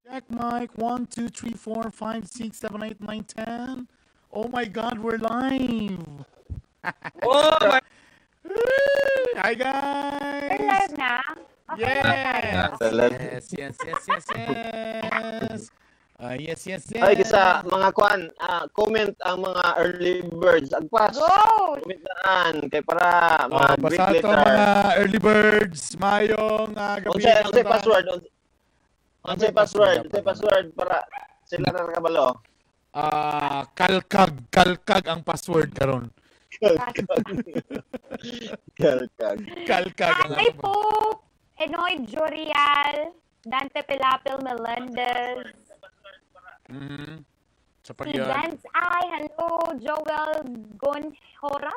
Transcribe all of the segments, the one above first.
Check mic 1, 2, 3, 4, 5, 6, 7, 8, 9, 10. Oh my God, we're live. Oh my. Hi We're guys. live na. Okay na ba tayo? Yes. Yes. Yes. Ay, kisa mga kwan, comment ang mga early birds. Agpas. Go! Comment naan kay para mag-greet Basta ito later. mga early birds. Mayong gabi. Unsay password? Unsay password para sila na nakabalo. Kalkag ang password karon. Kalkag ang Hi po! Enoy Jorial, Dante Pilapil Melendez, Sa si pagyan. Dance Ay, hello, Joel Gonhora,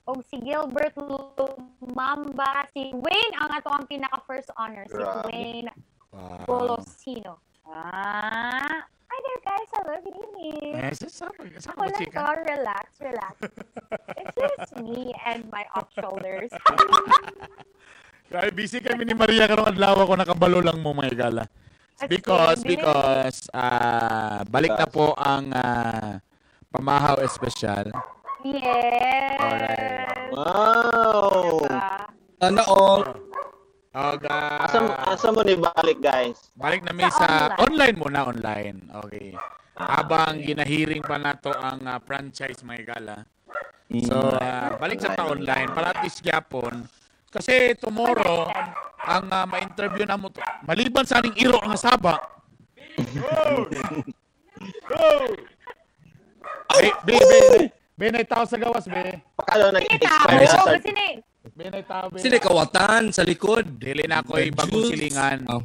o si Gilbert Lumamba, si Wayne, ang ato ang pinaka-first honor, si Grabe. Wayne Wow. Bolosino. Hi there guys, hello, good evening. Sa Ako lang to, relax. It's just me and my off shoulders. Kaya busy kami ni Maria karong adlaw ako nakabalo lang mo mga gala. Because balik na po ang Pamahaw Espesyal. Yes. Alright. Wow. Diba? Sana all. Asa mo ni balik, guys? Balik na mi sa online muna, online. Okay. Habang ginahiring pa nato ang franchise mga gala. So, balik sa online para at least gyapon. Kasi tomorrow, ang ma-interview na mo to. Maliban sa aning iro nga saba. Be, na tao sa gawas, be. Pakalo Sige nag-expire tao. sa Kasi ni. Be, na tao, be. Sila kawatan sa likod. Dili na ako'y bagong Juice. silingan. Oh.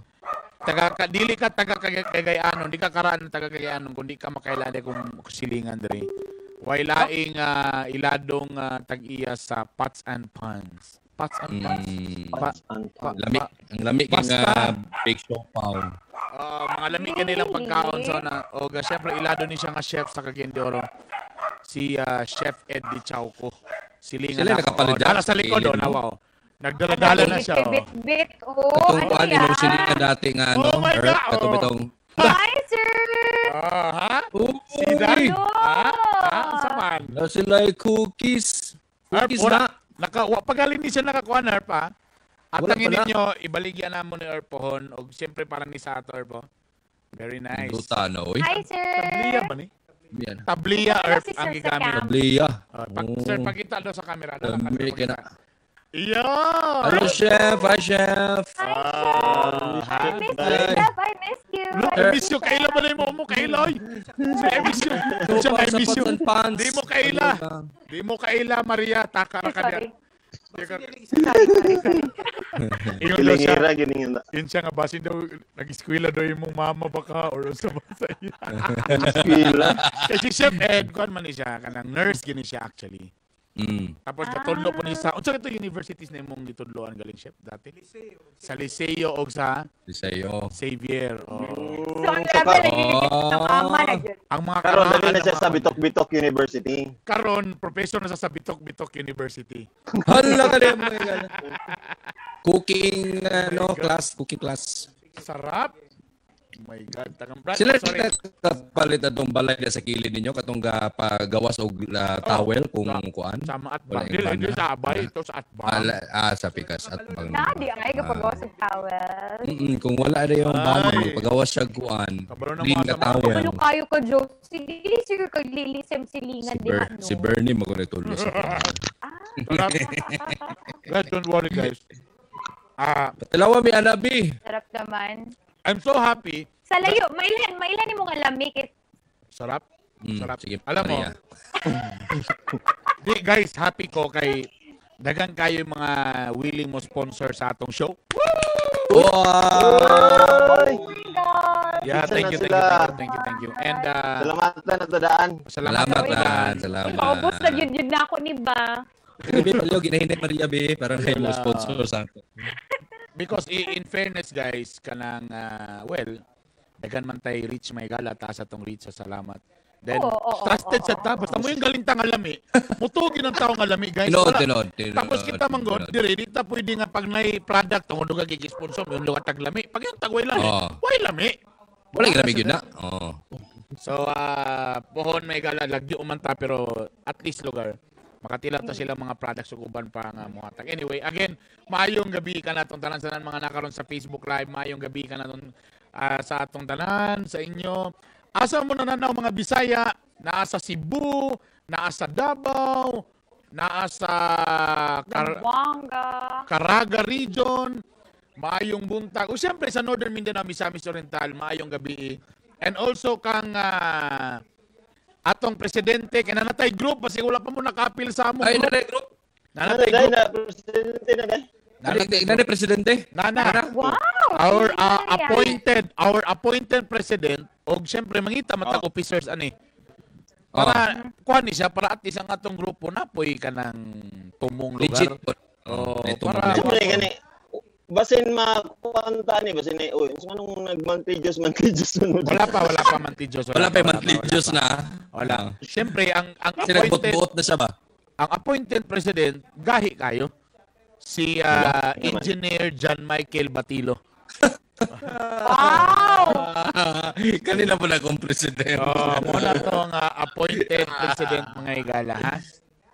Dili ka taga Cagayanon, di ka karaan ng taga Cagayanon kundi ka makailala kung silingan diri. Way laing iladong tag-iya sa Pots and Pans. Pots and Pans. Lami. Ang lami kang Basta. big show pao. Mga lami kanilang pagkaon so na syempre ilado ni siya nga chef sa Cagayan de Oro. Si Chef Eddie Chauco. Silingan Sila ako. nakapalad Dala sa likod sa na wow. Nagdala-dala na siya. Bit-bit. Katong kuan yan? imong sili ka dati nga Oh my Earth, God, katong oh. bitong. Hi, sir! Ha? Uy! Si Dan? Hello! Saman. Na sila cookies. Cookies Wala. na. Pagaling ni siya nakakuha na pa. At Wala ang pala. ninyo, ibaligyan na mo ni Erpohon. O siyempre parang ni Sato Erpo. Very nice. Duta na oy. Hi, sir! Tabliya ba ni? Yan. Tablia Wala Erp si ang Sir gigamit. sa Tabliya. Sir, pakita daw sa camera. Dami ka na. Iya! Hello chef, hi chef. Hi, chef! I miss you, chef! I miss you! I miss you. Kaila ba na yung mo kaila? Oy? I miss you. Siya, I miss you. Di mo kaila. Di mo kaila, Maria. Taka na ka Sorry. Ingon daw siya. Gilingira, gilingira. Yun siya nga, basin daw, nag-eskwela daw yung mong mama baka or sa basa iya. Pila. Kasi Chef Ed, kuhan man ni siya, kanang nurse gini siya actually. Tapos natudlo po ni sa, unsa ito universities na imong gitudloan galing Chef dati? Sa Liceo o sa Di sa'yo. Xavier. Oh. So, ang grabe na yun. Nakama na yun. Ang mga Karon dali karaan na siya ng sa mga- Bitok-Bitok University. Karon, professor na sa Bitok-Bitok University. Hala ka din mga gala. Cooking cooking class. Sarap. Oh my God. Tagang brad. Sila Sorry. kapalit atong balay na sa kilid ninyo katong pagawas og towel kung kuan. Sama at Wala bang. yung Hindi banda. sa abay. Ito sa at bang. Sa pikas at bang. Di ang ay kapag sa towel. Kung wala na yung banda, pagawas siya kuan. Kabalo na Clean mga ka sama. towel. Ano kayo ka, Joe? Sige, sige, kaglilisem silingan di ano. Si Bernie magulitulo sa Sarap. Guys, don't worry guys. Patalawa mi anabi. Sarap naman. I'm so happy. Sa layo, mailan ni mong alamik. Sarap. Sarap. Sige, Alam mo, Maria. di guys, happy ko kay dagang kayo yung mga willing mo sponsor sa atong show. Wow! Oh my God! Yeah, Isa thank na you. sila. And Salamat na natadaan. Salamat Dadan. Salamat. Maubos na yun na ako ni ba? Gabi pala ginahinay Maria be para kayo mo sponsor sa ato. Because in fairness guys, kanang dagan man tay reach may gala taas atong reach sa salamat. Then trusted sa ta basta mo yung galing tang alami. Mutugin ang taong alami guys. Tinod. Tapos kita manggod, dire dita pwede nga pag nay product tungod nga gigi-sponsor yung lugat tag lami. Pag yung tagway lami, Oh. why lami? Wala ginamig yun na. Oh. So, pohon may gala, lagyo umanta, pero at least lugar. Makatila ta sila mga products ug uban pa nga muhatag. Anyway, again, maayong gabi ka natong tanan sa mga nakaron sa Facebook Live, maayong gabi ka naton sa atong tanan, sa inyo. Asa mo na nanaw mga Bisaya, naa sa Cebu, naa sa Davao, naa sa Caraga region, maayong buntag. O siyempre sa Northern Mindanao, Misamis Oriental, maayong gabi. And also kang atong presidente, kaya nanatay group, kasi wala pa mo nakapil sa among Ay, group. nanay group. Nanatay group. Presidente na dahil. Nanay presidente. Nana. Wow! Our appointed president, og siyempre mangita matag officers ani. Para kuan ni siya para at least ang atong grupo napoy ka ng tumong lugar. Legit. Para Siyempre, gani, basin makuanta ni, basin na, anong nag-mantidios sunod? wala pa mantijos. Wala pa mantidios na. Wala. Siyempre ang Sinagbot-buot na siya ba? ang appointed president gahi kayo si Engineer John Michael Batilo. Wow! Kanina po na akong president. Muna tong appointed president mga igala, ha?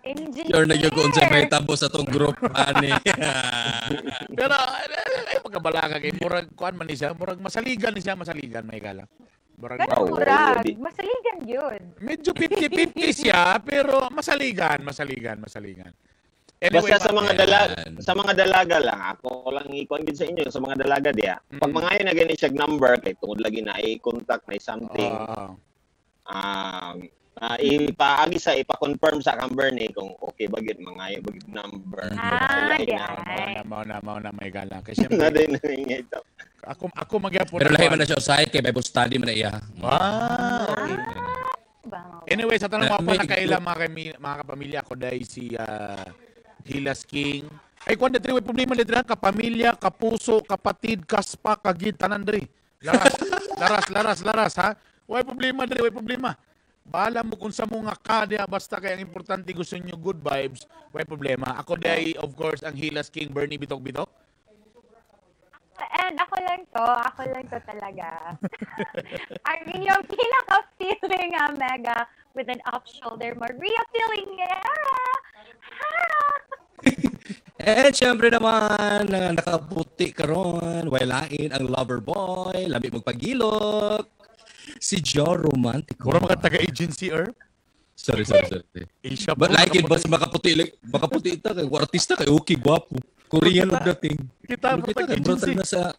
Engineer! You're nagyogon sa may tabo sa tong group, ani. Pero, ay, pagkabalaga kay murag, kuan man ni siya, murag masaligan ni siya, masaligan, may igala. Murag, Murag, masaligan yun. medyo 50-50 siya, pero masaligan. Anyway, Basta sa mga dalaga lang, ako lang ikuan gid sa inyo sa mga dalaga diya. Pag mangayo na gani siya number kay tungod lagi na i-contact na something. Ipaagi sa ipa-confirm sa number ni kung okay ba gid mangayo ba gid number. Mao na may gala. Kasi Na syempre, din ito. ako magyapon. Pero lahi man na siya site kay Bible study man na iya. Okay. Anyway, sa tanong mga panakaila mga kapamilya ko dahil si Hilas King. Ay, kung na may problema dito na, kapamilya, kapuso, kapatid, kaspa, kagid, tanan diri. Laras, ha? Way problema diri, way problema. Bahala mo kung sa mga kadya, basta kaya ang importante gusto nyo good vibes, way problema. Ako dahil, of course, ang Hilas King, Bernie Bitok-Bitok. And ako lang to talaga. Ang inyong pinaka-feeling mega with an off-shoulder Maria feeling Eh, syempre naman, nakaputi karon, walain ang lover boy, labi magpagilok. Si Joe Romantico. Mura mga taga-agency, Sorry. Asia But like it, bas makaputi ita kay artista kay okay gwapo. Korean og dating. Kita kay brother na sa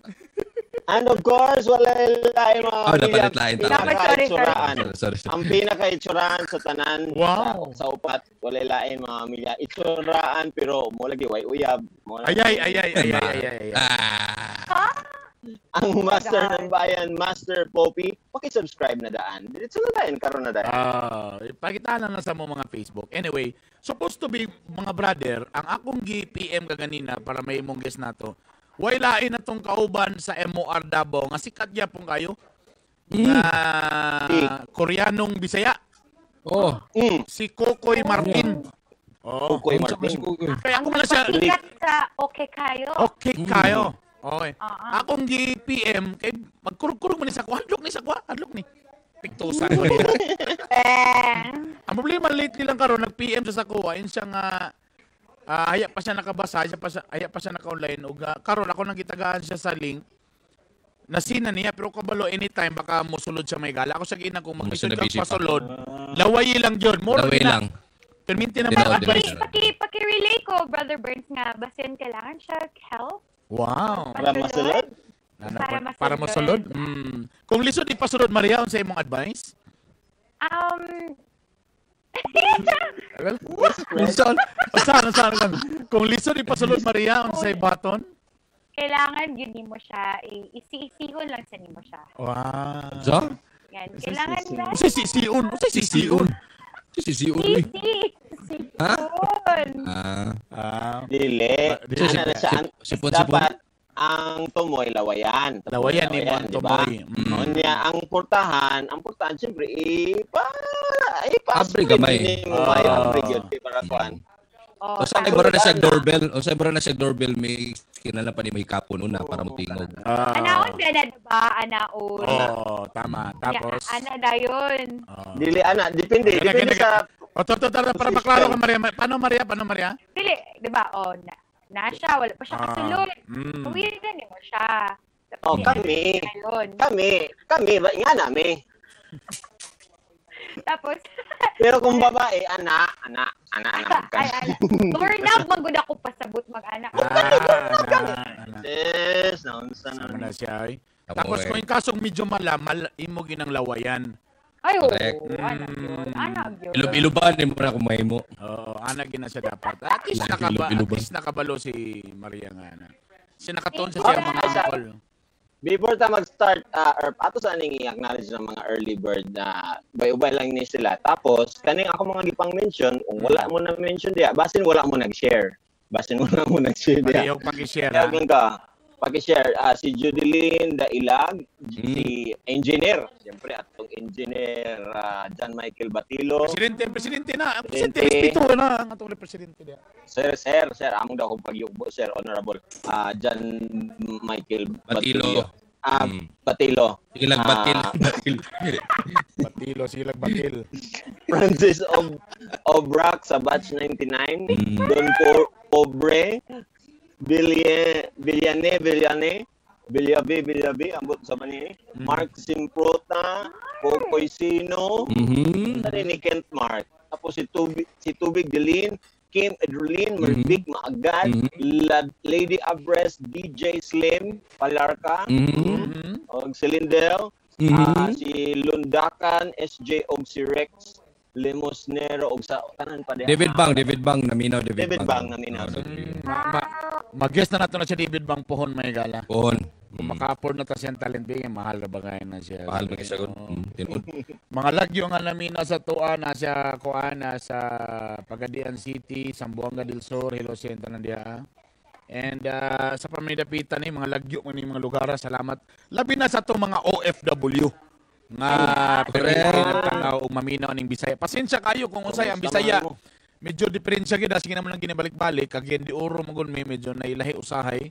And of course, wala lain mga napalit lain pinaka-itsuraan. Sorry. Ang pinaka-itsuraan sa tanan Wow. sa upat, wala lain mga milya. Itsuraan pero mo lagi way uyab. Ay. Ang master ng bayan, Master Poppy, paki-subscribe na daan. Dito na daan, karon na daan. Pakitaan na sa mga Facebook. Anyway, supposed to be, mga brother, ang akong gi-PM kaganina para may imong guest na to, way lain na tong kauban sa MOR Davao, nga sikat niya pong kayo, na Koreanong Bisaya. Si Kokoy Martin. Kokoy Martin. Kaya ako man siya, Sikat sa okay kayo. okay kayo. Okay. Akong gi-PM, kay magkurog-kurog man ni sa ko, hadlok ni. Piktusan ko niya. Ang problema lately lang karon nag-PM sa kuha, in siya nga haya pa siya nakabasa, haya pa siya naka-online ug karon ako nang gitagaan siya sa link. Nasina niya pero kabalo anytime baka mosulod siya may gala. Ako sa gina kung mag-isod kang pasulod. Lawayi lang jud. Laway lang. Perminti na mag-advise. Paki-relay ko, Brother Burns nga, basin kailangan siya help. Wow. Para masulod? Para masulod? Kung lisod ipasulod, Maria, unsay imong advice? Saan? Kung lisod ipasulod, Maria, unsay baton? Kailangan yun mo siya, isi-isihon lang sa nimo siya. Wow. So? Yan, kailangan ba? Sisiun. Ha? Dili. Sipon. Dapat ang tumoy lawayan. Lawayan ni mo ang tumoy. Ang portahan siyempre Abre gamay. Abre gyud para kuan. Oh, O sa ibara na siya doorbell, may kinala pa ni may kapon una para motingog. anaon ba na diba? Anaon. Tama. Tapos, Ana dayon. Dili ana, depende sa para maklaro ka, Maria. Paano, Maria? Dili, diba? Oh, na siya. Wala pa siya kasulod. Weird na mo siya. kami. Ayun. Kami nga nami. Tapos, Pero kung babae, ana. turn up, magod ako pasabot mag-anak. Yes, naunsa Sama na. na siya. Tama, Tapos correct. kung yung kasong medyo malamal, imo ginang lawayan. Ay, oo. Correct. Anak yun. Anak yun. Iluban din mo na kung may mo. Oo, ana gina siya dapat. At least, Iluban. nakabalo si Maria nga na. Siya nakatuon sa siyang mga angkol. Before ta mag-start, ato sa aning i-acknowledge ng mga early bird na bay-ubay lang ni sila. Tapos, kaning ako mga gipang mention, kung wala mo na mention diya, basin wala mo nag-share. Diya. Yung pag-share. Kaya lang ka, pag-share, si Judeline Dailag, si Engineer, siyempre atong Engineer John Michael Batilo. Presidente na. Presidente. Respeto na ang atong presidente diya. Sir, among daw akong pagyubo, Sir Honorable John Michael Batilo. Batilo. Ilang batil. Batilo, silag batil. Francis Obrac sa batch 99. Don Pobre. Villabe, ambot sa manini. Mark Simprota, Popoy Sino, ni Kent Mark. Tapos si Tubig Delin, Kim Edrolin, Mervic Maagad, Lady Abres, DJ Slim, Palarca, og Silindel, si Lundakan, SJ og si Rex, Lemosnero og sa kanan pa diha. David Bang naminaw. David Bang naminaw. Mag-guest na nato na si David Bang Pohon may gala. Pohon. Kung maka-afford na ta siyang talent bigay, mahal na bagay na siya. Mahal ba siya? Tinud. Mga lagyo nga naminaw sa tuwa na siya kuana sa Pagadian City, Zamboanga del Sur, Hilo Center na diya. And sa pamidapitan ni mga lagyo man ni mga lugar, salamat. Labi na sa to mga OFW nga tanaw og maminaw ning Bisaya. Pasensya kayo kung unsay ang Bisaya. Medyo diferensya gid sige naman lang ginabalik-balik kag di oro magud medyo nailahi usahay.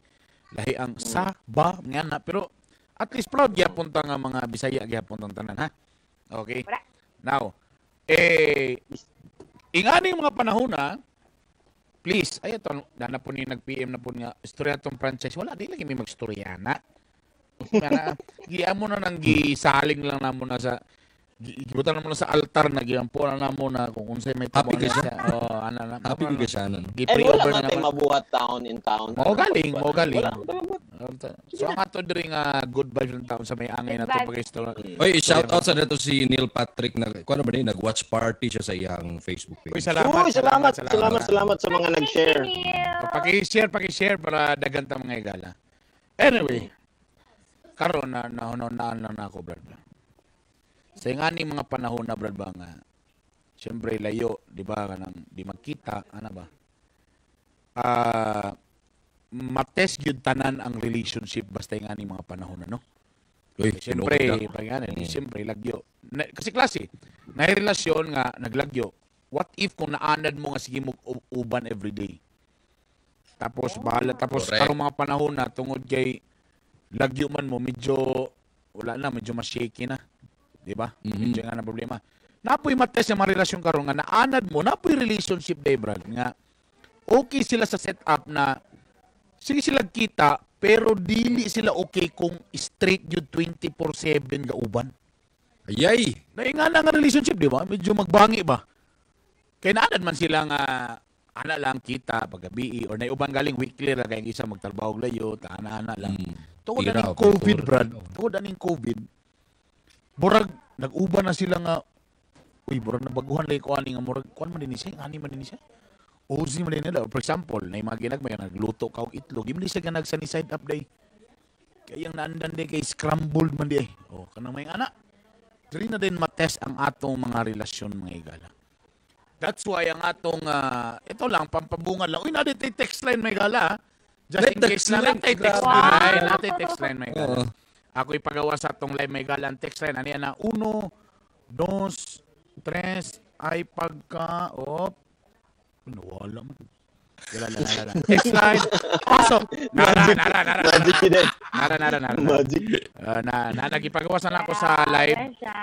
Lahi ang sa ba nga na pero at least proud gyapon ta nga mga Bisaya gyapon tang tanan ha. Okay. Now, inganing mga panahon na please, ay ito, na po ni nag-PM na po nga, istorya itong franchise, wala, di lagi may mag-istorya na. Giyan mo na nang gisaling lang na mo na sa, gibutan na mo na sa altar na giampo na mo na kung unsay may Happy tabang ka siya. Happy na. ka siya nun. And Gi-pre-over wala na natin naman. mabuhat town in town. Mo galing. Wala. So ang ato diri nga good vibes ng taon sa may angay na to pag-istorya. Oy, shout out sa nato si Neil Patrick na kuno ba ni nag-watch party siya sa iyang Facebook Uy, page. salamat. Salamat sa mga nag-share. Paki-share para dagan ta mga igala. Anyway, karon na ako brad. Sa ngani mga panahon na brad ba nga syempre layo, di ba kanang di magkita, ana ba? Matest gyud tanan ang relationship basta ngani mga panahon na no. Uy, Siyempre, siyempre lagyo. Kasi klase, na relasyon nga naglagyo. What if kung naanad mo nga sige mo uban everyday? Tapos bahala tapos correct. karong mga panahon na tungod kay lagyo man mo medyo wala na, medyo mas shaky na. Di ba? Medyo nga na problema. Napoy matest yung mga relasyon karon nga naanad mo, napoy relationship day brad nga okay sila sa setup na sige sila kita pero dili sila okay kung straight yun 24/7 ga uban. Ayay. Nainga na nga relationship, di ba? Medyo magbangi ba? Kaya naanad man sila nga ana lang kita paggabi or naiuban galing weekly ra kay isa magtrabaho og layo, ana lang. Tungod Tira, aning COVID, before. brad. Tungod aning COVID. Murag nag-uban na sila nga murag nabaguhan lay ko ani nga murag kuan man din siya, ani man din siya. Ozi man din nila. For example, na yung mga ginagmay nagluto ka og itlog, hindi siya ka nagsunny side up day. Kaya yung naandan day kay scrambled man di. Oh, kanang may anak. Dili na din matest ang atong mga relasyon mga igala. That's why ang atong ito lang pampabungan lang. Uy, natin text line may gala. Just in case na natin text line, natin text line may gala. Ako ipagawa sa atong live may gala ang text line. Ano yan na? 1, 2, 3, ay pagka, nawala mo. Next line. Pasok. Nara. Magic yun. Nara. Magic. Nagipagawasan ako sa live. Ayan siya.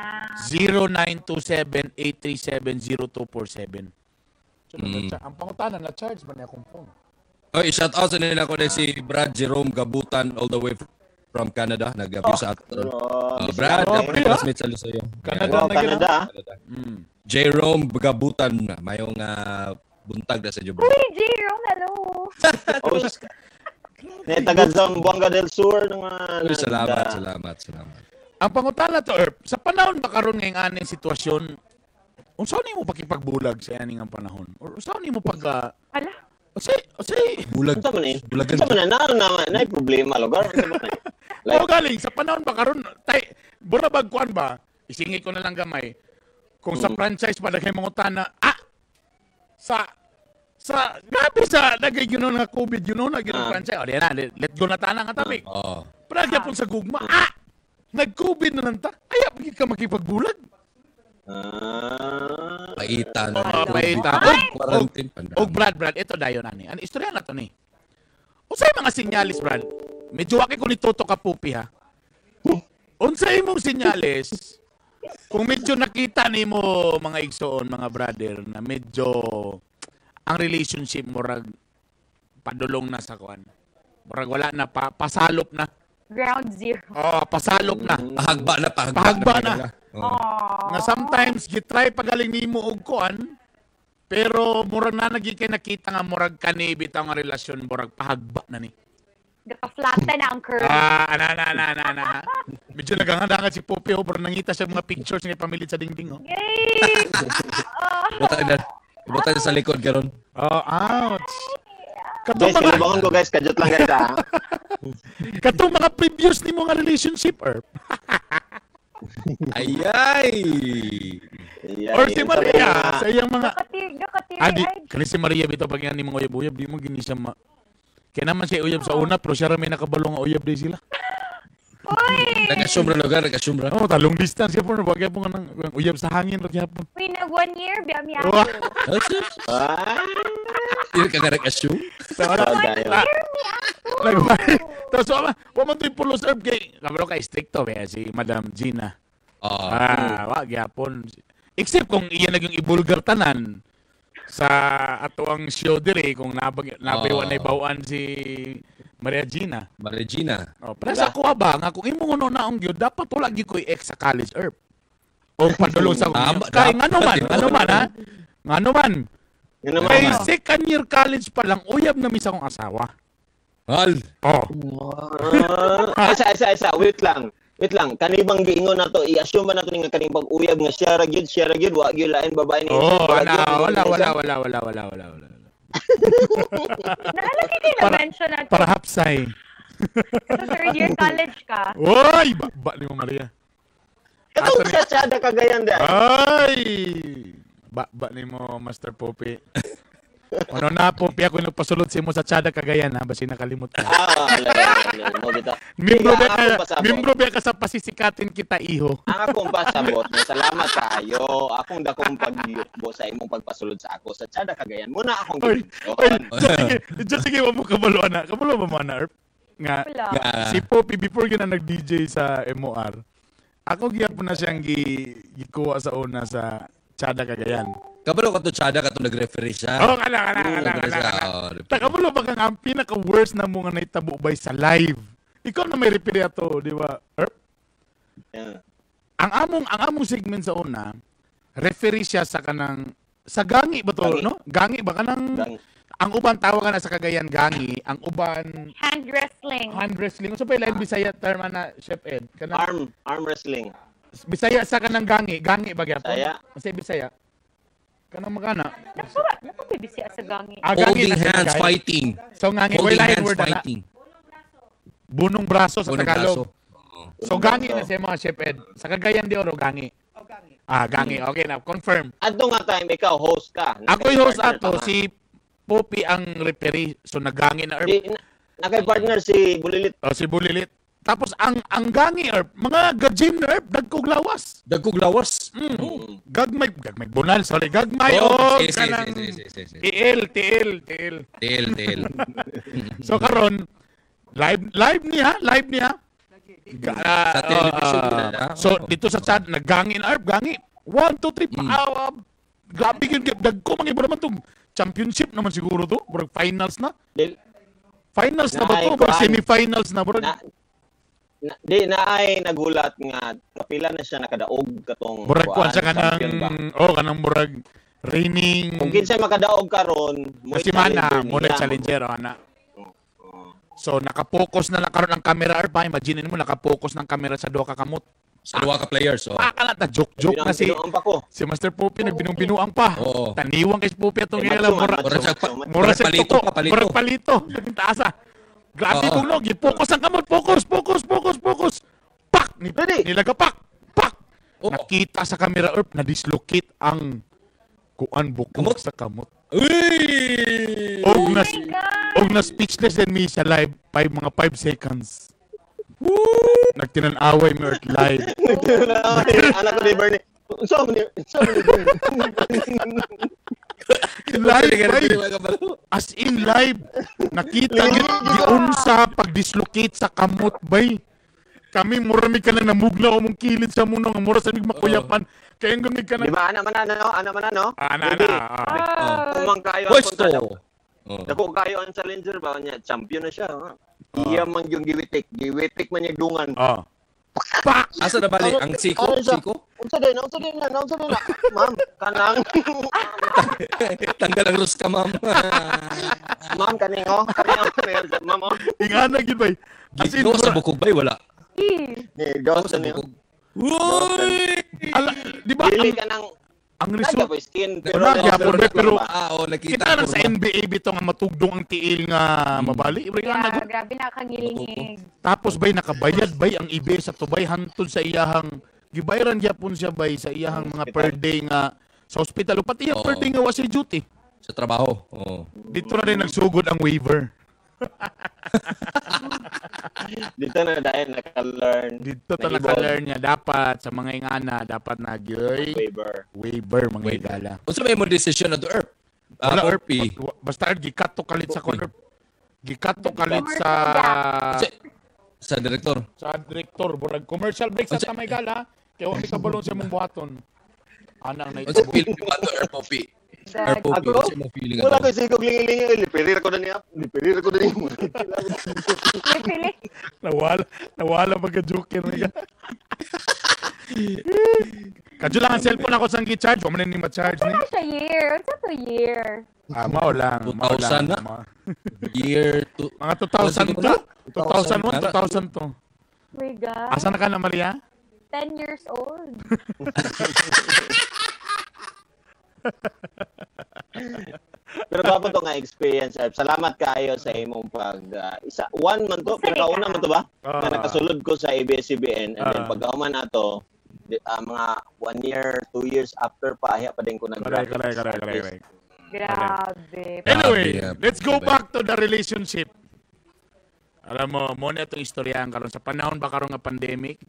0927-837-0247. Ang pangutanan na charge ba niya akong phone? Oy, shout out sa nila ko na si Brad Jerome Gabutan all the way from Canada. Nag-abuse sa atin. Brad, classmate sa Lusayo. Canada na Canada. Jerome Gabutan, mayong buntag na sa inyo, bro. Uy, Jerome, hello. Taga Zamboanga del Sur. Uy, salamat. Ang pangutana to, Erp, sa panahon ba karon ngayong aning sitwasyon, unsa ni mo pakipagbulag sa aning ang panahon? Or unsa ni mo pag Ala. Bulag. Ito man eh. Ito man na problema. Lugar. Like, galing, sa panahon ba karon burabag kuan ba? Isingit ko na lang gamay. Kung sa franchise pa daghay mangutana, grabe sa nagay yun nga COVID, franchise. O, diyan na, let go na tanang nga tabi. Pero nagyapon sa gugma, nag-COVID na nanta. Ay, pagkik ka makipagbulag. Paitan. Og Brad, ito dayon ani. Ang istorya na to ni. Unsay mga sinyalis, Brad? Medyo waki ko ni Toto Kapupi ha. Unsay mong sinyalis? Kung medyo nakita nimo mga igsoon, mga brother, na medyo ang relationship mo rag padulong na sa kuan. Murag wala na pasalop na. Ground zero. Pasalop na. Pahagba na. Nga sometimes gitry pagaling nimo og kuan, pero murag na nagikay nakita nga murag kani bitaw nga relasyon murag pahagba na ni. Gaka-flatten na ang curve. Na. Medyo naganganda si Pope pero nangita siya mga pictures nga pamilit sa dingding. Yay! Butang sa likod karon. Ouch. Guys, kalibangan ko guys. Kajot lang guys ha. Katong mga previous ni mo nga relationship, Erp. Ayay! Or si Maria, sa iyang mga... Nakatiri. Kani si Maria bitaw pag yan ni mga uyab-uyab, di mo gini siya Kaya naman siya uyab sa una, pero siya rin may nakabalong nga uyab din sila. Uy! Nagkasumbra. Talong distance siya po, bagay po nga ng uyab sa hangin. Uy, nag 1 year, biyam-yam. Hindi ka nag-assume? Tapos, waman ito yung pulos herb kay, kabalo ka stricto, si Madam Gina. Wag yapon. Except kung iyan naging ibulgar tanan sa ato ang show dire kung nabaywan na ibawaan si Maria Gina. Pero sa kuha ba nga kung imo ngono na ang gyud dapat wala gyud ko ex sa college herb. O padulong sa kay ngano man ha. Ngano man. Kay second year college pa lang uyab na misa kong asawa. Isa. Wait lang. Kanibang giingon nato, i-assume ba nato nga kanibang uyab nga siya ra gyud wa gyud lain babae ni. Wala. Naalala kayo mention natin. Para hapsay. Sa third year college ka. Oy, ba ni mo Maria. Katong sa Cagayan da. Ay! Ba ni mo Master Popi. Ano na Popi ako nagpasulod sa mo sa Tiada Cagayan ha, basi nakalimot ka. Membro ba ka sa pasisikatin kita iho. Ang akong pasabot, salamat kayo. Akong dakong pagbo sa imong pagpasulod sa ako sa Tiada Cagayan. Muna akong sige mo kabalo ana. Kabalo ba mo ana? Nga si Popi before gina nag-DJ sa MOR. Ako gyapon na siyang gikuha sa una sa Tiada Cagayan. Kabalo ka to Tiada ka to nag-referee siya. Kana. Kabalo ba kang ang pinaka-worst na mo nga naitabo bay sa live? Ikaw na may referee ato, di ba? Yeah. Ang among segment sa una, referee siya sa kanang sa gangi ba to, no? Gangi ba kanang ang uban tawagan na sa Cagayan gangi, ang uban hand wrestling. Unsa pa ilain Bisaya term na Chef Ed? Kanang arm wrestling. Bisaya sa kanang gangi ba gyapon? Bisaya. Kanang magana. Napabibisi sa gangi. Holding hands fighting. So gangi Holding lain hands word na. fighting. Bunong braso sa Tagalog. So gangi na siya mga Chef Ed. Sa Cagayan de Oro gangi. Gangi. Okay na, confirm. Adto nga time ikaw host ka. Ako yung host ato, si Popi ang referee. So nagangi na Nakay partner si Bulilit. Si Bulilit. Tapos ang gangi herb, mga gajim na herb, dagkog lawas. Dagkog lawas. Gagmay bunal, sorry. Gagmay kanang TL. Tel. So karon live niya. Sa television So dito sa chat naggangi na herb, gangi. 1 2 3 grabe gyud dagko man naman tong championship naman siguro to, burag finals na. Finals na ba to? Burag semifinals na burag. Di na ay nagulat nga kapila na siya nakadaog katong Burag kuan sa kanang burag reigning kung kinsay makadaog karon kasi mana mo na challenger ana. So naka-focus na lang karon ang camera pa, imagine mo naka-focus ng camera sa duha ka kamot. Sa duha ka players. Akala ta joke na si Master Poppy nagbinung-binuang pa. Taniwang kay Poppy atong ila mura sa palito. Yung taasa. Grabe tugnog, i-focus ang kamot, focus. Pak! Nilagapak. Pak! Nakita sa camera na dislocate ang kuan bukog sa kamot. Uy! Og na speechless din mi sa live mga 5 seconds. Nagtinan-away mo Earth live. Anak ko ni Bernie. As in live. Nakita giunsa pag-dislocate sa kamot bay. Kami murami ka na namugla o mong kilid sa munong mura sa makuyapan. Kaya hanggang ka na. Di ba? Ana man no? Ana. Kumang kayo ang dako kayo ang challenger ba niya? Champion na siya. Iya man yung giwitik man yung dungan. Pak! Asa na bali ang siko? Unsa din na. Ma'am, kanang tanggal ang rus ka, ma'am. Ma'am kaningo. Ma'am. Ingana gid bay. As in sa bukog bay wala. Ni dos sa bukog. Uy! Di ba Dili ka nang ang result skin pero nakita kita sa NBA bito nga matugdong ang tiil nga mabali. Grabe nakangilingig. Tapos bay nakabayad bay ang ibe sa tubay hantod sa iyahang gibayaran gyapon siya bay sa iyahang mga per day nga sa ospital pati yung per day nga was duty sa trabaho. Dito na rin nagsugod ang waiver. Dito na dahil naka-learn niya dapat sa mga ingana dapat na waiver mga igala. Unsa may mo decision na to Earth? Basta gikat to kalit sa corner. Gikat to kalit sa direktor. Sa direktor burag commercial break sa tamay gala kaya wa mi kabalon sa mong buhaton. Anang na ito. Feeling mo to Earth Poppy. Wala ko sigog lingi-lingi. Lipirir ko na niya. Nawala magka-joker niya. Kadyo lang ang cellphone ako sang gi-charge. Wala man ni ma-charge ni. What's a year? Mao lang. 2000 na. Year mga 2002. 2001, 2002. My God. Asa na ka na, Maria? 10 years old. Pero dapat to nga experience. Salamat kayo sa imong one man to, pinakauna man to ba? Na nakasulod ko sa ABS-CBN and then pagkauman nato mga 1 year, 2 years after pa din ko Correct. Grabe. Anyway, let's go back to the relationship. Alam mo na itong istoryahan karon sa panahon ba karon nga pandemic,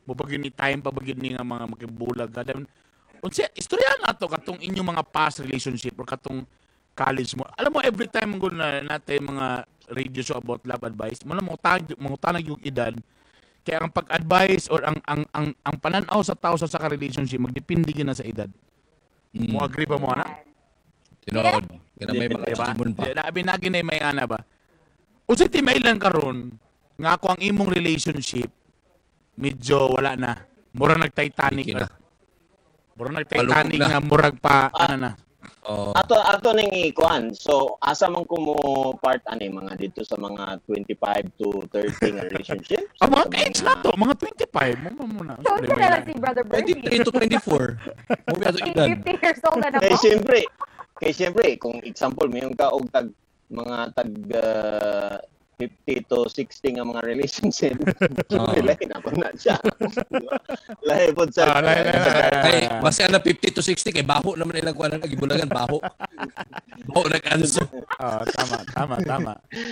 mupagin ni time pa bagid ni nga mga magbulag. Unsa istorya nato katong inyong mga past relationship or katong college mo. Alam mo every time mo na natin mga radio show about love advice, mo tanag yung edad. Kaya ang pag-advise or ang pananaw sa tao sa relationship magdepende gina sa edad. Mo agree ba mo ana? Tinood. Kaya may mga simon pa. Labi na ginay may ana ba? Unsa ti mailan karon nga ako ang imong relationship medyo wala na. Mura nag-Titanic na. Mura nag-Titanic nga murag pa na. Ato ning ikuan. So asa man ko mo part ani mga dito sa mga 25 to 30 nga relationship. Mga age na to, mga 25 mo muna. So unsa na lang si Brother Bernie? 23 to 24. Mo biya to edad. 50 years old na Kay po. siyempre, kung example mayong ka og mga 50 to 60 nga mga relationship. Lahi na po na siya. Lahi po sa... Kay basta na 50 to 60 kay baho naman ilang kuan nagibulagan baho. Baho nag-answer. Tama.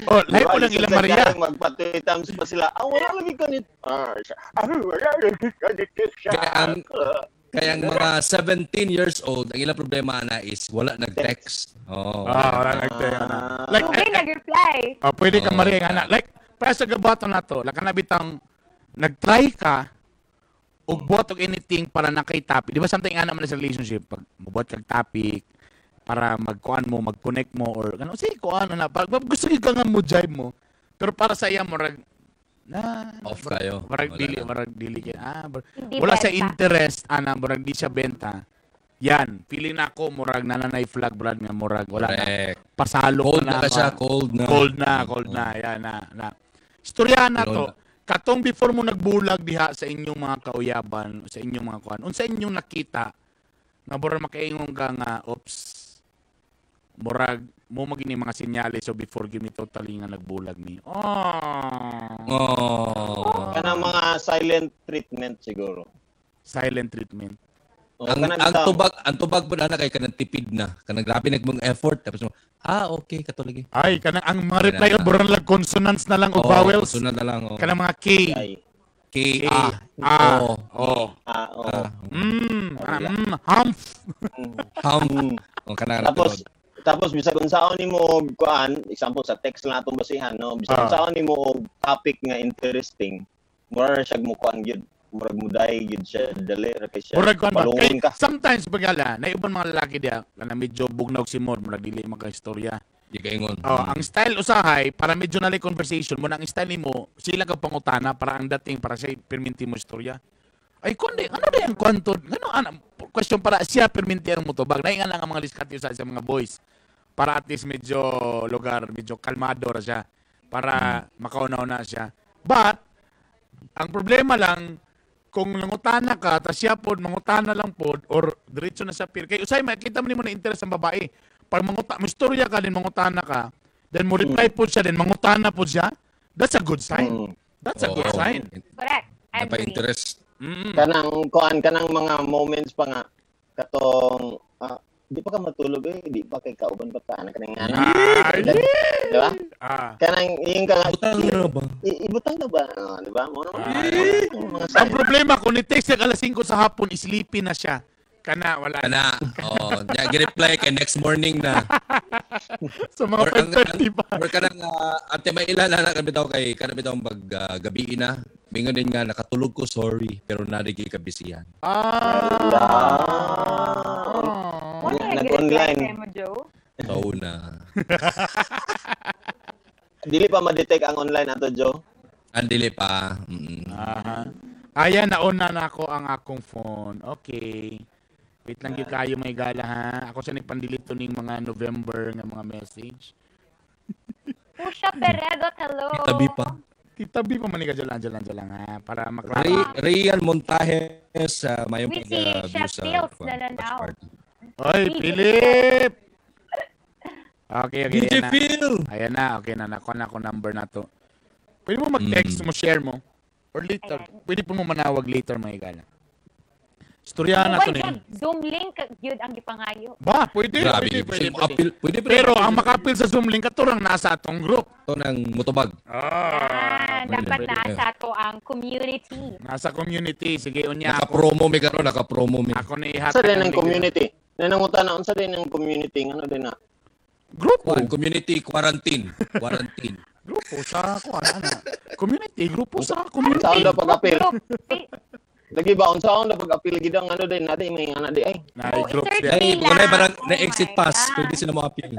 Oh, lahi po lang ilang Maria. Magpatitams pa sila. Wala lagi ka nito. Wala lagi ka nito siya. Kaya ang mga 17 years old, ang ilang problema na is wala nag-text. Wala nag-text. Like, okay, nag-reply. Pwede ka Maria nga na. Like, para sa gabato na to, like, kanabitang nag-try ka o buhat og anything para nakay-topic. Di ba something nga naman sa relationship, pag mabuhat kag topic, para mag-kuan mo, mag-connect mo, or ano, sige, kuan na. Pag gusto ka nga mo, jive mo. Pero para sa iya mo, off kayo. Marag dili wala sa interest murag di siya benta. Yan, feeling ako murag nananay flag brad nga murag wala na. Pasalo cold na siya, cold na. Yan na. Istorya na to. Katong before mo nagbulag diha sa inyong mga kauyaban, sa inyong mga kuan. Unsa inyong nakita nga murag makaingon ka nga murag mo magini mga senyales so before gini totally nga nagbulag ni. Kanang mga silent treatment siguro. Silent treatment. Ang tubag po na kay kanang tipid na. Kanang grabe nagmong effort tapos mo, okay katulagi. Ay kanang ang mga reply buron lang consonants na lang o vowels. Consonant na lang. Kanang mga K. Tapos bisag unsaon nimo kuan, example sa text lang atong basihan no, bisag unsaon nimo og topic nga interesting, mura siya mo kuan gyud, murag muday gyud siya dali ra kay siya. Balungon ka. Sometimes pagala na ibang mga lalaki dia kana medyo bugnaw si mod, murag dili maka-istorya. Di kaingon. Ang style usahay para medyo nalay conversation mo nang style nimo, sila ka pangutana para ang dating para siya perminti mo istorya. Ay kundi ano na yung kwanto? Question para siya perminti ang motobag. Naingan lang ang mga diskarte sa mga boys. Para at least medyo lugar, medyo kalmado ra siya. Para makaunaw na siya. But, ang problema lang, kung nangutana ka, tas siya po, mangutana lang po, or diretso na siya peer. Kaya usay, makikita mo na interest ng babae. Pag mo istorya ka din, mangutana ka, then mo reply po siya din, mangutana po siya, that's a good sign. That's a good sign. Correct. Napa-interest. Kanang mga moments pa nga, katong, di pa ka matulog di pa kay kauban pa ta kanang di ba? Kanang yung ka ibutang na ba? Di ba? Ang problema kung ni-text alas 5 sa hapon, sleepy na siya. Kana wala. Gi-reply kay next morning na. So mga 5:30 pa. Or kanang ante may ilan na bitaw kay kana bitaw gabi na. Mingon din nga nakatulog ko, sorry, pero narigi ka bisihan. Nag-online. So na. Dili pa ma-detect ang online ato, Joe? Andili pa. Ayan, nauna na ako ang akong phone. Okay. Wait lang yung kayo may gala ha. Ako siya nagpandelete to ning mga November nga mga message. Pusha Peregot, hello. Itabi pa. Itabi pa maniga dyan lang ha. Para maklaro. Rian Montajes mayong We see Chef Fields na now. Oy, Philip! Okay, DJ ayan Phil! Ayan na, okay na. Nakuha na ako number na to. Pwede mo mag-text mo, share mo. Or later. Pwede po mo manawag later, mga igala. Storyahan na to niya. Zoom link, yun ang ipangayo. Ba, pwede. Pwede. Pero ang makapil sa Zoom link, katurang nasa atong group. Ito ng motobag. Dapat nasa to ang community. Nasa community. Sige, unya Naka-promo mi karon, naka-promo mi. Ako na ihatag. Sa din ang community. Nanangutan na, unsa din ang community? Ano din na? Grupo. Community quarantine. Grupo sa community. Grupo sa community. Saan daw pag-apil? Lagi ba unsaon daw pag-apil gid ang ano din natin may ana di ay. Groups dia. Ay, wala barang na exit pass, pwede sila mo appeal.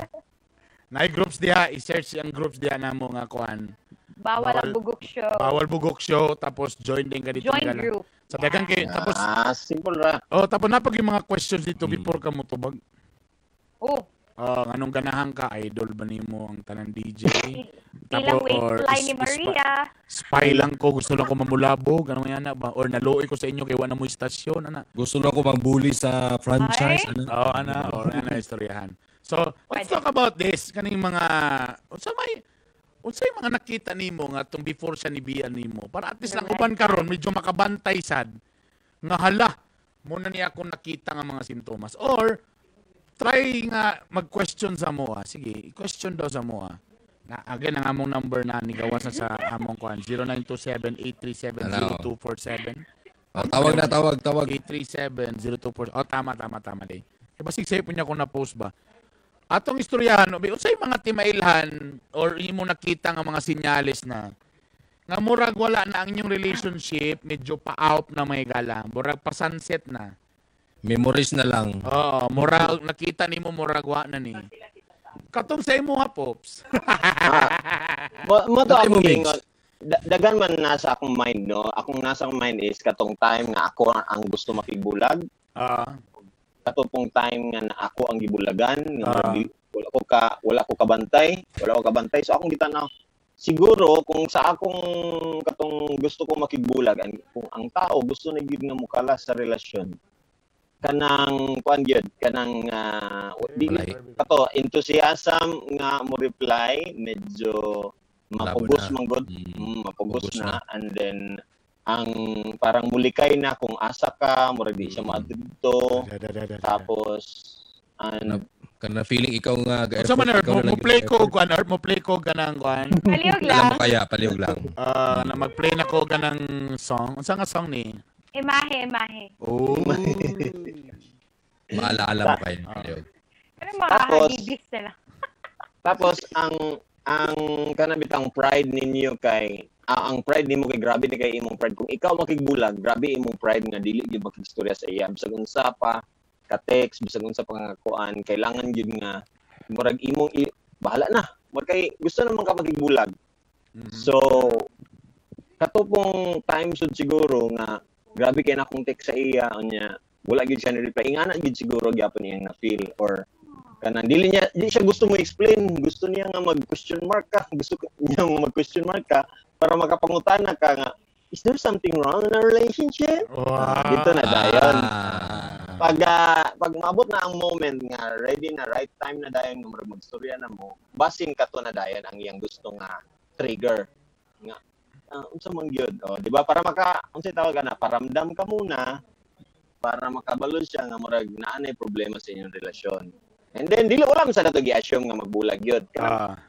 Groups dia, i-search ang groups dia namo nga kuan. Bawal ang bugok show. Bawal bugok show tapos join din ka dito. Join group. Sa dagan kay tapos simple ra. tapos napag yung mga questions dito before ka mo tubag. Anong ganahan ka? Idol ba nimo ang tanan DJ? Ilang waistline ni Maria. Spy lang ko. Gusto lang ko mamulabog. Ano yan na ba? Or naluoy ko sa inyo kay wala mo istasyon. Ana. Gusto lang ko mang-bully sa franchise. Or istoryahan. So, let's talk about this. Kaning mga... unsay mga nakita nimo nga tong before siya nibiyan nimo para at least lang uban karon medyo makabantay sad nga hala mo na niya akong nakita nga mga sintomas or try nga mag-question sa mo. Sige, i-question daw sa mo. Na again ang among number na nigawas na sa among kuan 0927-837-0247. Tawag. 837-0247. Tama day. Basig say po niya kung na-post ba. Atong istoryahan, unsay mga timailhan or imo nakita nga mga sinyalis na nga murag wala na ang inyong relationship, medyo pa-out na may gala. Murag pa-sunset na. Memories na lang. Oo, murag nakita nimo murag wa na ni. Katong sa imo ha, Pops. Mo to Dati mo, ang king. Migs. Dagan man nasa akong mind, no? Akong nasa akong mind is katong time nga ako ang gusto makigbulag. Katong time nga na ako ang gibulagan, nga wala ko kabantay. So akong gitanaw. Siguro kung sa akong katong gusto ko makigbulag, kung ang tao gusto na gid nga mukala sa relasyon, kanang kuan gyud, kanang kato enthusiasm nga mo reply, medyo mapugos man gud, mapugos na, and then ang parang mulikay na kung asa ka, murag di siya maadto. Tapos kana feeling ikaw nga Unsa man mo play ko ganang kuan. Palihog lang. Na mag-play na ko ganang song. Unsa nga song ni? Imahe. Oh. Maalaala mo kayo. Palihog. Pero mga hagibis nila. Tapos ang kanabitang pride ninyo kay ang pride nimo kay grabe ni kay imong pride kung ikaw makigbulag, grabe imong pride nga dili gyud makigstorya sa iya bisag unsa pa ka text, bisag unsa pa nga kuan, kailangan gyud nga murag imong bahala na. Murag kay gusto naman ka makigbulag. So katupong time sud siguro nga grabe kay na akong text sa iya unya wala gyud siya ni reply. Ingana gyud siguro gyapon iyang na feel or kanang di siya gusto mo explain, gusto niya nga mag-question mark ka, gusto niya mag-question mark ka para makapangutana ka nga, is there something wrong in our relationship? Wow. Dito na dayon. Pag maabot na ang moment nga, ready na, right time na dayon nga magstorya na mo, basin ka to na dayon ang iyang gusto nga trigger. Nga, unsa man gyud? Di ba? Para unsay tawag na, paramdam ka muna, para makabalo siya nga murag naanay problema sa inyong relasyon. And then, dili wala man sa nato gi-assume nga magbulag yun.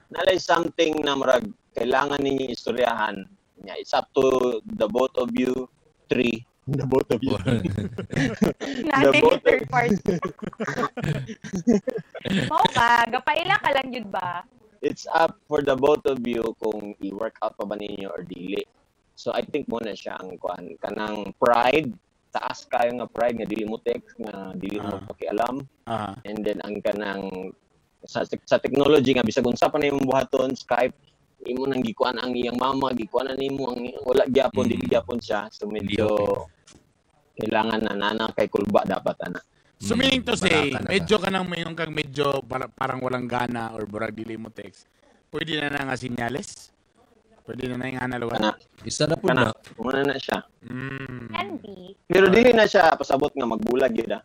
Nalay something na marag kailangan ninyo istoryahan. Yeah, it's up to the both of you. The both of you. Natin yung third party. Mau ka, gapaila ka lang yun ba? It's up for the both of you kung i-work out pa ba ninyo or dili. So, I think muna siya ang kanang pride. Taas kayo nga pride nga dili mo text nga dili mo pakialam. And then ang kanang sa technology nga bisag unsa pa na imong buhaton Skype imo nang gikuan ang iyang mama gikuan na nimo ang wala gyapon dili gyapon siya so medyo kailangan na nana kay kulba dapat ana. So meaning to say medyo kanang mayong kang medyo parang walang gana or burag dili mo text. Pwede na nga sinyales. Pwede na yung analawan. Isa na po na. Muna na siya. Candy. Pero dili na siya pasabot nga magbulag yun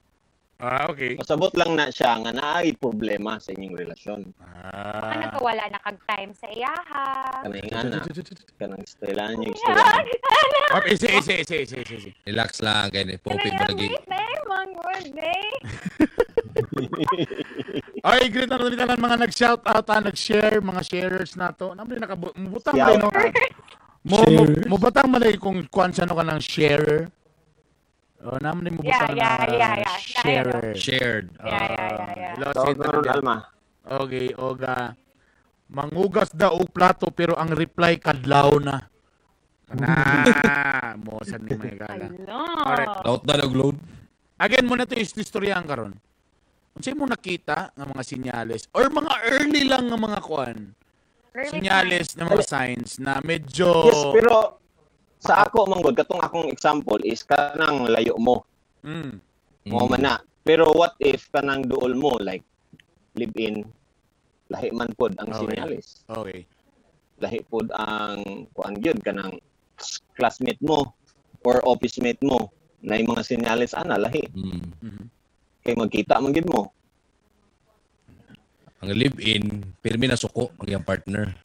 okay. Pasabot lang na siya nga naay problema sa inyong relasyon. Baka nakawala na kag-time sa iyaha. Kanay nga na. Kanang style niyo. Easy. Relax lang. Kaya poping mo lagi. Ay, great na rin mga nag-shoutout, nag-share, mga sharers na to. Naman nakabutang mo no? Mo batang malay kung kuan siya no ka ng sharer. Naman mo butang na sharer. Shared. Alma. Okay, oga. Mangugas daw og plato pero ang reply kadlaw na. Mo sa ni may gala. Alright. Out na nag-load. Again mo na to istoryahan karon. Unsay mo nakita nga mga sinyales or mga early lang nga mga kuan? Sinyales na mga signs na medyo Yes, pero sa ako manggod katong akong example is kanang layo mo. Mo man na. Pero what if kanang duol mo like live in lahi man pod ang sinyales. Okay. Lahi pod ang kuan gyud kanang classmate mo or office mate mo na yung mga sinyales ana lahi. Kay magkita man gid mo. Ang live-in, pirmi na suko ang iyang partner.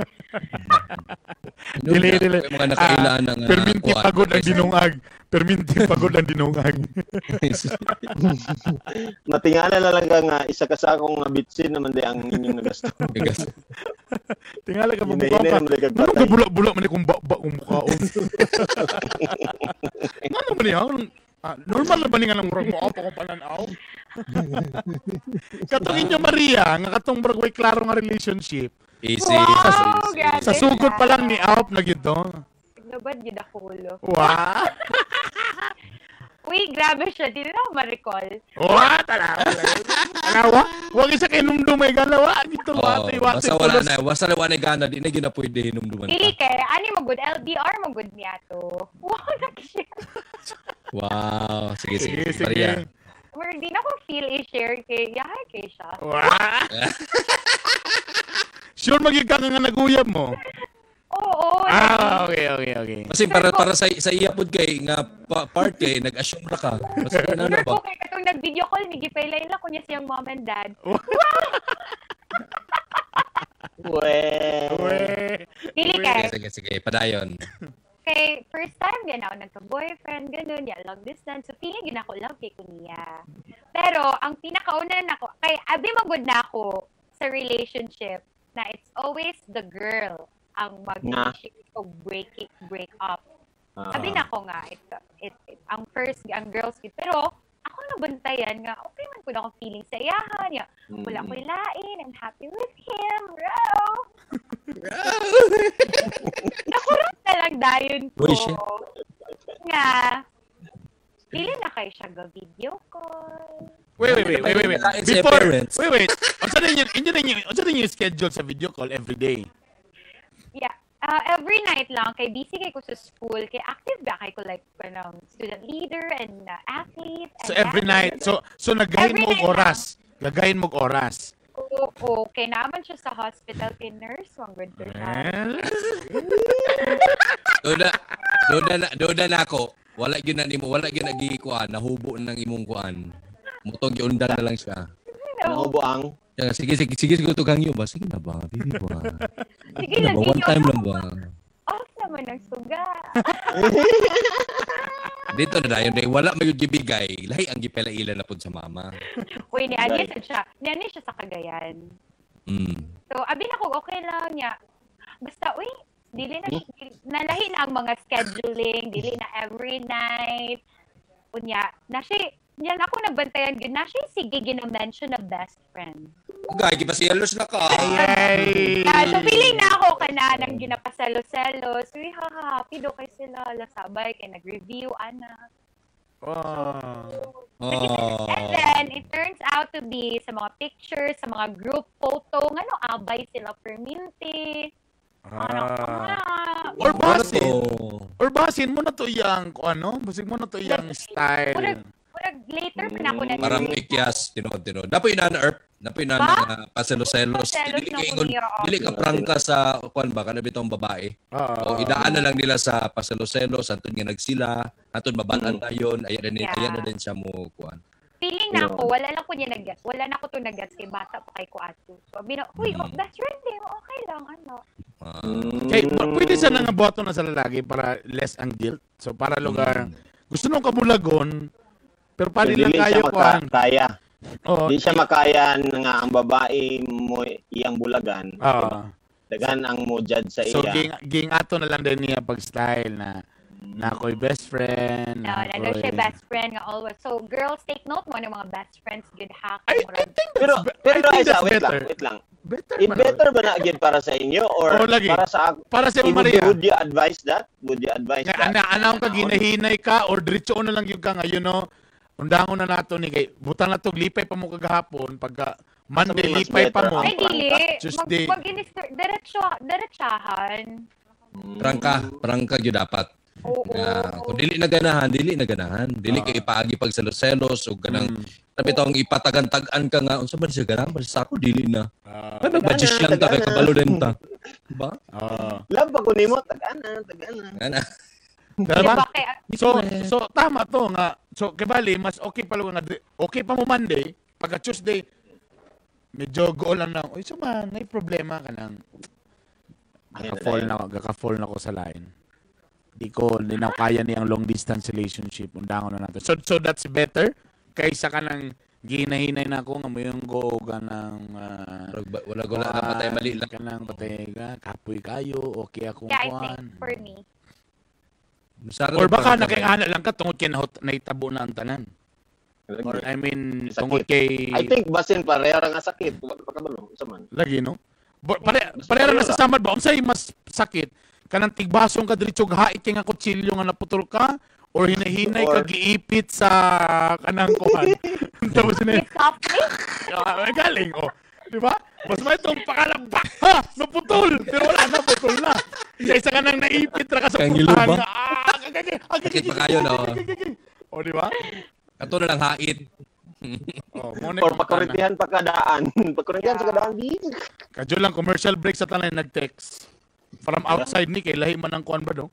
Dili. Mga nakailan ng Perminti pagod ang dinungag. Perminti pagod ang dinungag. Matingala na lang ka nga, isa ka sa akong bitsin naman di ang inyong nagasto. Tingala ka Hinay-hinay mabuka ka. naman di Ano kagpatay. ka bulak-bulak man kung ba kung mukhaon. Ano ba niya? Normal na ba nga ng murag mo ako kung pananaw? Katong inyo Maria, nga katong murag way klaro nga relationship. Easy. Wow, grabe Sa sugod pa lang ni Alp na gito. Nabad yun ako ulo. Wow! Uy, grabe siya. Di na ako ma-recall. Wow! Talawa? Huwag isa kay numdumay galawa. Gito, wati. Basta wala na. Basta wala na gana. Di na ginapwede hinumduman Dili ka. kay, ani mo good? LDR mo good niya to. Wow, nakishare. Wow. Sige. Sige. Maria. Or di na ko feel i-share kay, yahay kay siya. Wow! Sure magiging nga naguyab mo? Oo. Okay. Kasi para sa iyapod kay nga part kay nag-assume na ka. Basta ano Sure ba? ko kay katong nag-video call, nagipailayin lang ko niya siyang mom and dad. Dili kay. Sige. Padayon. Kay first time din ako nagka-boyfriend, ganun, ya, long distance. So, feeling yun ako love kay kuya. Pero, ang pinakauna na ako, kay abi magod na ako sa relationship na it's always the girl ang mag-initiate o break up. Abi na ako nga, ang first, ang girls kid. Pero, ako nabantayan nga, okay man ko na akong feeling sa iyahan. Ya, wala ko lain, I'm happy with him, bro. Nakurot na lang dayon ko. Uy, shit. Nga, pili na kayo siya ga-video call. Wait. Kain sa Before, parents. wait. Unsa din yung schedule sa video call every day? Yeah. Every night lang, kay busy kay ko sa school, kay active ba kay ko like student leader and athlete. So and every night. athlete. So nagahin Every mo night oras. Gagahin mo oras. Oo, kay naman siya sa hospital kay nurse, wang good to siya. Doon na ako. Wala gyud na nimo, wala gyud nagikuan, nahubo ng imong kuan. Mutong giundan na lang siya. Naubo ang Sige ko hangyo ba? Sige na ba? Bibi ba? Sige lang, One time lang ba? off naman ang suga. Dito na dayon day wala may gibigay. Lahi ang gipelailan na pud sa mama. Uy, ni Anya siya. Ni Anya siya sa Cagayan. So, abi na ko okay lang niya. Basta, uy, dili na nalahi na ang mga scheduling, dili na every night. Unya, na siya, yan ako nabantayan, na siya sige gina-mention na best friend. Ugay, gipasielos na ka. Yay! So, feeling na ako kananang ginapaselo-selos. Uy, happy do kay sila. Lasabay, kay nag-review, anak. And then, it turns out to be sa mga pictures, sa mga group photo, abay sila perminti. Or basin mo na to yang basin mo na to yang style. Later pa na ako nag- Parang ikyas, tinod. Dapat ina-erp, paselo-selos. Dili ka prangka sa kuan ba kana bitong babae. O idaan na lang nila sa paselo-selos antun nga nagsila, antun mabalan na yon, ayan na din siya mo kuan. Feeling na ako, wala na ako to nag-gets kay bata pa kay ko ato. So, uy, best friend din, okay lang, ano. Okay, pwede sana nga boto na sa lalaki para less ang guilt. So para lugar, gusto nung kamulagon, pero pali lang kayo kuan. Kaya. Oh, Di siya makaya nga ang babae mo iyang bulagan. Dagan ang mo judge sa so iya. ging ato na lang din niya pag style na ako'y best friend. No, na siya best friend nga always. So girls, take note mo ng mga best friends good hack. I think Pero that's Isa, wait better. lang. Better It man. better ba na again para sa inyo or lagi. para sa Maria. Would you advise that? Would you advise that? Anong ka ginahinay ka or diretso na lang yung ka ngayon no. Undangon na nato ni kay butang na to lipay pa mo kagahapon pagka Monday Mas lipay pa better mo. Ay, dili. Tuesday. Diretsahan. Prangka gyud dapat. Oo. Kung dili na ganahan. Dili kay ipaagi pag selos o ganang bitong ipatagan-tagan ka nga unsa man siya ganang sa ako dili na. Ay magbadjust lang ta kay kabalo din ta. Ba? Love pa ko nimo tagana. Ana. Diba? Diba, So tama to nga. So kibali mas okay pa nga okay pa mo Monday, pagka Tuesday medyo go lang na. Oy, so man, may problema ka nang Gaka-fall na ko sa line. Di na kaya niyang long distance relationship. Undangon na natin. So that's better kaysa ka nang ginahinay na ako nga mo yung go ka ng wala na patay mali lang ka nang patay ka kapoy kayo okay akong I think for me. Or baka nakingana lang ka tungod kay nahitabo na ang tanan. Or I mean tungod kay I think basin pareha ra nga sakit wala pa kabalo sa man. Lagi no. Pareha ra nasasamad ba unsay mas sakit kanang tigbasong ka diretsog hait kay nga kutsilyo nga naputol ka or hinahinay ka giipit sa kanang kuhan. Tapos na galing di ba? Mas may itong pakalabak ha naputol pero wala na putol na. Isa ka nang naipit ra ka sa kuhan. Sakit pa kayo no. Di ba? Kato na lang hait. Or pakuritihan pa kadaan. Pakuritihan sa kadaan di. Kadyo lang commercial break sa tanay nag-text. From outside ni kay lahi man ang kuan ba do?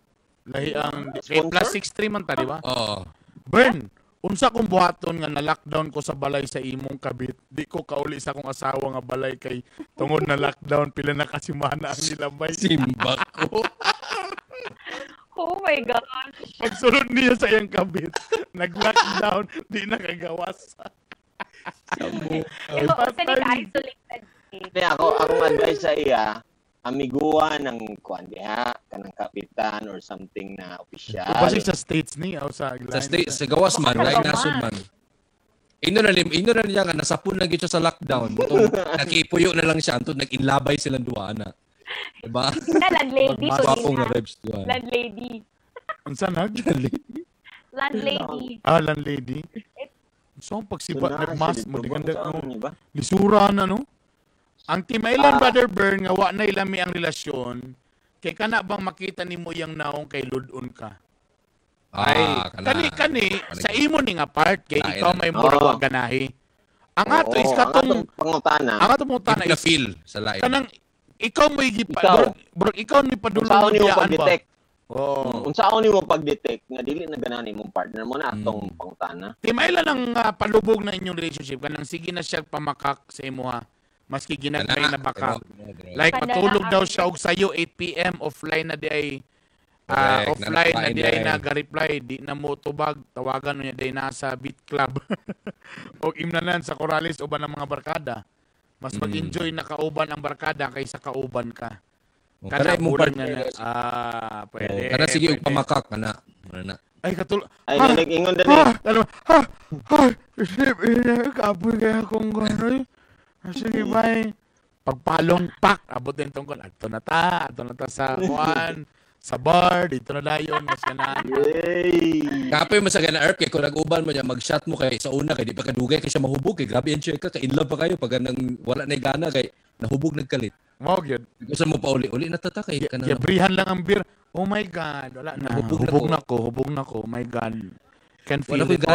Lahi ang kay plus 63 man ta di ba? Oo. Burn. Unsa kong buhaton nga na-lockdown ko sa balay sa imong kabit. Di ko kauli sa akong asawa nga balay kay tungod na lockdown pila na kasimana ang nilabay. Simba ko. Oh my God. Pagsunod niya sa iyang kabit, nag-lockdown, di nakagawas. Sa nag-isolated. Akong advice sa iya, amiguan ng kuan diha kanang kapitan or something na opisyal. Basi sa states ni o sa states sa gawas man lain nasod man. Ino na niya nga nasapon na gyud siya sa lockdown. Nakipuyo na lang siya antud nag-inlabay silang duha na. Diba? Landlady Magwapong na vibes duha. Landlady. Unsa landlady? Landlady. So pagsibat nagmas mo diganda lisura na no. Ang Team Island Brother Burn nga wa na ilami ang relasyon kay kana bang makita nimo yang naong kay ludon ka. Kani sa imo ni nga part kay ikaw may mura ganahi. Ang ato is katong pangutana. Ang ato pangutana is feel sa lain. Kanang ikaw mo ikaw ni padulong diyaan ba? Unsaon nimo pag-detect nga dili na ganani mong partner mo na atong pangutana. Team Island ang palubog na inyong relationship kanang sige na siya pamakak sa imo ha. Maski ginagmay na baka. Like matulog daw siya og sayo 8 PM offline na di ay offline na di ay naga-reply di na mo tubag tawagan niya di nasa Beat Club. Og imnanan sa Corales uban ang mga barkada. Mas mag-enjoy na kauban ang barkada kaysa kauban ka. Kana mo partner pwede. Kana sige og pamakak kana. Ay katul. Ay nag-ingon dali. Kapoy kaya akong ganoy. Sige, bye. Pagpalong pak, abot din tungkol. Ato na ta sa kuan, sa bar, dito na dayon, mas ganan. Kapoy mo sa gana Erp, kay kung nag-uban mo niya, mag-shot mo kay sa una, kay di pa kadugay, kay siya mahubog, kay grabe enjoy ka, kay in love pa kayo, pag wala na gana, kay nahubog nagkalit. Wow, yun. Gusto mo pa uli na tata, kay brihan lang ang beer. Oh my God, wala na. Hubog na ko, oh my God. Can feel it.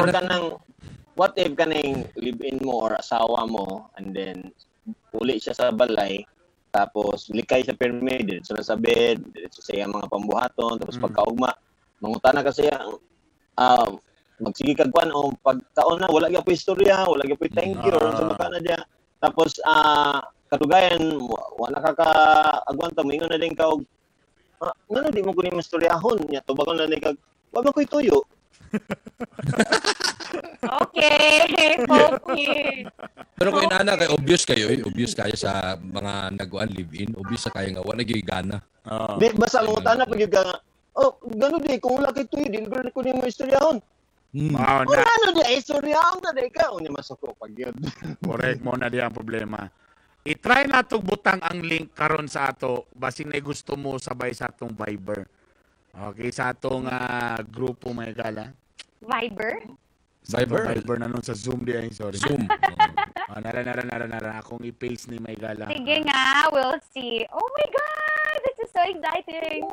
What if kanang live-in mo or asawa mo and then uli siya sa balay tapos likay sa perme diretso na sa bed diretso sa iyang mga pambuhaton tapos pagkaugma mangutana ka siya magsige kag kuan o pagkaon na wala gyud po istorya wala gyud po thank you or sa na dia tapos kadugayan wala ka agwanta mo ingon na din ka og ngano di mo kunin istoryahon nya tubagon na ni kag wa ba koy tuyo. Okay. Pero kung inana kay obvious kayo sa mga nag-uan live-in, obvious sa kayo nga wala gyud gana. Di basta mo tana pag yung nga gano di kung wala kay tuyo di libre ko nimo istoryahon. Ano di istoryahon na di ka unya masuko pag yun. Correct mo na di ang problema. I-try nato butang ang link karon sa ato basin na gusto mo sabay sa atong Viber. Okay, sa atong grupo may gala. Viber na nun sa Zoom di ay, sorry. Zoom. Nara. Akong i-paste ni may gala. Sige nga, we'll see. Oh my God, this is so exciting.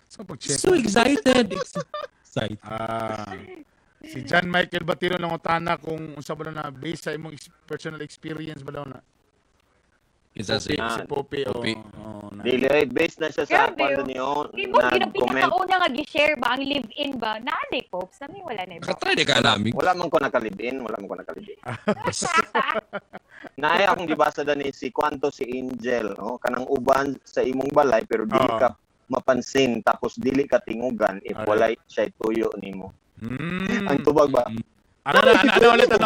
So excited. Si John Michael Batiro ng utana kung unsa ba na based sa imong personal experience ba daw na? Isa si Poppy. Daily based na siya sa kwento niyo. Pinakauna nga gi-share ba ang live-in ba? Naanay Pops, nami wala na ba? Katry di ka namin. Wala man ko nakalive-in. Naay akong gibasa dani si Kwanto si Angel, no? Kanang uban sa imong balay pero dili ka mapansin tapos dili ka tingugan if walay siya tuyo nimo. Ang tubag ba? Ano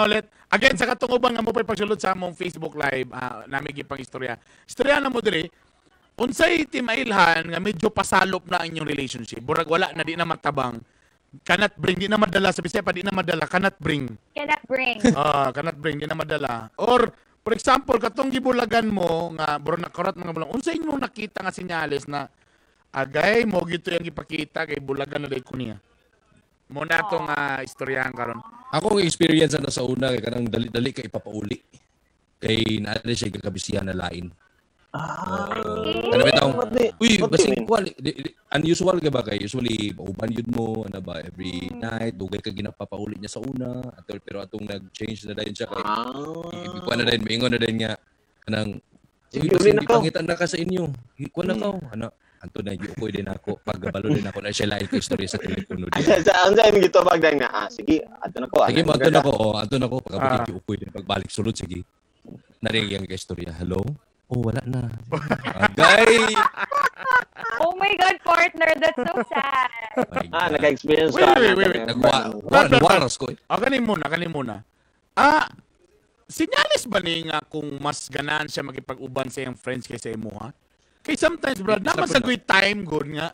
ulit. Again, sa katunguban nga mo pa pagsulod sa among Facebook Live, namin gipang istorya. Istorya na mo diri, unsay timailhan nga medyo pasalop na inyong relationship. Burag wala na, di na matabang. Cannot bring, di na madala. Sa Bisaya pa, di na madala. Cannot bring. Cannot bring, di na madala. Or, for example, katong gibulagan mo, nga, bro, nakurat mga bulang, unsay mo nakita nga sinyalis na, agay, mo gito yung ipakita, kay bulagan na day ko niya. Muna itong istoryahan karon. Ako ang experience na sa una, kay kanang dali-dali kay ipapauli. Kay naali siya gagabisihan na lain. Ano ba taong, uy, basing kwal, unusual ka ba kay? Usually, uban yun mo, ano ba, every night, dugay ka ginapapauli niya sa una, pero atong nag-change na dahil siya kay, ikuha na dahil, maingon na dahil nga, kanang, uy, basing ipangitan na ka sa inyo, ikuha na ka, ano, anto na, yukoy din ako, paggabalo din ako, na siya lain ka istorya sa telepono din. Ang sa'yo gito bagday na, sige, anto na ko. Sige, anto na ko, pagkabalik yukoy din, pagbalik sulod, sige. Narinig yung istorya, hello? Oh, wala na. Agay! Oh my God, partner, that's so sad. Naka-experience ka. Wait. Nagwaras ko eh. Kanin muna. Sinyalis ba ni nga kung mas ganaan siya makipag-uban sa iyang friends kaysa imo, ha? Kaya sometimes, brad, naman sa good time, good nga.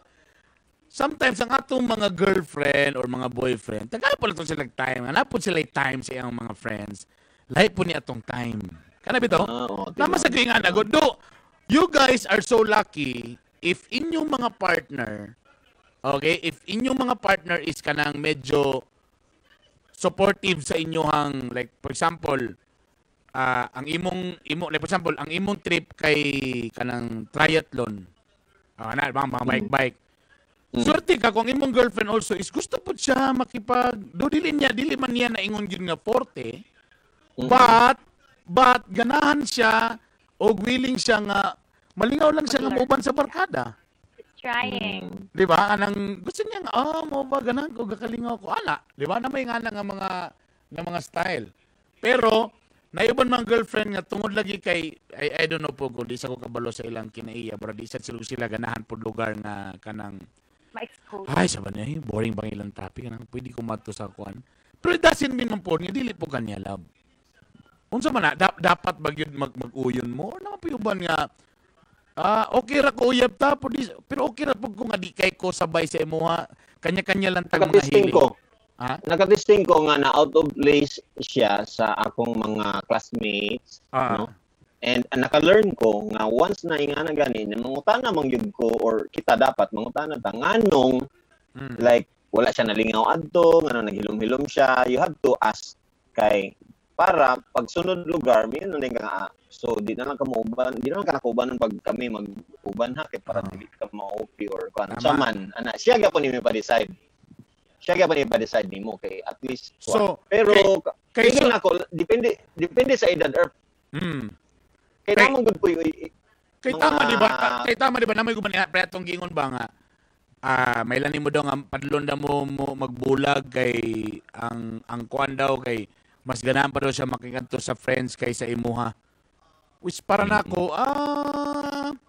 Sometimes, ang atong mga girlfriend or mga boyfriend, tagal po lang itong sila time. Hanap po sila time sa iyang mga friends. Lahat po niya atong time. Kana bitaw? Naman sa good nga na, good. Do, you guys are so lucky if inyong mga partner, okay, if inyong mga partner is kanang medyo supportive sa inyong, like, for example, ang like for example, ang imong trip kay kanang triathlon. Mga bike. Swerte ka kung imong girlfriend also is gusto po siya dili man niya na ingon gyud nga forte. But ganahan siya o willing siya nga malingaw lang siya nga moban sa barkada. Trying. Di ba? Anang gusto niya nga, mo ba ganahan ko gakalingaw ko ana. Di ba? Na may nga nga mga style. Pero naiban mga girlfriend nga tungod lagi kay I don't know po kung di sa ko kabalo sa ilang kinaiya pero di sa sila ganahan po lugar nga kanang ma-expose. Ay sabi niya boring bang ilang topic kanang pwede ko mato sa kuan pero it doesn't mean man po nga dili po kanya love unsa man na dapat bagyod mag-uyon mo naman po yung nga okay ra ko uyab ta pero okay ra po kung nga di kay ko sabay sa imuha kanya-kanya lang tag mga hiling Nakatesting ko nga na out of place siya sa akong mga classmates, no? And naka-learn ko nga once na ingana gani, mangutana man gyud ko or kita dapat mangutana ta nganong like wala siya nalingaw adto, ngano naghilom-hilom siya, you have to ask kay para pag sunod lugar may ano nga so di na lang ka mauban, di na lang ka nakuban pag kami mag-uban ha kay para dili ka ma-OP or kuan. Saman ana siya gyapon ni pa-decide. Siya kaya ba niya pa-decide nimo kay at least so, pero kay so, ako depende sa edad Earth. Kay tamang good po kay tama di ba na may guban pre atong gingon ba nga may lani mo daw nga padlon na mo magbulag kay ang kuan daw kay mas ganahan pa daw siya makikanto sa friends kay sa imuha. Which para nako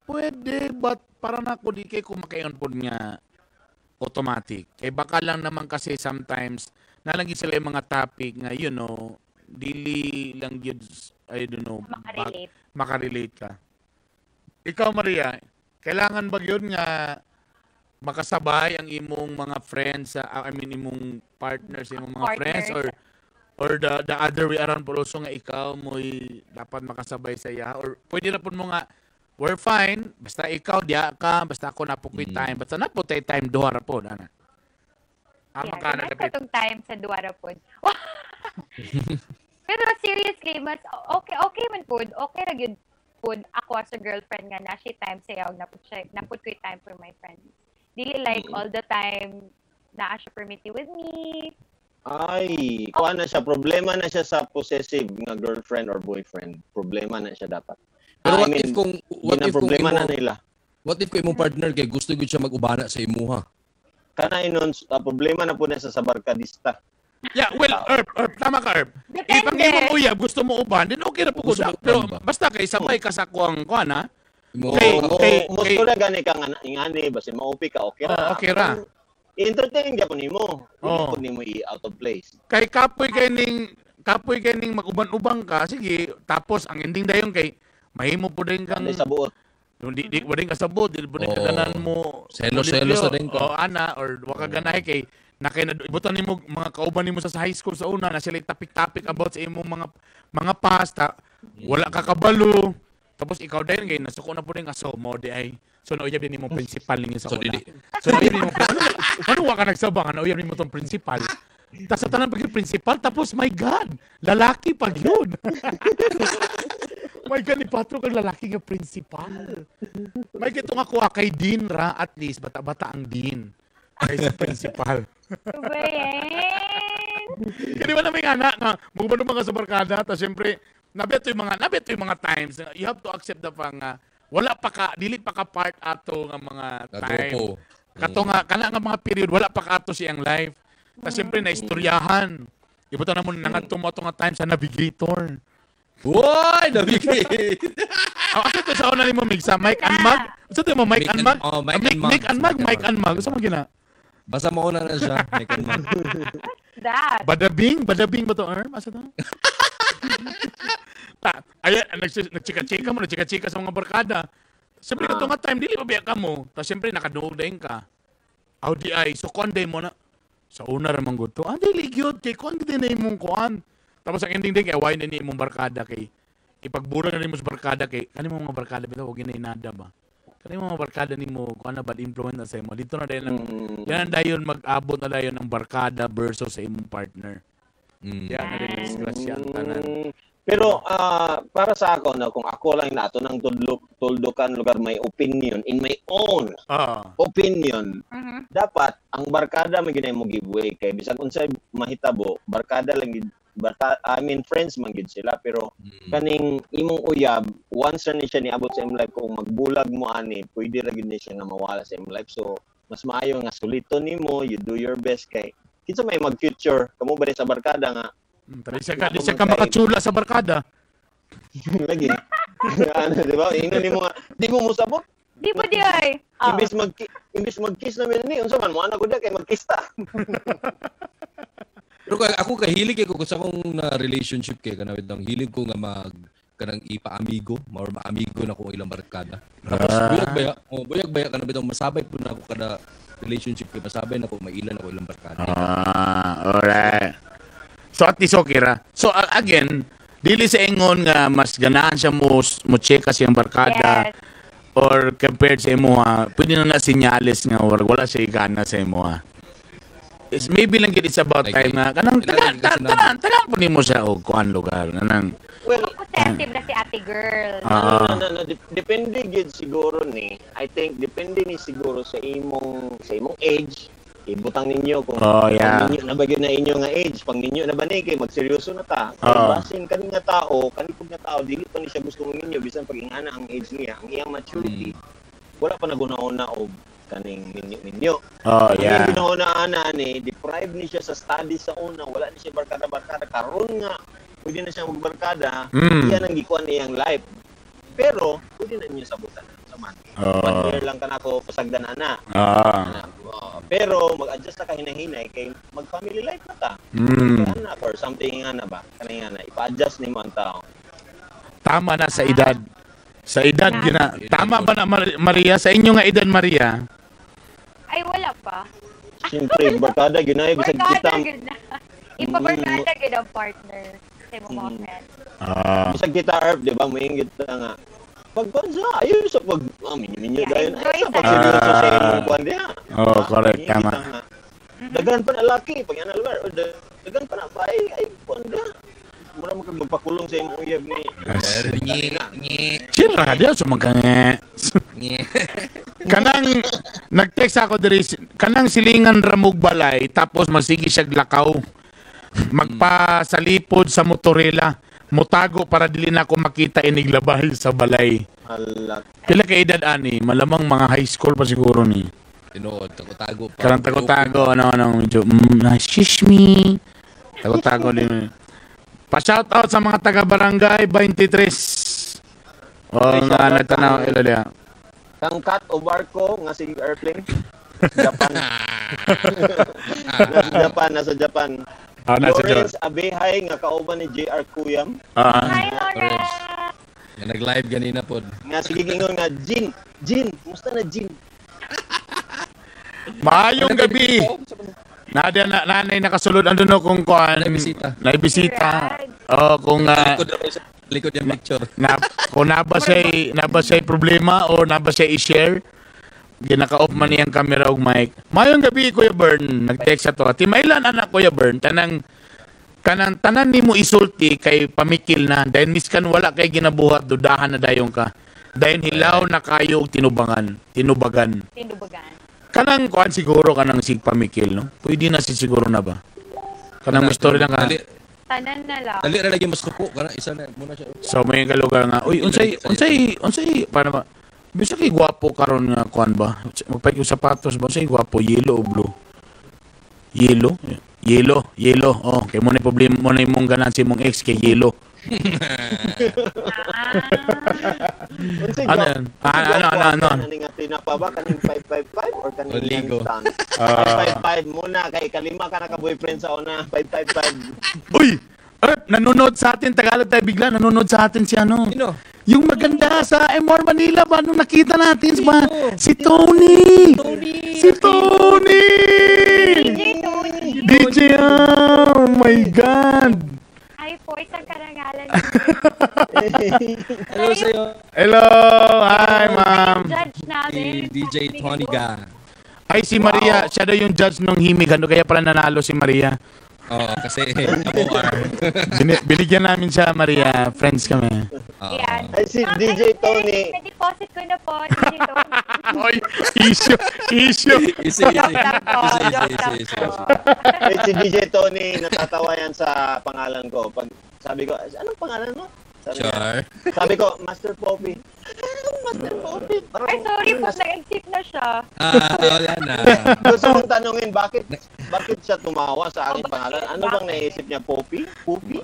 pwede but para nako di kay ko makaingon pod nga automatic. Kaya baka lang naman kasi sometimes nalagi sila yung mga topic nga, you know, dili lang yun, I don't know, makarelate ka. Ikaw, Maria, kailangan ba yun nga makasabay ang imong mga friends, imong partners, imong mga friends, or the other way around po also nga ikaw mo'y dapat makasabay sa iya? Or pwede na po mo nga, we're fine. Basta ikaw, diya ka. Basta ako napukoy time. Basta naputay time, duha ra po. Ana. Ka na dapat. Itong time sa duha ra po. Pero seriously, mas okay man po. Okay ra gyud po. Ako as a girlfriend nga na si time sayaw. Naput ko time for my friends. Dili like all the time na siya permitted with me. Ay, kuha na siya. Problema na siya sa possessive nga girlfriend or boyfriend. Problema na siya dapat. Pero what if kung problema na nila? What if kung imong partner kay gusto gyud siya mag-ubana sa imuha? Kana inon problema na po na sa barkadista. Yeah, well, Erp, tama ka, Erp. Depende. Ipag imong uyab, gusto mo uban, then okay na po ko. Gusto mo Pero uban ba? basta kay sabay ka sa kuang kuan ha. Mo Musto na gani ka nga ingani basta maupi ka okay ra. Okay ra. I-entertain gyapon nimo. Oo. Hindi nimo i-out of place. Kay kapoy kay ning mag-uban-ubang ka, sige. Tapos ang ending dayon kay mahimo po din kang Kani sa buot. di mo din kasabot, di mo din Oo. kaganan mo. Selos-selos na din ka. O ana or wa ka ganahay kay ibutan nimo mga kauban nimo sa high school sa una na sila topic about sa imong mga pasta. Wala ka kabalo. Tapos ikaw dayon kay nasuko na po din aso mo di ay. So nauyab din imong principal ninyo sa So, una. dili- So nauyab din mo ano wa ka nagsabang nauyab nimo tong principal. Tapos sa tanan pag principal tapos my God, lalaki pag yun. My God, ni Patro kang lalaki nga principal. May kito nga kuha kay Dean ra, at least bata-bata ang Dean. Kay sa principal. Bayan. Kaya ba namin anak nga, mugban mga sa barkada, tapos syempre, nabito yung mga times, na you have to accept the fact nga, dili pa ka part ato nga mga time. Grupo. Kato nga, kana nga mga period, wala pa ka ato siyang life. Tapos syempre, naistoryahan. Ibutan na mo nangadto mo ato nga time sa navigator. Uy, nabigay. Asa to sa una nimo mix sa Mike and Mag? Asa to mo Mike and Mag? Mike and Mag. Asa man gina? Basta mauna na siya. That. Badabing ba to, Erm? Asa to? Ayan, nagchika-chika sa mga barkada. Siyempre ka nga time, dili pa biya ka mo. Tapos siyempre nakaduog na ka. Audi ay, so konday mo na. Sa una ramang gusto. Dili gyud kay kuan gid na imong kuan. Tapos ang ending din kay why na ni imong barkada kay ipagbura na nimo sa barkada kay kanimo mga barkada bitaw og inada ba. Kanimo mga barkada nimo kuan na bad influence na sa imo. Dito na dayon yan dayon mag-abot na dayon ang barkada versus sa imong partner. Yan na din disgrasya ang tanan. Pero para sa ako na kung ako lang nato ng tuldukan lugar may opinion in my own opinion dapat ang barkada may ginay mo giveaway kay bisag unsay mahitabo barkada lang friends man gid sila pero kaning imong uyab once na ni siya niabot sa imong life kung magbulag mo ani pwede ra gid ni siya nga mawala sa imong life so mas maayo nga sulito nimo you do your best kay kinsa may mag future kamo ba sa barkada nga Di siya ka makachula sa barkada. lagi. Ano, di ba? Ingnan mo nga, di mo musabot. Di po di ay. Imbis mag-kiss namin ni, unsa man mo ana ko da kay mag-kiss ta. Pero ako kahilig ko sa akong na relationship kay kanawit ang hilig ko nga kanang ipa-amigo, or ma-amigo na ko ilang barkada. Tapos buyag baya kanawit ang masabay po na ako kada relationship kay masabay na ko mailan ako ilang barkada. Alright. So at least okay ra. So again, dili sa ingon nga mas ganahan siya mo cheka siyang barkada or compared sa imo pwede na sinyalis nga wala siya gana sa imo It's maybe lang it's about time nga kanang tanan po nimo siya og kuan lugar kanang Well, sensitive na si ate girl. depende gid siguro ni. I think depende ni siguro sa imong age. Ibutang ninyo kung ninyo na ba na inyo nga age pang ninyo na ba ni kay magseryoso na ta basin kani nga tao dili pa ni siya gusto mo ninyo bisan pag ingana ang age niya ang iyang maturity wala pa nagunahuna og kaning ninyo ang ginahuna ana ni deprive ni siya sa studies sa una wala ni siya barkada karon nga pwede na siya magbarkada iyan ang gikuan niyang life pero pwede na niyo sabutan sa man 1 year lang kanako pasagdan ana pero mag-adjust na kahinahinay kay mag-family life na ta. Anak or something ana ba? Kanina ipa-adjust ni mo ang tao. Tama na sa edad. Sa edad gina. Tama ba na Maria sa inyo nga edad Maria? Ay wala pa. Siyempre barkada ginay bisag kita. Ipabarkada gid ang partner sa mga friends. Bisag kita Erp, di ba? Moingit nga. Pagpansa, ayun sa minyo dayon ay sa pagseryoso sa imong kuan diha. Correct, tama. Dagan pa na laki pag ana lugar, dagan pa na bae ay kuan diha. Mura mo kag magpakulong sa imong uyab ni. Sira dia sa magkanga. Kanang nag-text ako diri kanang silingan ramog balay tapos magsigi siya lakaw. Magpasalipod sa motorela. Mutago para dili na ako makita iniglabay sa balay. Pila ka edad ani? Malamang mga high school pa siguro ni. Tinuod, tago-tago pa. Karang tago-tago, medyo, shish me. Tago-tago din. Pa-shout out sa mga taga-barangay 23. Nga nagtanaw ilalia. Kang Kat o Barco nga si airplane. Japan. Nasa Japan. Lawrence Abehay nga kauban ni JR Kuyam. Hi, Lawrence. Nag-live ganina po. Nga sige ingon nga Jin, musta na Jin? Maayong gabi. Nanay nakasulod andun no kung kuan. Naibisita. Kung likod yung picture. Kung naba siya problema o naba siya i-share. Ginaka-off man niyang camera ug mic. Mayong gabi Kuya Bern, nag-text ato. Timailan anak Kuya Bern, tanan nimo isulti kay pamikil na dahil miskan wala kay ginabuhat dudahan na dayon ka. Dahil hilaw na kayo og tinubagan. Kanang kuan siguro kanang sig pamikil no. Pwede na si siguro na ba? Kanang story lang ka. Tanan na lang. Dali ra lagi mas kuko kana isa na muna siya. So may kalugar nga. Uy, unsay para ba? Bisa kay gwapo karon nga kuan ba? Magpay ko sapatos ba say gwapo yellow o blue? Yellow. Oh, kay mo na problema mo na imong ganan si imong ex kay yellow. Ano? Kaning tinapa ba kaning 555 or kaning Ligo. 555 muna kay kalima ka na ka boyfriend sa una 555. Uy, nanonood sa atin Tagalog tayo bigla nanonood sa atin si ano? Sino? Yung maganda sa MR Manila ba nung nakita natin ba? Si Tony. Si Tony. DJ, oh my God. Ay, po, isang karangalan. Hello sa'yo. Hello, hi ma'am. Judge namin. Si DJ Tony Ga. Ay, si Maria, siya daw yung judge ng himig. Ano kaya pala nanalo si Maria? Oo, kasi OR. Binigyan namin siya, Maria. Friends kami. Yan. Ay si DJ Tony. Na-deposit ko na po, DJ Tony. Oy, issue. Easy. Ay si DJ Tony natatawa yan sa pangalan ko. Pag sabi ko, anong pangalan mo? Sabi ko, Master Poppy. Master Poppy. Ay, sorry po, nag-exit na siya. Wala na. Gusto kong tanungin, bakit siya tumawa sa aking pangalan? Ano bang naisip niya, Poppy? Poppy?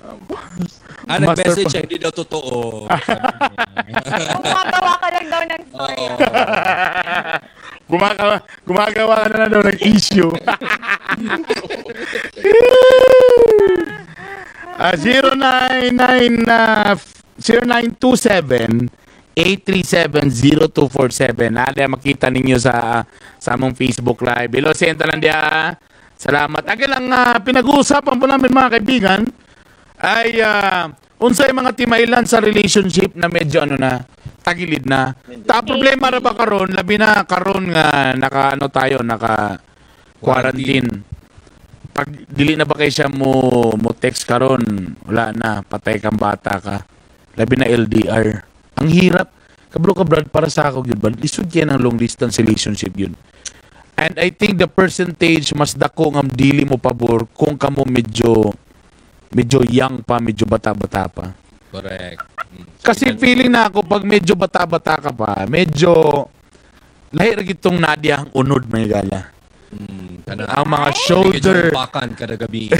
Nag-message siya, hindi daw totoo. Gumagawa ka lang daw ng story. Gumagawa ka na daw ng issue. 0927-837-0247. Nada makita ninyo sa among Facebook Live. Hello, senta lang dia. Salamat. Aga lang pinag-uusapan po namin mga kaibigan ay unsay mga timailan sa relationship na medyo tagilid na. Ta problema ra ba karon labi na karon nga naka quarantine. Pag dili na ba kay siya mo text karon, wala na, patay kang bata ka. Labi na LDR. Ang hirap. Kablo ka Brad para sa ako gyud ba? Lisod yan ang long distance relationship yun. And I think the percentage mas dako ng dili mo pabor kung kamo medyo young pa, medyo bata-bata pa. Correct. Kasi feeling na ako pag medyo bata-bata ka pa, medyo lahir gitong Nadia ang unod may gala. Ang mga shoulder pakan kada gabi.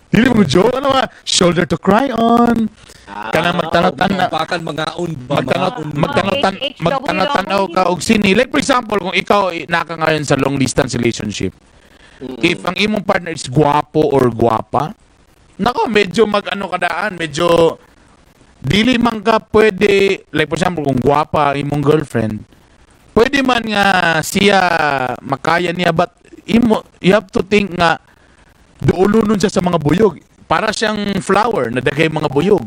Dili mo joke ano ba? Shoulder to cry on. Kana pakan mga magtanaw ka og sini. Like for example, kung ikaw naka ngayon sa long distance relationship, if ang imong partner is guwapo or guwapa, nako medyo kadaan, medyo dili man ka pwede, like for example, kung guwapa imong girlfriend, pwede man nga siya makaya niya, but you have to think nga duulunon siya sa mga buyog. Para siyang flower na dagay mga buyog.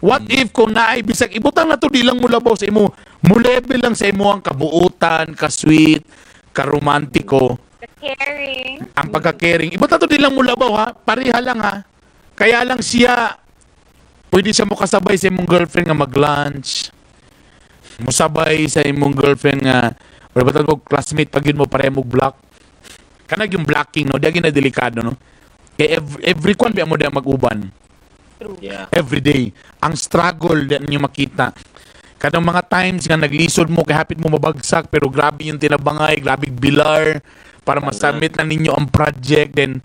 What if kung naay bisag ibutang na to di lang mo labaw sa imo, mo level lang sa imo ang kabuutan, ka-sweet, ka-romantiko, Caring. ang pagka-caring. Ibutang to di lang mo labaw ha, pareha lang ha. Kaya lang siya pwede siya mo kasabay sa imong girlfriend nga mag-lunch. Musabay sa imong girlfriend nga or batag ko classmate pag yun mo pareho mo block. Kanag yung blocking no, di na delikado no. Kaya every kwan biya mo diya mag-uban. Yeah. Every day. Ang struggle din niyo makita. Kadang mga times nga naglisod mo kay hapit mo mabagsak pero grabe yung tinabangay, grabe bilar para masubmit na ninyo ang project, then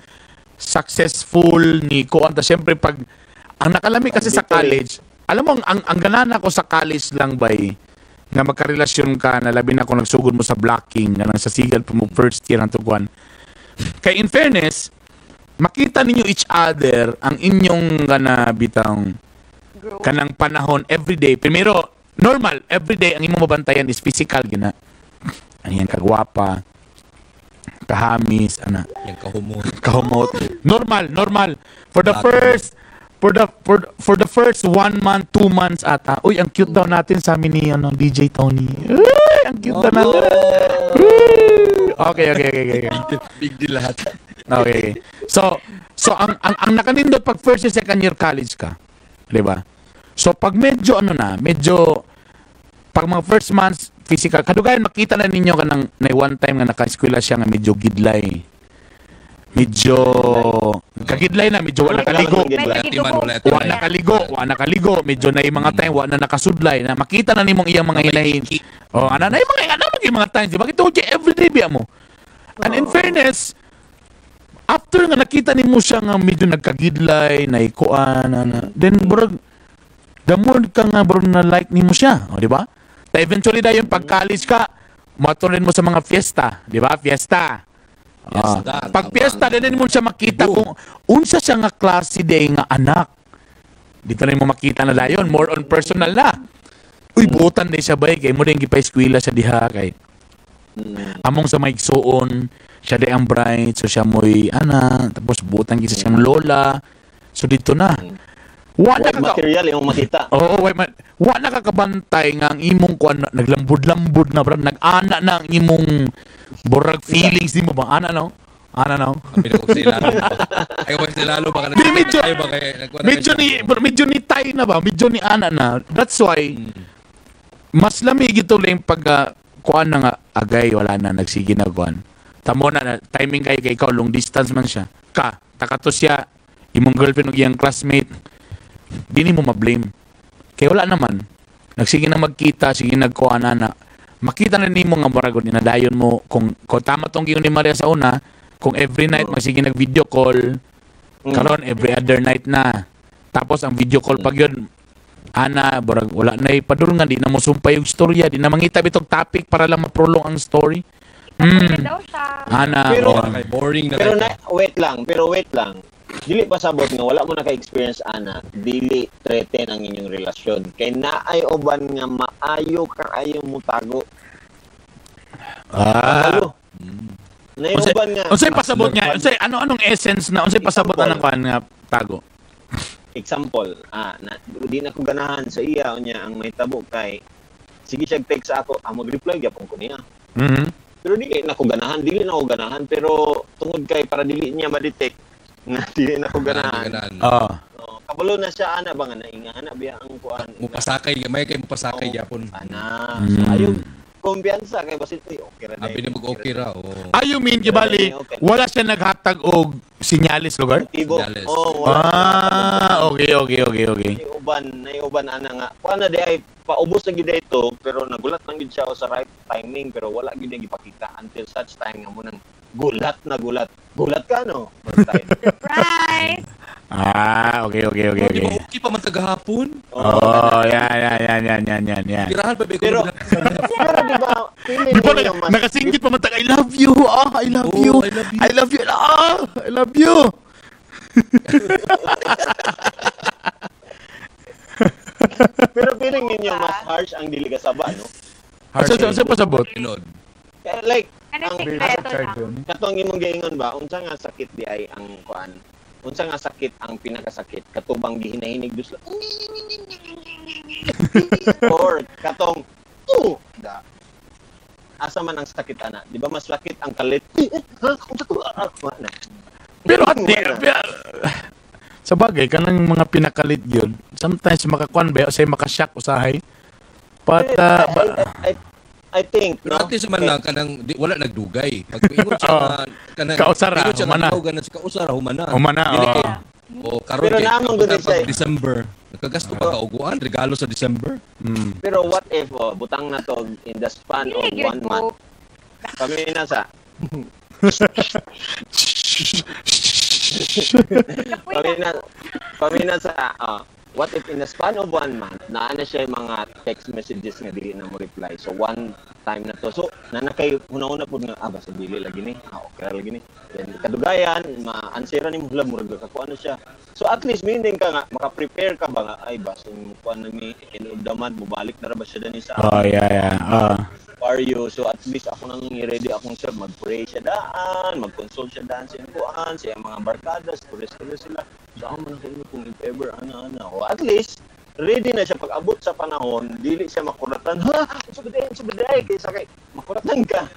successful ni ko anta syempre pag ang nakalami kasi sa college, alam mo ang ganana ko sa college lang bay nga magkarelasyon ka na labi na kung nagsugod mo sa blocking nga nang sa sigal pa mo first year ang tuguan. Kay in fairness, makita ninyo each other ang inyong bitang kanang panahon everyday. Primero, normal, everyday ang imong mabantayan is physical gina. Ano yan, kagwapa, kahamis, Yung kahumot. kahumot. Normal. For the first 1 month, 2 months ata. Uy, ang cute daw natin sa amin ni DJ Tony. Uy, ang cute daw natin. Okay. Big deal lahat. Okay. So ang nakanindot pag first year, second year college ka. 'Di ba? So pag medyo pag mga first months physical, kadugayan makita na ninyo kanang na one time nga naka-eskwela siya nga medyo gidlay. Medyo kagidlay na, medyo wala nakaligo. Wala nakaligo, medyo na yung mga time wala na nakasudlay na makita na nimong iyang mga hilahin. Oh, ana na yung mga times, di ba? Ito everyday biya mo. And in fairness, after nga nakita nimo siya nga medyo nagkagidlay, naikuan, then bro, the more ka nga bro na like nimo siya, oh, di ba? Ta eventually dayon pag college ka, matuloy mo sa mga fiesta, di ba? Fiesta. Pag fiesta din mo siya makita kung unsa siya nga klase day nga anak. Dito na mo makita na dayon, more on personal na. Uy, buotan din siya bay kay mo din gipa-eskwela sa diha kay. Among sa maigsuon, siya day ang bright, so siya mo'y tapos buotan gisa siyang lola. So dito na. Wala ka material yung makita. Wala ka kabantay nga ang imong kuan naglambod-lambod na brad, nag-ana na ang imong burag feelings di mo ba? Ana no? Medyo ni tay na ba? Medyo ni ana na. That's why mas lamig ito lang pag kuan na nga agay wala na nagsige na kuan. Tamo na timing kay ikaw long distance man siya. Takato siya imong girlfriend ug iyang classmate. Dini mo ma-blame. Kaya wala naman. Nagsige na magkita, sige nagkuan na. Makita na nimo nga murag ni nadayon mo kung tama tong giyon ni Maria sa una, kung every night magsige nag video call. Karon every other night na. Tapos ang video call pag yun murag wala na ipadulungan, di na mo sumpay yung storya, di na mangita bitong topic para lang ma-prolong ang story. Pero boring na. Pero wait lang. Dili pasabot nga wala mo naka-experience dili threaten ang inyong relasyon kay naay uban nga maayo kaayo mo tago. Naay uban nga. Unsay pasabot nga? Anong essence na unsay pasabot na ng kan nga tago? Example, di na ko ganahan sa iya unya ang may tabo kay sige siya text ako, mag-reply gyapon ko niya. Pero dili na ko ganahan, pero tungod kay para dili niya ma-detect nga dili na ko ganahan. Kabalo na siya ba nga nainga biya ang kuan. Mupasakay gyapon. Ayaw kumpiyansa kay basit okay ra. Abi ni mag-okay ra. You mean gibali wala siya naghatag og sinyalis lugar? Sinyalis. Okay. Naiuban nga. Kuan na di ay paubos na gid ito pero nagulat lang gid siya sa right timing pero wala gid gipakita until such time nga mo nang gulat. Gulat ka no? Surprise! Okay. Okay pa man tagahapon. Yan. Girahan pa pero di ba? Di ba nakasingit pa man I love you. I love you. I love you. Pero feeling ninyo mas harsh ang dili kasaba, no? Sa pasabot. Like Ang sikreto lang. Katong imong giingon ba, unsa nga sakit di ay ang kuan? Unsa nga sakit ang pinakasakit? Katubang gihinahinig dus. Or katong da. Asa man ang sakit ana? Di ba mas sakit ang kalit? Pero sa bagay kanang mga pinakalit yun, sometimes makakuan ba say makashock usahay. But I think no. At least man lang kanang wala nagdugay. Pag ingon siya kanang kausara humana. Kausara humana. Karon pero naman gud siya December. Nagkagasto pa ka uguan regalo sa December. Pero what if butang na to in the span of 1 month. Kami na sa Pamina sa what if in the span of 1 month naana siya yung mga text messages nga dili na mo reply. So one time na to. So nanakay una-una pud nga basta dili lagi ni. Okay lagi ni. Then kadugayan ma-answeran ni mula murag ka ano siya. So at least meaning ka nga maka-prepare ka ba nga ay basta mo kuan ni inudaman mo balik na ra ba siya dani sa are you? So at least ako nang ready akong sir mag-pray siya daan, mag-consult siya daan sa kuan, sa mga barkadas, pulis-pulis sila. So ako man kayo kung if ever ana-ana. O at least ready na siya pag-abot sa panahon, dili siya makuratan. Ha, subiday kay sakay. Makuratan ka.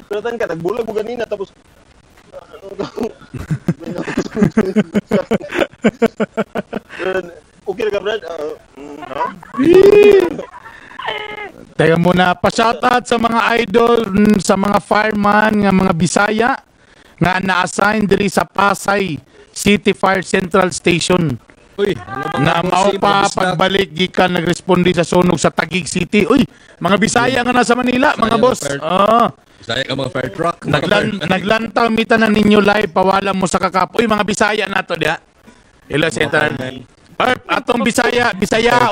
Kuratan ka tagbulag mo ganina tapos okay ka Brad? Teka muna, pa-shoutout sa mga idol, sa mga fireman, nga mga Bisaya, nga na-assign diri sa Pasay City Fire Central Station. Uy, na mao pa pagbalik gikan nagresponde sa sunog sa Taguig City. Uy, mga Bisaya nga nasa Manila, mga boss. Bisaya ka mga fire truck. Naglantaw mita na ninyo live, pawala mo sa kakap. Uy, mga Bisaya nato dia. Hello, Central. Arp, atong Bisaya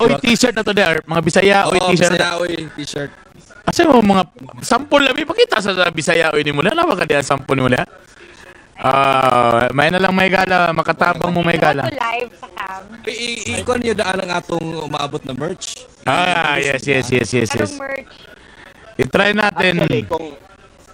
oy t-shirt na to de Arp. Mga Bisaya oy t-shirt. Bisaya oy t-shirt. Asa mo mga sample labi pakita sa Bisaya oy ni mo na ba ka diyan sample ni mo na? May na lang may gala, makatabang mo may gala. Live sa cam. Ikon niyo daan ang atong umaabot na merch. Yes. Anong merch? I-try natin. Actually,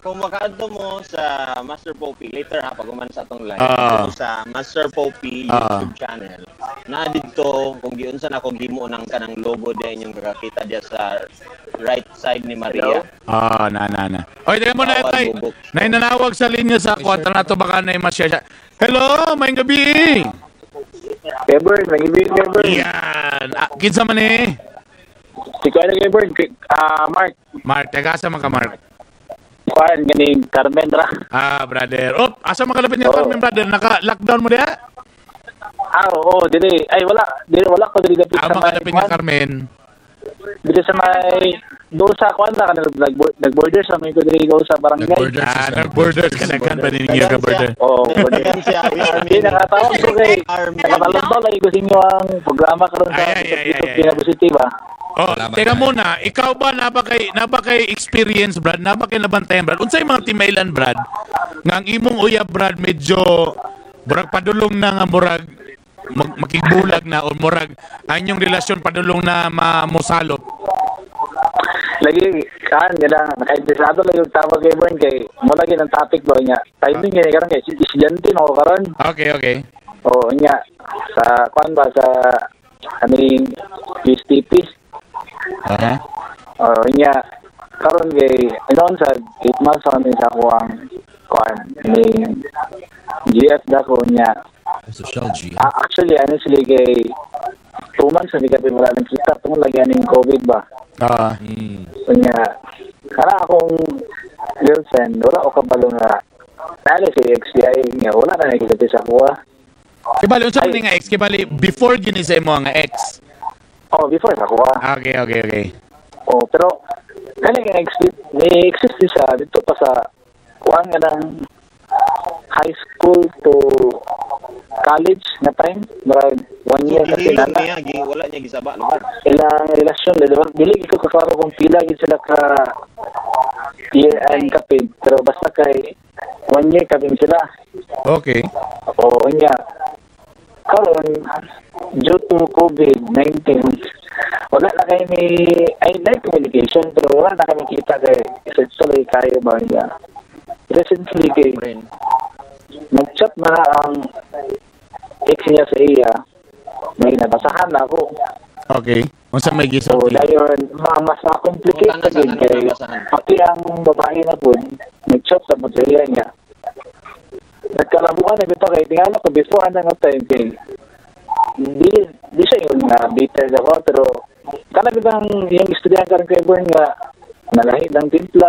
kung makaadto mo sa Master Poppy, later pag uman sa atong live, sa Master Poppy YouTube channel, na dito, kung giunsa na kung gimo nang kanang logo din yung kakita diya sa right side ni Maria. Na. Oy, teka mo na tay. Nay nanawag sa linya sa kwarta nato baka nay ma-share. Hello, may gabi. Kebird, may Kebird. Yan. Kinsa man eh? Si Kuya Kebird, Mark. Mark, taga sa mga Mark. Kuan ganing Carmen ra. Brother. Asa makalapit niya Carmen, brother? Naka-lockdown mo diha? Oo, dili. Ay wala ko dili dapit sa makalapit niya Carmen. Dili sa may dosa kuan na kanang nag-border sa may ko dili sa barangay. Nag-border kanakan pa ninyo ka border. Border siya. Hindi nakatawag ko kay nakabalon lagi ko sa inyo ang programa karon sa YouTube Positiva. Teka muna, ikaw ba napakay experience, Brad? Napakay nabantayan, Brad? Unsay mga timailan, Brad? Nga ang imong uyab, Brad, medyo murag padulong na nga murag makigbulag na o murag anyong relasyon padulong na mamusalop. Lagi nila nakainteresado lang yung tawag kay Bern kay mo lagi ng topic ba niya. Timing niya karon kay estudyante no karon. Okay. Niya sa kuan ba sa kaning PSTP. Niya karon kay inon sa 8 months on sa kuang kuan ni GF dako niya. Social G. Actually honestly kay 2 months na kami wala nang kita tungod lagi aning COVID ba. Niya kara akong girlfriend wala ko kabalo nga dali si XDI niya wala na nakikita sa kuha. Kibali unsa man nga ex kibali before gini sa imo nga ex. Before sa kuha. Okay. Pero kani nga exist siya dito pa sa kuan nga ng high school to college na time, marag 1 year kasi nana. Wala niya gisaba lugar. Ilang relasyon, dili ko kakaro kung pila gid sila ka year and kapid, pero basta kay 1 year kapid sila. Okay. Niya karon due to COVID-19 wala na kayo may communication pero wala na kami kita kay essentially kayo ba niya recently kay nag-chat na ang ex niya sa iya may nabasahan na ako. Okay. Unsa may gisod? Dayon mas ma-complicated kay pati ang babae na po nag-chat sa materiya niya. Nagkalabuan na ito kay tingala ko before na nga time kay di siya yung bitter ako pero talagang yung estudyante karon kay Born nga nalahi ng timpla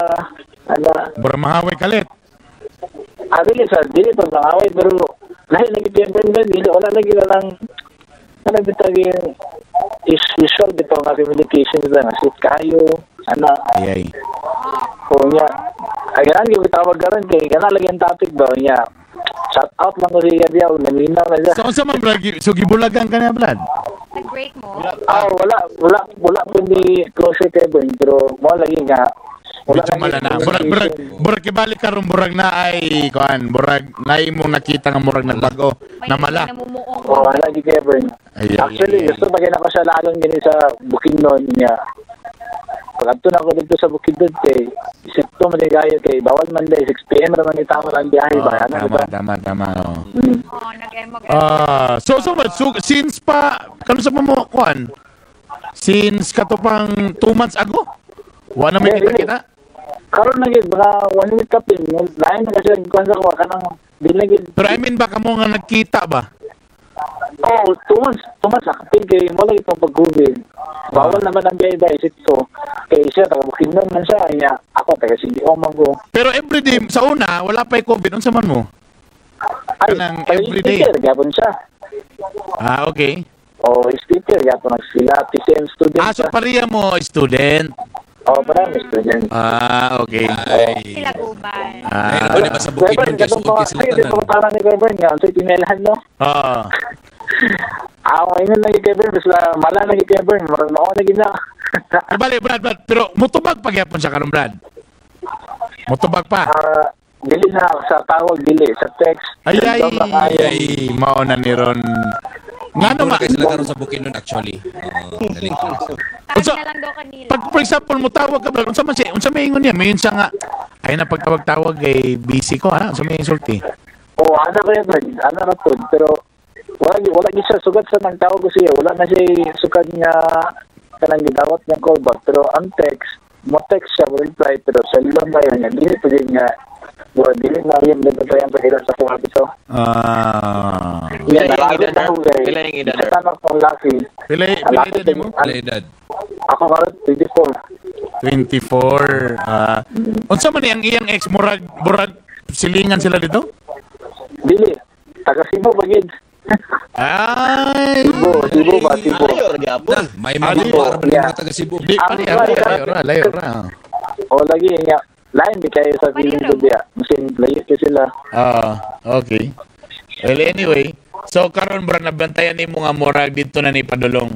Bura mahaway kalit. Dili pa mahaway pero lahi lagi Born nga dili wala lagi lang bitagin usual bitaw nga communication nila nga sit kayo Ayay. Niya ay ganan yung tawag karon kay kana lagi ang topic ba niya shout out lang ko siya diya, naminaw na siya. So, unsa man brad? So gibulagan ka na, Brad? Nag-break mo? Wala po ni closure kay Bern, pero mo lagi nga Medyo mala na. Burag kibalik karon burag na ay kuan, burag na imong nakita nga murag nagbago na mala. Oh, lagi kay Bern. Actually, gusto ba na ko siya lalong gani sa Bukidnon niya. Pagkatto na ko dito sa Bukidnon kay isipto man gayo kay bawal man day 6 PM ra man tama lang biyahe ba. Tama. So since pa kano sa mo kuan? Since katupang 2 months ago. Wala may kita. Karon na gid baka 1 week kapin, lain na kasi kuan sa ko kanang dinagid. Pero I mean baka mo nga nagkita ba? Oh, 2 months kapin kay mo lagi pang pag-COVID. Bawal naman ang biyahe ba isip ko. Kay siya taga Bukidnon man siya niya. Ako taga CDO man ko. Pero everyday sa una wala pa COVID unsa man mo? Kanang everyday. Gapon siya. Okay. Oh, speaker gapon nagsila TCM student. So pareha mo student. Oh, marami student. Okay. Sila guban. Ano ba sa Bukidnon kay suod kay sila tanan. Ay, parang ni Gavin nga sa tinelahan no. Ayun lang kay Gavin, basta mala na kay Gavin, marang mao na gina. Bali, Brad, pero mutubag pa gyapon siya karon, Brad. Mutubag pa. Dili na sa tawag, dili sa text. Ay, mao na ni Ron. Ngano ma sila karon sa Bukidnon actually. Tawag na lang daw kanila. Pag for example mo tawag ka, Brad, unsa may ingon niya? Mayon siya nga ay na pagtawag kay busy ko ha, unsa may insulti. Oh, ana ko yan, ana ra pod, pero wala siya sugat sa nang tawag ko siya. Wala na siya sugat niya kanang gidawat ng call back, pero ang text mo text siya, reply, pero sa ilang bayan niya, dili pa din nga dili na rin nagtayan pa sila sa kuha ito. Pila yung edad? Sa tanak kong laki. Pila edad mo? Pila edad? Ako karon 24. Unsa man yang iyang ex murag silingan sila dito? Dili. Taga Cebu bagid. Ay, Cebu ba? Cebu. May mga taga Cebu. Di pa layo ra. O lagi niya. Lain di kayo sa Pilipinas dia. Masin layo kayo sila. Okay. Well, anyway, so karon bro nabantayan nimo nga murag dito na ni padulong.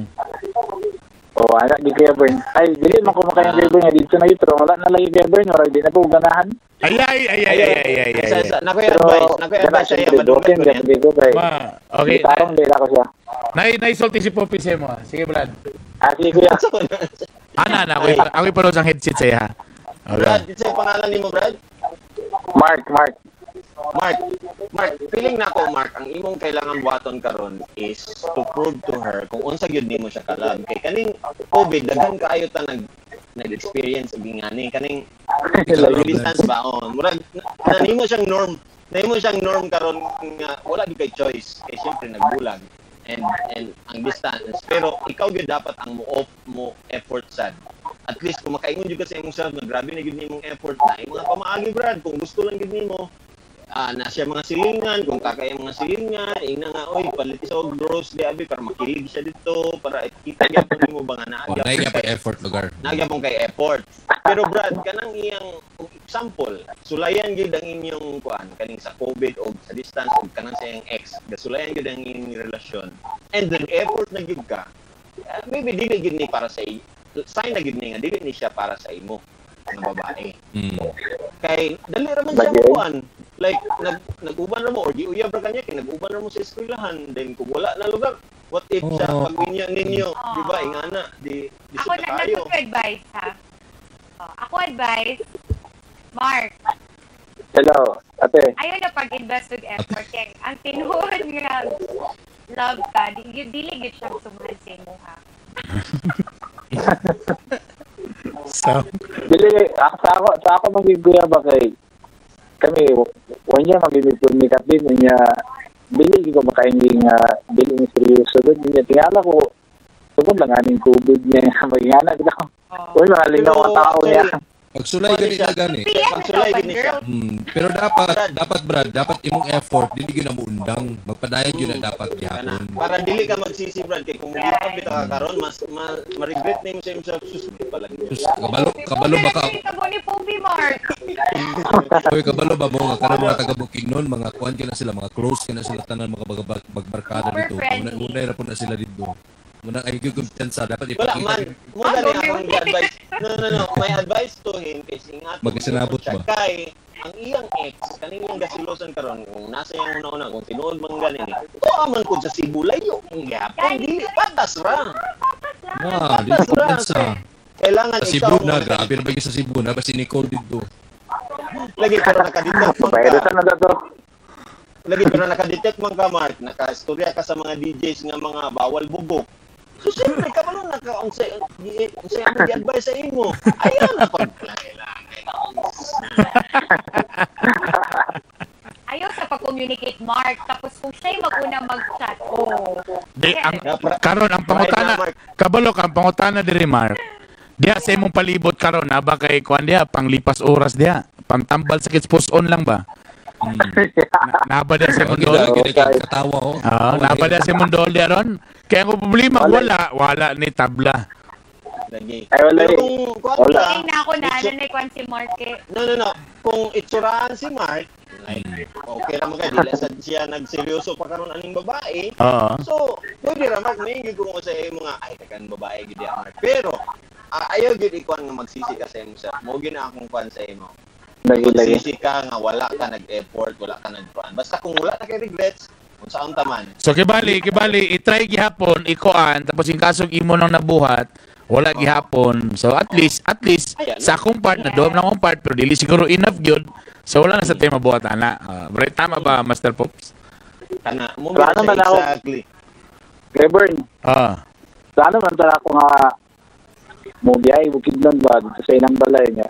Oh, anak di kaya Bern. Ay, dili man ko makayang Bern nga dito na ito. Wala na lagi kaya Bern, wala di na po ganahan. Ay. Nakoy advice siya madugay ko kay. Okay. Tarong dila ko siya. Naisulti si Poppy sa mo. Sige, Brad. Sige kuya. Ana, ako ipanood ang headset sa iya. Brad, isa yung pangalan ni mo, Brad? Mark, feeling na ako, Mark, ang imong kailangan buhaton karon is to prove to her kung unsa gyud nimo siya kalab. Kay kaning COVID daghan kaayo ta nag-experience gingani kaning distance ba on. Murag nahimo siyang norm karon nga wala di kay choice. Kay syempre nagbulag and ang distance. Pero ikaw gyud dapat ang mo effort sad. At least kung makaingon jud ka sa imong self na grabe na gyud nimong effort na mga pamaagi, Brad, kung gusto lang gyud nimo na siya mga silingan, kung kakaya mga silingan, ina nga, oy, palit sa gross di abi para makilig siya dito, para kita gyapon mo ba nga naagya pa effort lugar. Nagyapon kay effort. Pero Brad, kanang iyang example, sulayan gyud ang inyong kuan kaning sa COVID o sa distance o kanang sa iyang ex, gasulayan gyud ang inyong relasyon. And then effort na gyud ka. Maybe dili gyud ni para sa sign na gyud ni nga dili ni siya para sa imo nga babae. Kay dali ra man siya kuan. Like nag-uban ra mo or giuyab ra kanya kay nag-uban ra mo sa eskwelahan, then kung wala na lugar, what if siya pagwinya ninyo, di ba? Ingana di ako na advice ha. Ako advice, Mark. Hello, ate. Ayaw na pag-invest with effort kay ang tinuod nga love ka, dili gid siya sumahal sa imo ha. So, dili ako magiguya ba kay kami wanya magibigod ni kapin niya dili ko makainging dili ni seryoso gud niya tingala ko tungod lang aning COVID niya magingana kita ko mga lingaw ang tao niya. Pagsulay gani na gani. Pagsulay gani siya. Pero dapat Brad, dapat imong effort dili gyud na muundang. Magpadayon gyud na dapat gihapon. Para dili ka magsisi Brad kay kung dili pa bitaw ka karon mas ma-regret na imong sa susunod pa lang. Kabalo ba ka? Kabo ni Pobi Mark. Oy, kabalo ba mo nga karon mga taga Bukidnon, mga kuan na sila, mga close na sila tanan mga bagbarkada dito. Una ra po na sila dito. Muna ay kumpiyansa dapat wala man. ipakita. Muna rin akong advice. No. My advice to him kasi nga Magkasinabot ba? kay ang iyang ex kaning gasilosan karon kung nasa yang una kung tinuod man ganin tuaman ko sa Cebu layo ang gyapon dili patas ra. Di kumpiyansa. Kailangan Sa ikaw Cebu na, grabe na bagi sa Cebu na, basi Nicole dito. lagi pero nakadetect man Bayad ka. na to. Lagi pero nakadetect man ka Mark, naka-istorya ka sa mga DJs nga mga bawal bugok. So siyempre, kabalo na ka, ang sa'yo mo di-advise sa imo. Ayaw na pag Ayaw sa pag-communicate, Mark. Tapos kung siya'y mag-una mag-chat, Di, karon ang pangutana, kabalo ka, ang pangutana diri Mark. Diya sa imong palibot karon na ba kay kuan diya, panglipas oras diya. Pantambal sa kitspos-on lang ba? Naba diya sa imong dol. Katawa ko. Naba diya sa imong dol diya ron. Kaya kung problema, wala ni tabla. lagi. Ay, wala Pero eh. kung kuwan Wala. ka, na ako na, ano na kwan si Mark eh. no. Kung itsurahan si Mark, ay, okay naman ka, dila sa siya nagseryoso pa karon aning babae. Oo. So, pwede ra Mark, may ko sa mga ay kan babae gid Mark. Pero ayaw gid ikuan nga magsisi ka sa imo sa. Mo gina akong kwan sa imo. Lagi. Magsisi ka nga wala ka nag-effort, wala ka nag-plan. Basta kung wala na kay regrets, kung saan taman. So kibali, i-try gihapon, ikuan, tapos yung kasong imo nang nabuhat, wala gihapon. So at least sa akong part na doon na akong part pero dili siguro enough gyud. So wala na sa tema buhat ana. Right, tama ba Master Pops? Kana mo Wala naman ako. exactly. Grebern, sana man tala ako nga mubiyay, Bukidnon ba, dito sa inang balay nga.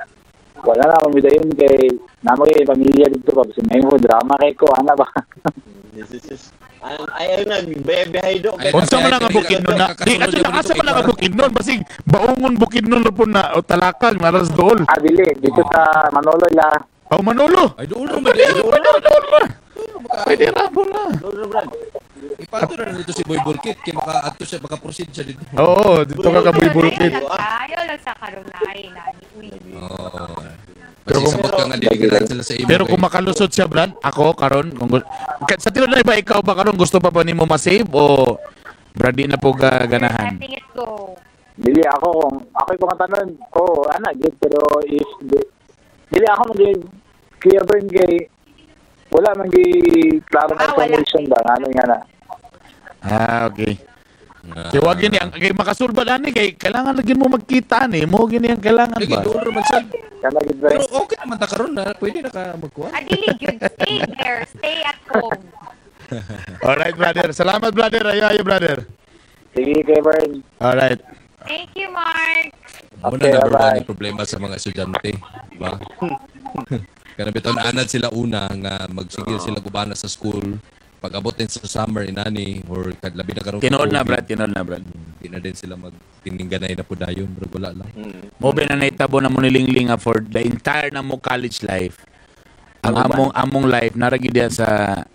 Wala na akong bidayon kay namo kay pamilya dito pa, kasi may mo drama kay ko, ana ba? This is ay nagbebehay do. Unsa man nga Bukidnon na? Di ato na asa man nga Bukidnon basig baungon Bukidnon na po na o talakag maras dool. Dili, dito sa Manolo la. Oh Manolo. Ay doon naman dito. Pwede ra po na. Ipato na dito si Boy Burkit kay maka-proceed siya dito. Oo, dito ka kaboy bulkit. Ayaw lang sa karoon na ay nani. Kasi sabot ka nga diligan sila sa imo. Pero kung makalusot siya Brad, ako karon sa tilo na ba ikaw ba karon gusto pa nimo ma-save o Brad di na po ganahan? Letting it go. Dili ako yung pangatanon ko, ana gid pero if dili ako maging Kuya Bern kay wala man gi klaro na information ba ano nga na. Okay. Kaya wag yun ang kay makasulba ani kay kailangan lagi mo magkita ni mo gini ang kailangan ba. Doon naman siya. Kana gid ba? Pero okay naman ta karon na pwede na ka magkuha. Adili, good. Stay there. Stay at home. Alright brother. Salamat brother. Ayo brother. Sige Kuya Bern. Alright. Thank you, Mark. Muna Okay, number bye-bye. one problema sa mga estudyante, ba? Kana bitaw na anad sila una nga magsigil sila gubana sa school. Pag-abot din sa summer inani or kadlabi na karon. Tinood na brad. Di na din sila magtiningganay na po dayon, pero wala lang. Mo ba na naitabo na mo nilingling for the entire na mo college life. Ang among life naragi diya sa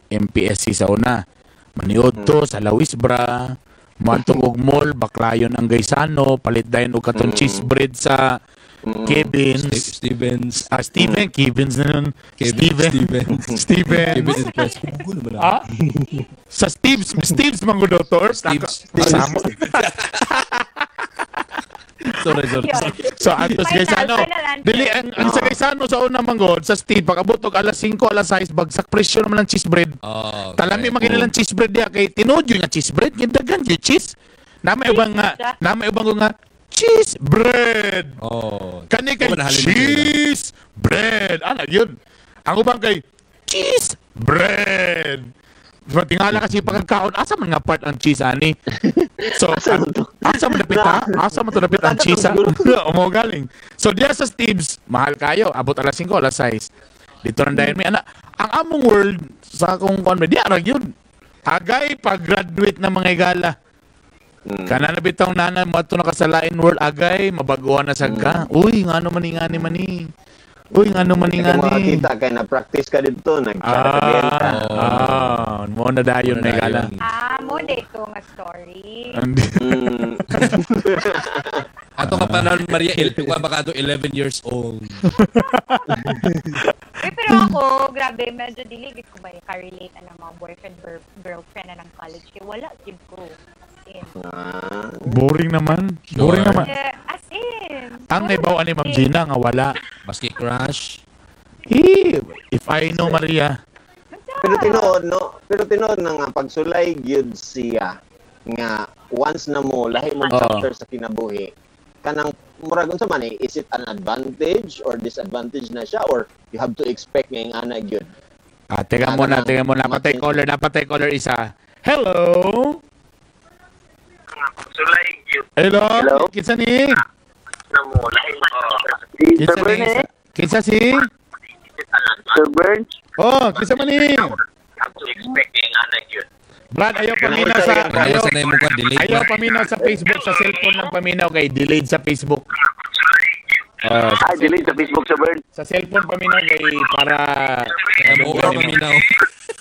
MPSC sa una. Maniod to sa Lawisbra, Mantong og mall, baklayon ang Gaisano, palit dayon og katong cheese bread sa Kevin's. Stevens. Kevin's na nun. Steven. Sa Steve's mga doktor. Steve's. Sorry. So, antos Gaisano. Dili, ang sa Gaisano sa unang manggod, sa Steve, pag-abot og alas 5, alas 6, bagsak presyo naman ng cheese bread. Talami maginilang cheese bread diya, kay tinood yun nga cheese bread, kindagan yung cheese. Namay ubang nga, cheese bread. Kani kay cheese bread. Ano yun? Ang ubang kay cheese bread. Tingala kasi pagkakaon, asa man nga part ang cheese ani? So, asa man dapit ha? Asa man to dapit ang cheese ha? Umo galing. So, diya sa Steve's, mahal kayo. Abot alas 5, alas 6. Dito na dahil may anak. Ang among world, sa kung konme, diya rag yun. Agay pag-graduate na mga igala. Kana na bitaw nana mo ato nakasalain world agay mabaguan na sagka. Uy ngano maningani mani. Uy ngano maningani. Kita kay na practice ka dito nagkakabenta. Mo na dayon may gala. Mo dito nga story. Ato ka pa na Maria baka 11 years old. Pero ako, grabe, medyo diligit ko ba ka-relate na ng mga boyfriend, girlfriend na ng college. Kaya wala, gib ko. Boring naman. Boring naman. As in. Ang naibaw ni Ma'am Gina nga wala. Maski crush. If I know Maria. Pero tinuod na nga pagsulay gyud siya nga once na mo lahi mo chapter sa kinabuhi. Kanang murag unsa man is it an advantage or disadvantage na siya or you have to expect nga yung ana gyud. Teka muna. Napatay caller isa. Hello. Hello. Kinsa ni? Kinsa si? Sir Bern? Kinsa man ni? Brad, ayaw paminaw sa Facebook, sa cellphone ng paminaw kay delayed sa Facebook. Delayed sa Facebook, Sir Bern. Sa cellphone paminaw kay para paminaw.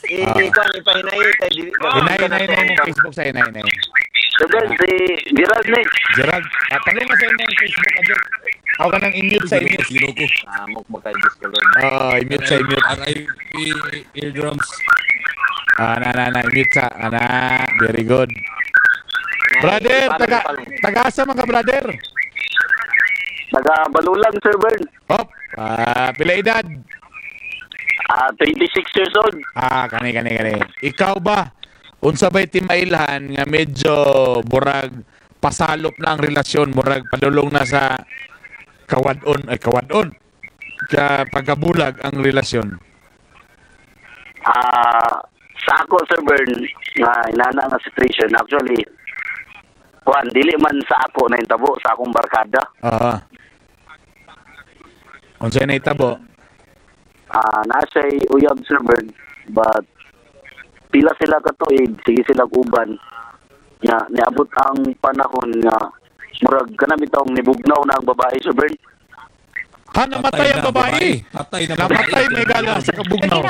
Ipahinay mo Facebook sa hinay. Sir Bern, si Gerald ni. Gerald, tanong ka sa inyo yung Facebook adyo. Ako ka nang i-mute sa i-mute. Loko. Magka-disc ka rin. I-mute sa i-mute. RIP eardrums. I-mute sa. Very good. Brother, taga-asa mga brother? Taga-Balulang, Sir Bern. Pila edad? 26 years old. Kani. Ikaw ba? Unsa ba'y timailhan nga medyo burag pasalop na ang relasyon, burag padulong na sa kawadon ka pagkabulag ang relasyon? Sa ako, Sir Bern, nga inana nga situation, actually, dili man sa ako na intabo, sa akong barkada. Unsa na itabo? Nasa'y uyab, Sir Bern, but pila sila katuig, sige sila uban. Niabot ang panahon nga murag kanami taong nibugnaw na ang babae, Sir Bern. Namatay ang babae. Namatay may gala sa kabugnaw.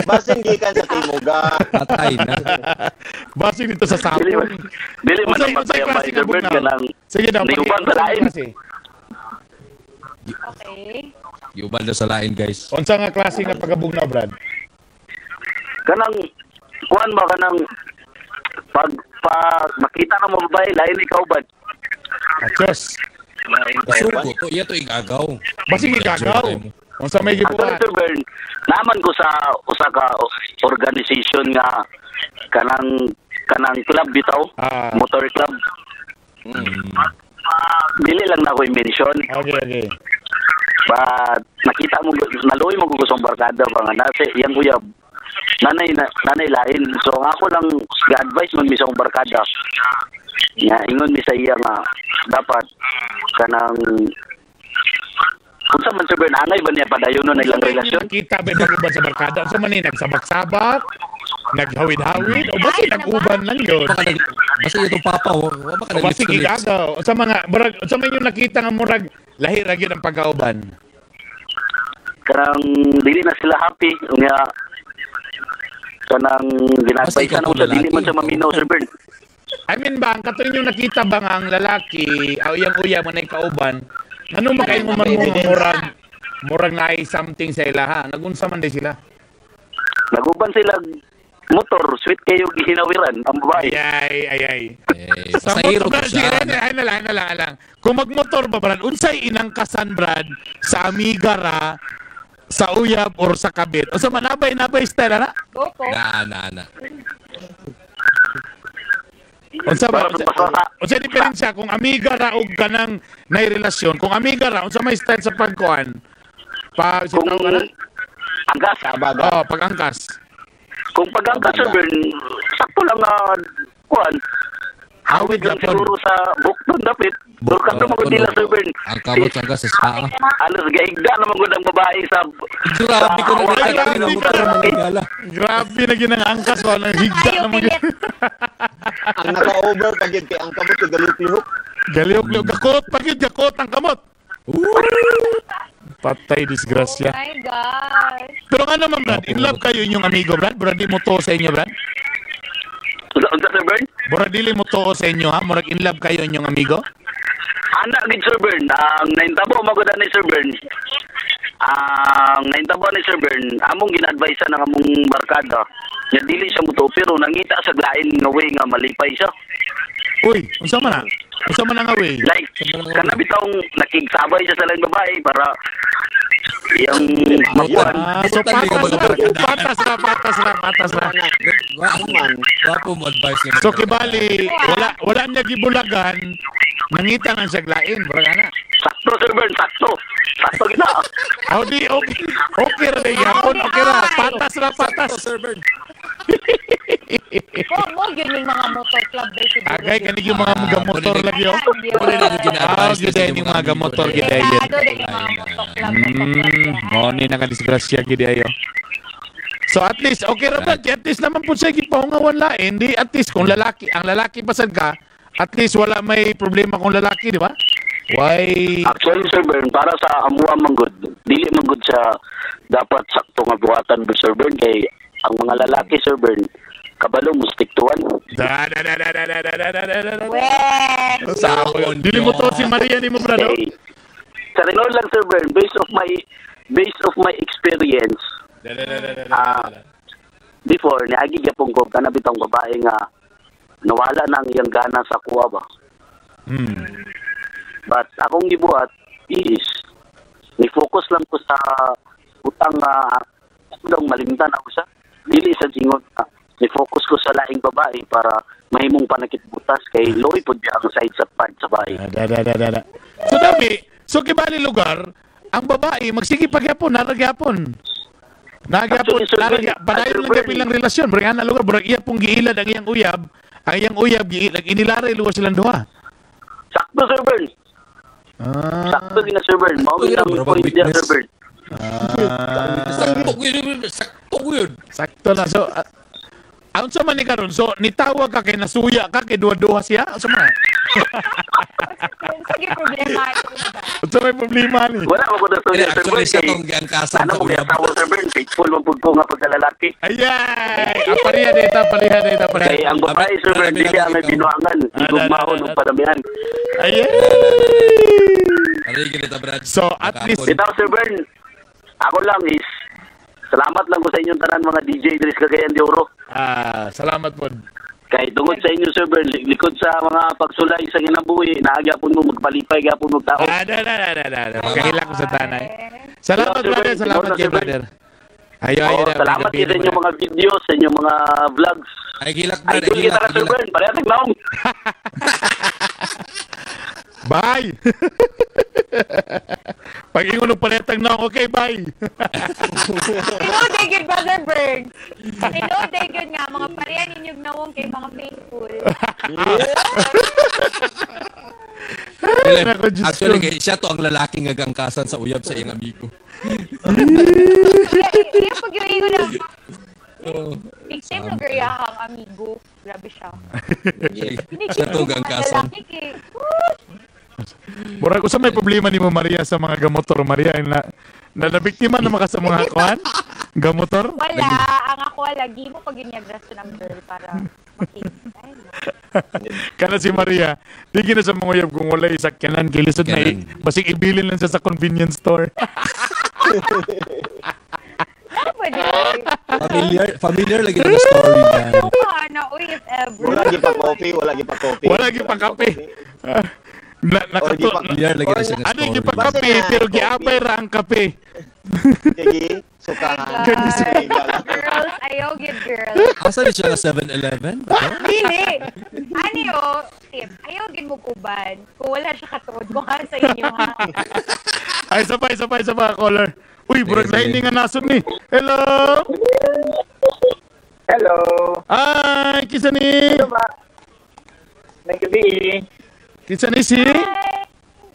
Basing gikan sa timuga. Patay na. Basing dito sa sapon. Dili man namatay ang babae, Sir Bern. Sige daw. Niguban sa lain. Okay. Yubal na sa lain, guys. Unsa nga klase nga pagkabugnaw, Brad? Kanang pag makita na mo babae, lain ikaw ba? Diyos. Sugo to, iya to igagaw. Basing igagaw. Unsa may gibuhat? Sir Bern, naman ko sa usa ka organization nga kanang club bitaw, motor club. Dili lang na ko i-mention. Okay. But nakita mo, naluoy mo ko sa barkada ba nga nasi yang uyab. Nanay lain. So ako lang ga-advise man mi sa barkada. Ingon mi sa iya nga dapat kanang unsa man Sir Bern, angay ba niya padayon na ilang relasyon? Kita ba pag-uban sa barkada? Unsa man ni nagsabak-sabak? Naghawid-hawid? O basi nag-uban lang yun? Basi ito papa, basi gigagaw. Sa mga murag, sa man yung nakita nga murag lahirag yun ang pagkauban. Kanang dili na sila happy. Unya kanang ginasbay sa nung dili man sa maminaw, Sir Bern. I mean ba, ang katuloy yung nakita ba nga ang lalaki, uyang-uya man ay kauban, ano makain mo murag na ay something sa ila ha? Nagunsa man din sila? Naguban sila motor, sweet kayo gihinawiran ang babae. Ay. Sa hero ko siya. Ay na lang. Kung magmotor ba, Brad, unsay inangkasan, Brad, sa Amiga ra, sa uyab or sa kabit? O sa manabay style, na? Go po. Na. Unsa diferensya kung Amiga ra og kanang nay relasyon? Kung Amiga ra, unsa may style sa pagkuan? Kung angkas. Pag-angkas. Kung pag-angkas, Sir Bern, sakto lang kuan. Awit lang siguro sa bukton dapit. Durka to magod nila Sir Bern. Ang kamot lang ka sa saa. Alos gaigda na magod ang babae sa Grabe ko na Grabe ng ka motor na. ng Gala. Grabe na ginangangkas wala higda Ayaw naman. pilit. Ang naka-over pagid kay ang kamot galupihok. Galiok-liok gakot pagid gakot ang kamot. Patay Oh disgrasya. my gosh. Pero nga naman Brad, in love kayo inyong amigo Brad? Brad, di mo to sa inyo Brad? Unsa Sir Bern? Brad, dili mo to sa inyo ha? Murag in love kayo inyong amigo? Anak gid Sir Bern, ang naintabo magod ni Sir Bern. Ang naintabo ni Sir Bern, among gina-advise na among barkada. Nga dili siya muto pero nangita sa lain nga way nga malipay siya. Uy, unsa man na? Unsa man nga way? Like kana bitawng nakigsabay siya sa lain babae para yung makuan. So patas na. Wapo mo advice niya. So kibali, wala niya gibulagan, nangita nga siya glain, bro ana. Sakto Sir Bern, sakto. Sakto gina. Oh di okay. Okay ra gyapon, okay ra. Patas na patas. Sir Bern. Mo yun yung mga motor club ba siguro. Agay kanig yung mga motor lagi oh. Wala na yung gina-advise Gid yung mga motor gid ay. Kaya din yung mga motor club. Mo ni nakadisgrasya gid ayo. So at least okay ra ba? At least naman po siya gipaungawan lain, di at least kung lalaki, ang lalaki pasad ka, at least wala may problema kung lalaki, di ba? Why? Actually Sir Bern, para sa amuha manggod, dili manggod sa dapat sakto nga buhatan ba Sir Bern kay ang mga lalaki Sir Bern kabalo mo stick to one. Weh. Sa dili mo to si Maria ni mo brado. Okay. Sa rinol lang Sir Bern, based of my experience, before niagi gyapon ko kana bitong babae nga nawala na ang iyang gana sa kuha ba. But akong gibuhat is ni-focus lang ko sa utang lang malimtan ako sa dili sa jingon. Ni-focus ko sa laing babae para mahimong panakitbutas kay loy pud ang side sa part sa bahay. So dami, so kibali lugar, ang babae magsige pagyapon, naragyapon. Nagyapon, padayon lang gabi lang relasyon. Bring na lugar, bring iya pong giilad ang iyang uyab. Ang iyang uyab, inilaray luwas silang duha. Sakto Sir Bern. Sakto din na Sir Bern. Mao Uy, ang ano, point niya weakness. Sir Bern. Sakto yun. Sakto na. So, aun sa man ni karon, so nitawag ka kay nasuya ka kay duha-duha siya. Sa man. Sige, problema. Unsa may problema ni? Wala ko na Sir Bern. Actually, siya tong gangkasan Ano sa mo kaya uyab. tawag Sir Bern? Faithful mo po ko nga pagkalalaki. Ayay! Apariha data, pariha. Kay ang babae Sir Bern, di siya may binuangan. Igugmahon ng padamihan. Ayay! Ano yung ganito, Brad? So, at least, Bitaw Sir Bern, ako lang is, salamat lang ko sa inyong tanan mga DJ Dres Cagayan de Oro. salamat po. Kay tungod sa inyo Sir Bern, likod sa mga pagsulay sa ginabuhi, naagapon mo, magpalipay, gapon mo tao. Magkahila ko sa tanay. Salamat, brother. Salamat kay brother. Ayo. Salamat din sa inyong mga videos, sa inyong mga vlogs. Ay, gilak, Brad. Idol kita na Sir Bern, parehas naong. Bye! Pag-ingon ng paletang na, okay, bye! Tinood good Brother Berg. Tinood good nga, mga pareha ninyong nawong kay mga faithful. Actually, kay siya to ang lalaking gagangkasan sa uyab sa iyang amigo. Iya pag yung ingon na, victim na garyahang amigo. Grabe siya. Siya to gangkasan. Mura ko sa may problema ni mo, Maria, sa mga gamotor, Maria. Nabiktima naman ka sa mga kuhan? Gamotor? Wala. Ang ako, lagi mo pag inyagraso ng girl para makikita. Kana si Maria, di gina sa mga uyab kung wala isakyanan, kilisod na basig ibilin lang siya sa convenience store. Familiar lagi na story niya. Ano, uy, if ever. Wala gi pa coffee. Wala gi pa kape. Familiar lagi na siya na Ano story. gi pa kape, pero giapay ra ang kape. Kaya sukahan. Girls, ayaw good girls. Asa rin siya na 7-Eleven? Dili. Ano yun, tip, ayaw gin mo kuban. Kung wala siya katuod, kung ka sa inyo ha. Ay, sabay, caller. Uy, burag lain nga nasod ni. Hello! Hello. Ay, kisa ni. May gabi. Kinsa ni si? Hi!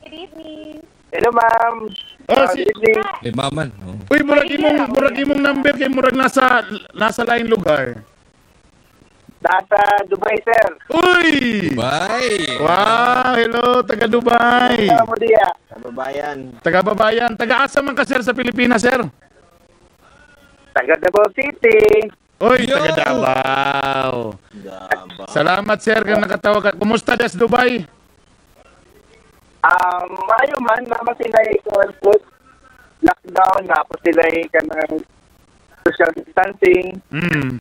Good evening. Hello, ma'am. Si Good evening. Eh, maman. Oh. Uy, murag imong number kay murag nasa lain lugar. Nasa Dubai, sir. Uy! Bye! Wow, hello, taga Dubai. Hello, Mudia. Kababayan. Taga Babayan. Taga asa man ka sir sa Pilipinas, sir? Taga Davao City. Uy, Yo! taga Davao. Daba. Salamat sir kung nakatawag ka. Kumusta des Dubai? Ayaw man, mama sila food lockdown, tapos sila kanang social distancing. Hmm.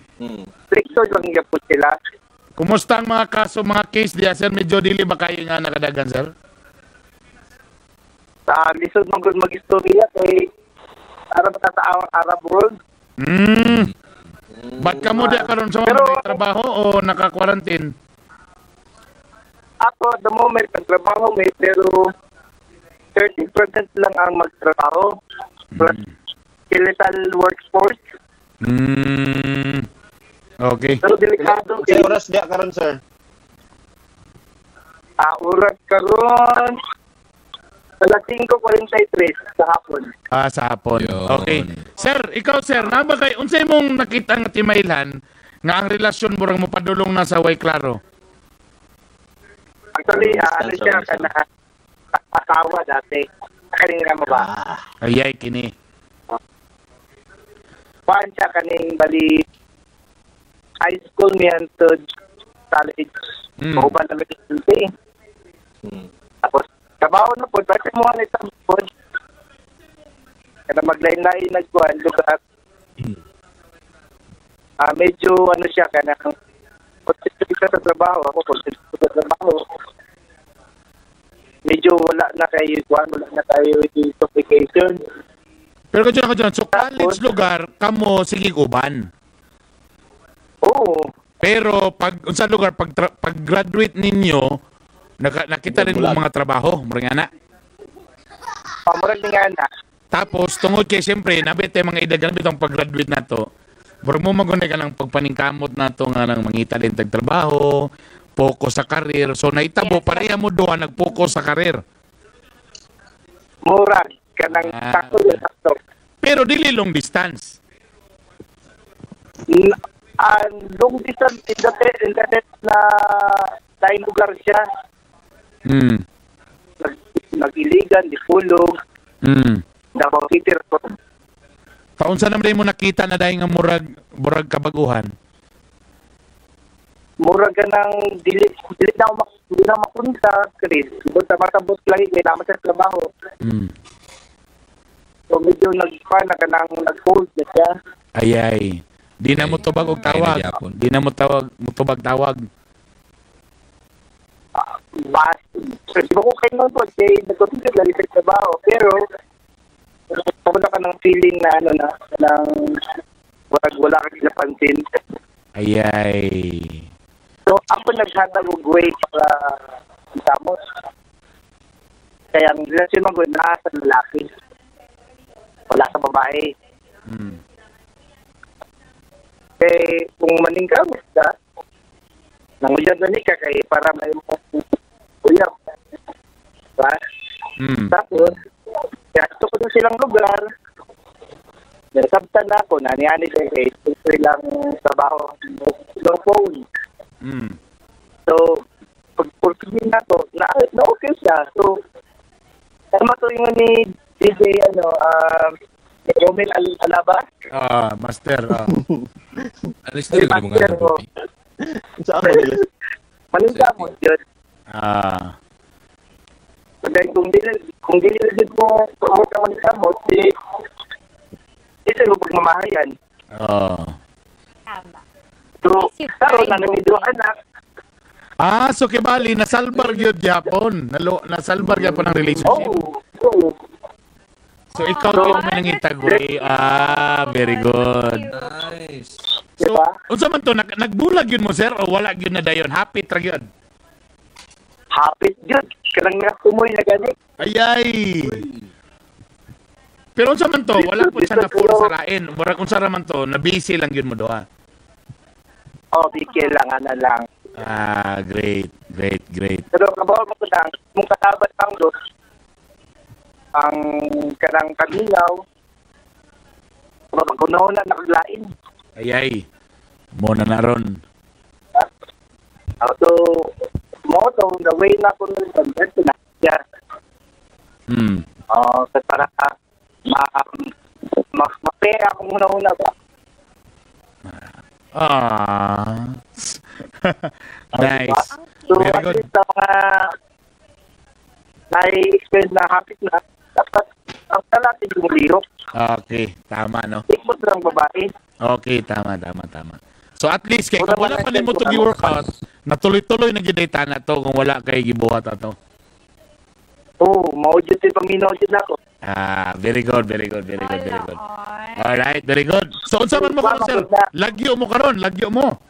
Stricto lang yung po sila. Kumusta ang mga kaso, mga case diya sir? Medyo dili ba kayo nga nakadagan sir? Lisod mong good mag-istorya kay Arab world. Hmm. Ba't ka mo diya karon sa mga Pero- trabaho o naka-quarantine? Ako, at the moment, nagtrabaho may pero 30% lang ang magtrabaho. Plus, skeletal workforce. Hmm. Okay. Pero delikado. Sa oras diya karon sir. Urat karon alas 5:43 sa hapon. Sa hapon. Yun. Okay. Sir, ikaw sir, naba kay unsay mong nakita nga timaylan nga ang relasyon murang mo padulong na sa way klaro? Actually, ano siya, kana asawa dati. Kaning nga ba? Ayay kini. Paan siya kaning bali high school niyan to college. Uban na may Tapos, trabaho na po. Pwede mo nga nito po. Kaya maglain-lain nagkuhan. Lugar. Medyo ano siya, kaya positive ka sa trabaho. Ako positive sa trabaho. Medyo wala na kayo, wala na kayo vacation. Pero kadyo na so college lugar, kamo sige uban. Oo. Pero pag unsa lugar pag graduate ninyo, nakita rin mo mga trabaho, murang ana. Pamurag nga na. Tapos tungod kay siyempre nabit mga edad bitong pag-graduate nato. Murag mo magunay ka ng pagpaningkamot nato nga nang mangita din tag trabaho, focus sa karir. So naitabo pareha mo duha nag-focus sa karir. Murag ka ng sakto yung sakto. Pero dili long distance. Long distance internet na tayong lugar siya. Nag-iligan, di pulog. Davao City ko. Paunsa naman mo nakita na dahil nga murag kabaguhan? Murag ka ng dili na mapunta, Chris. Basta matabot lagi, may naman sa trabaho. So medyo nag-hold na siya. Ayay. Di na mo tubag og tawag. Di na mo tubag-tawag. Mas, kasi ko kayo nun po, kasi nagtutuloy lagi sa trabaho. Pero, wala ka ng feeling na wala ka sila pansin. Ayay. So, ako naghatag og way para isamos. Kaya ang relasyon mo na sa lalaki. Wala sa babae. Eh, kung maningkamot ka, nanguyan na ka kay para may uyap. Diba? Tapos, kaya gusto ko na silang lugar. Nasabtan na ako, nanianig kay gusto lang trabaho no phone. So, pag-pursuin na to, na okay siya. So, tama to yung ni DJ, Romel Alaba. Master. Alis na rin mo nga na po. Sa ako nila. Malinda mo yun. Dahil kung dili mo promote ang malinda mo, isa mo pagmamahayan. Tama. So, karoon na namido anak. So kibali, nasalbar yun Japon. Nasalbar yun po ng relationship. Oo. So ikaw yung manangitagoy. Very good. Nice. So, Diba? unsa man to, nagbulag yun mo sir o wala yun na dayon? Happy tra yun? Hapit yun. Karang nga tumoy na gani. Ayay! Pero unsa man to, wala po siya na full sarain. Murag unsa man to, na busy lang yun mo doha. Bigyan lang, lang. Great. Pero kabaw mo ko lang, mong katabat ang dos, ang kanang kamilaw, kunaw na nakaglain. Ayay. Muna na ron. So, mo to, the way na ko nung content na siya. So para mapera akong una-una ba? Nice. So, Very at good. least sa mga nai-experience na hapit na, dapat ang talating lumulihok. Okay, tama no. Ikot lang babae. Okay, tama. So at least kay kung wala pa nimo to gi-workout, natuloy-tuloy na gid na to kung wala kay gibuhat ato. Oo, maudyo din paminaw din ako. Very good. Alright, very good. So unsa man mo karon sir? Lagyo mo.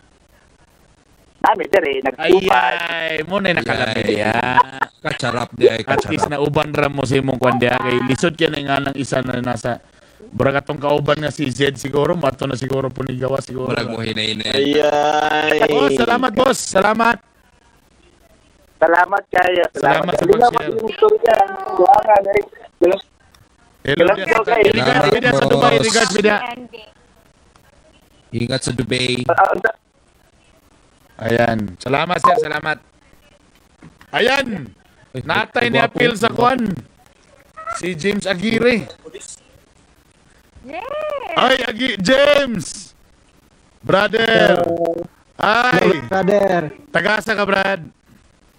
Dami dire, nagtupad. Ay, mo na nakalapit ya. Kacharap di ay At least kacharap. na uban ra mo sa imong kwan diha kay lisod kay nga nang isa na nasa bragatong kauban nga si Zed siguro, mato na siguro punigawa siguro. Walang mo hinay-hinay. Ayay. Oh, salamat boss. Salamat. Salamat kayo. Salamat sa Hindi na pag-share. mag-istorya. Buwangan eh. Hello dia. Regards bida sa Dubai, regards bida. Ingat sa Dubai. Ayan. Salamat sir, salamat. Ayan. Natay ni appeal sa kwan. Si James Aguirre. Ay, James! Brother! Ay! Brother, Tagasa ka, Brad?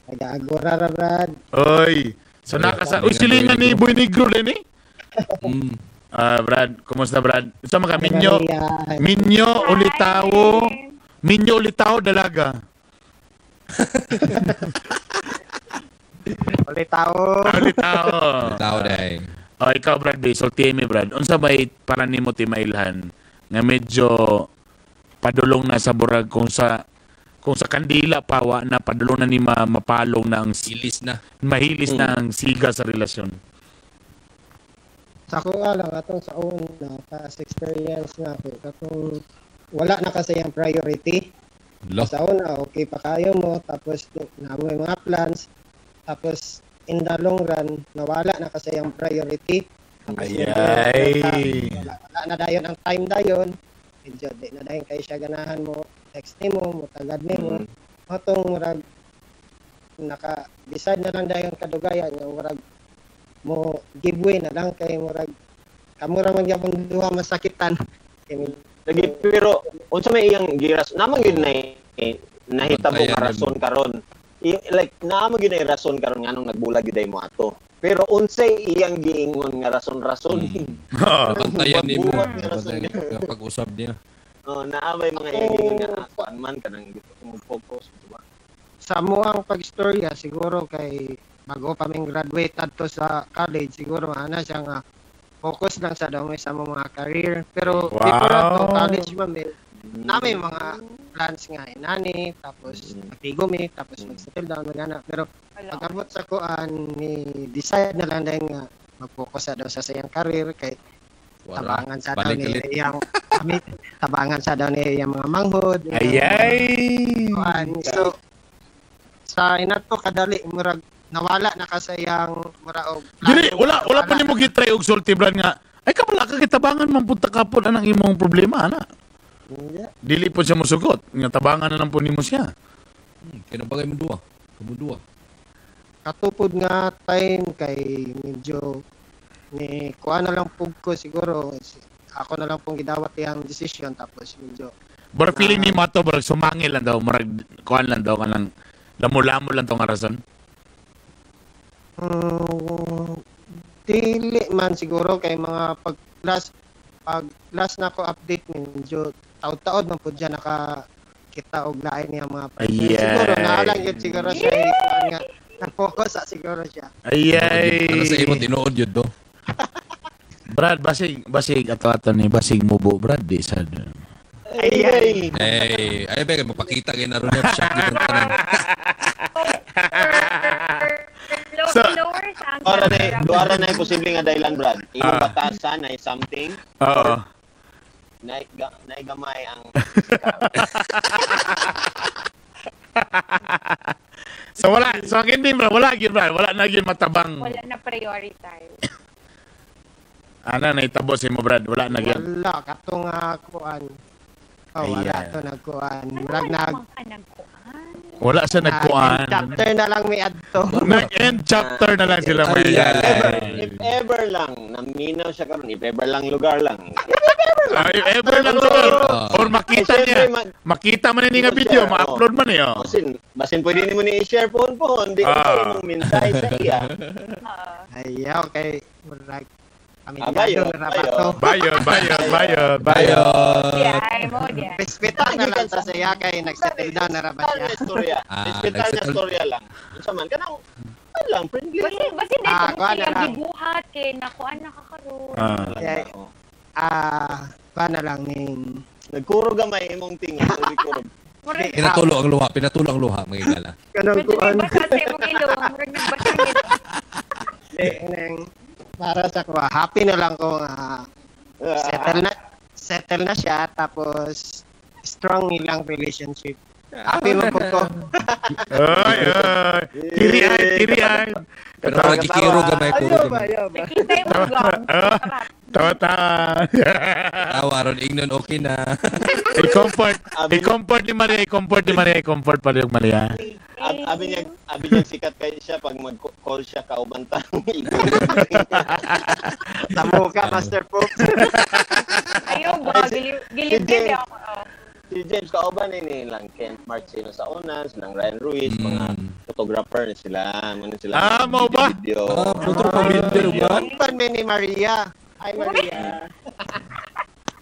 nag-agora ra, Brad. Oy! So nakasa... Uy, silingan ni Boy Negro din eh? Brad, kumusta Brad? Sa mga Minyo? Minyo, Ulitaw, Dalaga. Ulitaw. Ulitaw. day. Oh, ikaw Brad, sulti mi Brad. Unsa bay para nimo timailhan nga medyo padulong na sa burag kung sa kandila pawa na padulong na ni mapalong na ang mahilis na ang siga sa relasyon. Sa ko lang atong sa una past experience na ako katong wala na kasi ang priority. Sa una okay pa kayo mo tapos namoy mga plans tapos in the long run nawala na kasi ang priority. Ayay. Wala na dayon ang time dayon. Medyo di na dayon kay siya ganahan mo text nimo tagad nimo. Atong murag naka-decide na lang dayon kadugayan nga murag mo giveaway na lang kay murag kamura man gyapon duha masakitan. Lagi pero unsa may iyang giras namang gyud na nahitabo nga rason karon. Like naamang gyud na rason karon nganong nagbulag gyud mo ato. Pero unsay iyang giingon nga rason-rason. Bantayan nimo pag-usab niya. Naamay mga iyang nga kuan man kanang gusto mo focus, diba? Sa mo ang pagstorya siguro kay bago pa ming graduate adto sa college siguro ana siya nga focus lang sa daw sa mga career pero before ato college man namin mga plans nga inani tapos magtigo mi tapos mag-settle down magana pero pag-abot sa kuan ni decide na lang dahil nga mag-focus sa daw sa sayang career kay tabangan sa daw ni iyang tabangan sa daw ni iyang mga manghod. Ayay. So sa inato kadali murag nawala na kasayang muraog. Dili, wala pa nimo gitry og sulti Brad nga. Ay ka pala kagitabangan man punta kapon anang imong problema ana. Dili po siya musugot. Nga tabangan na lang po nimo siya. Kinabagay mo duwa. Kamudua. Katupod nga time kay medyo ni kuha na lang pug ko siguro ako na lang pong gidawat yang decision tapos medyo But feeling ni Mato barag sumangil lang daw murag kuan lang daw kanang lamo-lamo lang tong rason. Dili man siguro kay mga pag last na ko update medyo taud-taud man pud diyan nakakita og lain niya mga siguro naalang yun siguro siya nga na-focus siguro siya. Ayay. Ano sa imo tinuod yun do? Brad, basig ato ni basig mubo Brad di sad. Ayay. Ay ba mapakita kay naron niya siya gid tanan. So, Duara na yung posible nga dahilan, Brad. Iyong batasan na something. Oo. Naigamay ang So wala, so ang ending bro, wala na gyud matabang. Wala na prioritize. Ana na itabo si mo Brad, wala na gyud. Wala, katong kuan. Wala Ayan. to nagkuan. Ano Murag Wala sa nagkuan. chapter na lang may adto. Nag-end chapter na lang sila may If ever lang, naminaw siya karon, if ever lang lugar lang. Ay, ever lang to. Or makita Eh, niya. syempre, Makita man ni nga video, ma-upload man niya. Basin pwede nimo ni i-share po. Hindi ko mong mintay sa iya. Ayaw kay murag Bayod. Bayod. Ay, mo diyan. Respetan na lang sa saya kay nagsettle down na rabat siya. Istorya. Hospital na istorya lang. Unsa man kanang lang friendly. Basi dito mo kuha na siya lang. gibuhat kay nakuan nakakaroon. Paano lang ning Nagkuro gamay imong tingin, nagkuro. Pinatulo ang luha, mga igala. kanang Pwede kuan. ba sa imong ilong? Murag nagbasa Nang para sa ko happy na lang ko settle na siya tapos strong nilang relationship. Happy mo ko. Ay. Kiri-ay. Pero magkikiro gamay, kuro gamay. Nakita mo gang. Tawa. Tawaron, ingnon, okay na. I-comfort ni Maria. I-comfort pa rin Maria. Abi niya sikat kay siya pag mag-call siya kaubantang. Tamo ka, Master Pope. Ayaw ba gilid ako. Si James kauban ni lang Kent Marcino sa unas, ng Ryan Ruiz, mga photographer na sila, Mo ba? video. Photo pa video ba? Pan ni Maria. Ay Maria.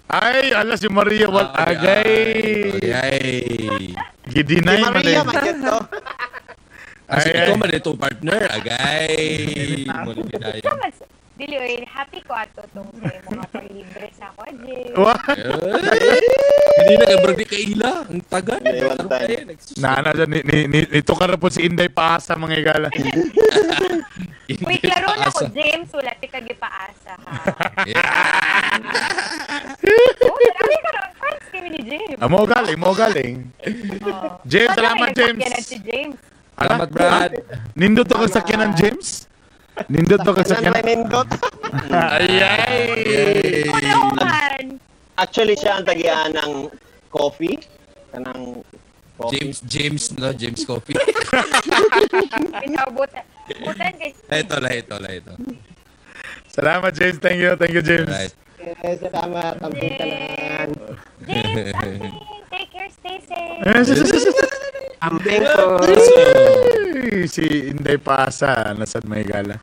Ay, ala si Maria wal agay. Gidinay Si Maria man. magyud to. Kasi Ay. ito man ito partner, agay. Mo bidaya. Dili oy, happy ko ato tong mga libre sa ako, Jay. Wa. Hindi na kabrag di kaila. Ang tagal. Nana dyan, nito ka na po si Inday Paasa mga igala. Uy, klaro na ko, James, wala ti kagipaasa ha. Oh, marami ka rin friends kami ni James. Mo galing. James, salamat James. Si James. Salamat Brad. Nindot to kang sakyan ng James? Nindot to kang sakyan ng... Nindot. Ayay! Ano man? Actually, siya ang tagian ng coffee. Kanang coffee. James Coffee. Butan kay Ito. Salamat James, thank you James. Right. Salamat ang pintalan. James, take care, stay safe. Amping ko. Si Inday Paasa, nasaan may gala.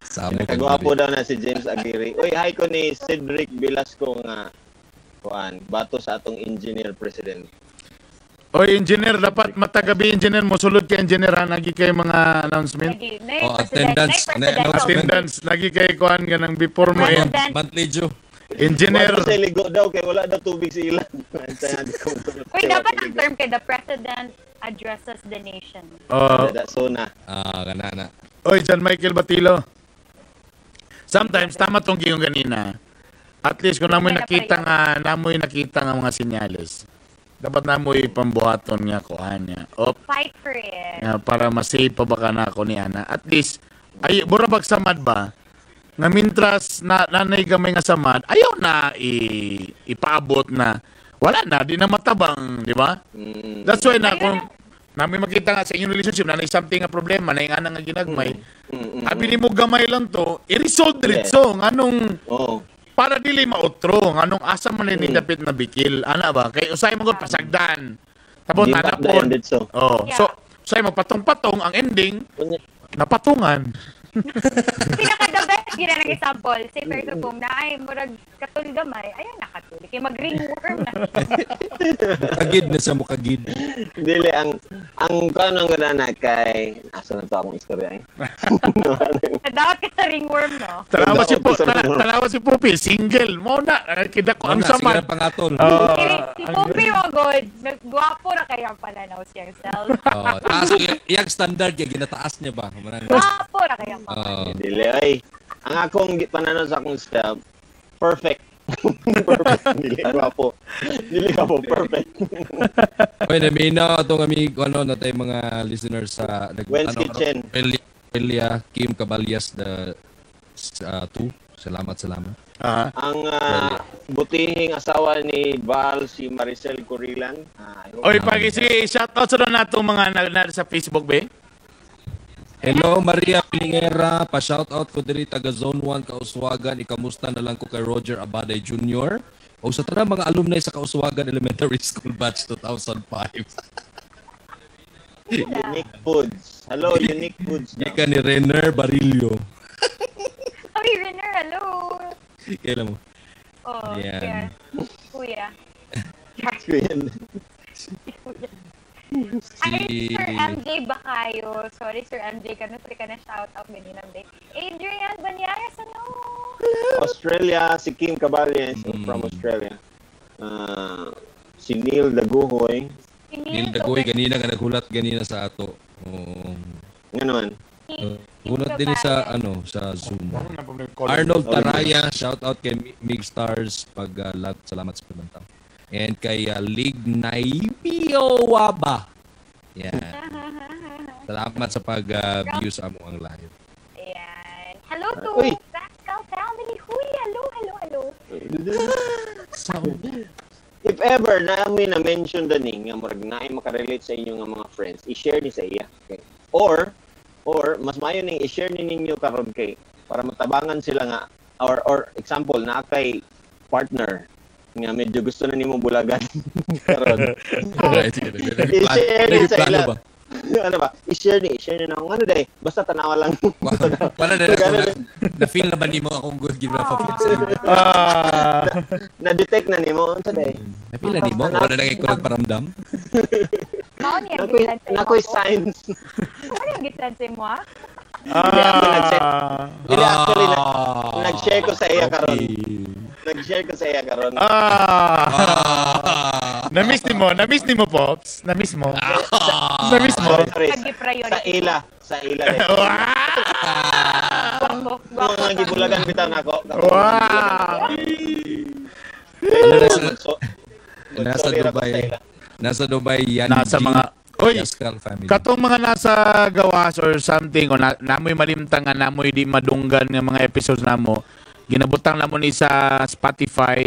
Samo ka. Nagwapo daw na si James Aguirre. Uy, hi ko ni Cedric Velasco nga bato sa atong engineer president. Oy, engineer, dapat matagabi engineer mo. Sulod ka engineer ha. Lagi kayo mga announcement. Attendance. Lagi kayo kuhan ka ng before mo. Monthly due. Engineer. Wala sa ligo daw kay wala daw tubig sa ilan. Uy, dapat ang term kay the president addresses the nation. Sona. Kanana. Oy, John Michael Batilo. Sometimes, tama tong giyong ganina. At least kung namoy nakita nga mga senyales. Dapat namoy pambuhaton nga kuhan niya. Fight for it. Para masave pa baka na ako ni Ana. At least, ay, burabag samad ba? Nga mintras nanay gamay nga samad, ayaw na ipaabot na wala na, di na matabang, di ba? That's why na kung namin makita nga sa inyong relationship na something nga problema, na yung nga ginagmay, abili mo gamay lang to, i-resolve diretso, nganong para dili mautro, nganong asa man ni dapit na bikil, ana ba? Kay usay mo gud pasagdan. Tapos nanapon. So usay mo patong-patong ang ending, napatungan. Pinaka-the best gina ng example, say for example, na ay murag katul gamay, ayun nakatul. Kay mag-ringworm na. Kagid na sa mukagid. Dili ang kanang na kay asa na to akong istorya. Dapat ka sa ringworm, no? Tanawa si Pupi, single mo na. Kita ko ang samad. Pangatol. Si Pupi mo god, nagguwapo na kaya ang pananaw siyang self. Taas yung standard yung ginataas niya ba? Guwapo na kaya. Dili ay ang akong pananaw sa akong staff perfect Perfect. Dili ka po. Perfect. Oy, naminaw atong amigo natay mga listeners sa When's Kitchen. Pelia Kim Caballas the 2. Salamat. Ang butihing asawa ni Val, si Maricel Corilan. Oy, sige, shoutout sa nato mga na sa Facebook, be. Hello, Maria Pilingera. Pa-shoutout ko diri taga Zone 1 Kauswagan. Ikamusta na lang ko kay Roger Abaday Jr. O sa tanang mga alumni sa Kauswagan Elementary School Batch 2005. Unique Foods. Hello, Unique Foods. Ika ni Renner Barillo. Oy, Renner, hello. Kailan mo? Oh, Yan. Kuya. Si... Ay, Sir MJ Bacayo. Sorry, Sir MJ. Kanutri ka na shoutout ganinang day. Adrian Banyares, ano? Australia, si Kim Caballas from Australia. Si Neil Daguhoy. Neil Dagoy, ganina nga naghulat ganina sa ato. Ganon. Hulat din sa sa Zoom. Arnold Taraya, shout out kay Mig Stars salamat sa pagbantaw. And kay Lignaybio Waba. Yan. Salamat sa pag-view sa among live. Ayan. Hello to Pascal family. Huy, hello. If ever na may na-mention daning nga murag naay makarelate sa inyo nga mga friends, i-share ni sa iya. Okay? Or mas mayo ning i-share ni ninyo karon kay para matabangan sila nga or example na kay partner nga medyo gusto na nimo bulagan karon. I-share ni sa ila. Ano ba? I-share ni na ano day basta tanawa lang. Wala na feel na ba nimo akong good give up sa na-detect na nimo unsa day? Na feel na nimo wala na kay ko nagparamdam. Nakoy signs. Ano yung gitransin mo, ha? Actually, nag-share ko sa iya karon. Na-miss ni mo, Pops? Na-miss mo? Sa ila. Mga gibulagan bitaw nako. Nasa Dubai yan. Nasa mga family. Katong mga nasa gawas or something o namoy malimtang nga namoy di madunggan nga mga episodes namo. Ginabutang namo ni sa Spotify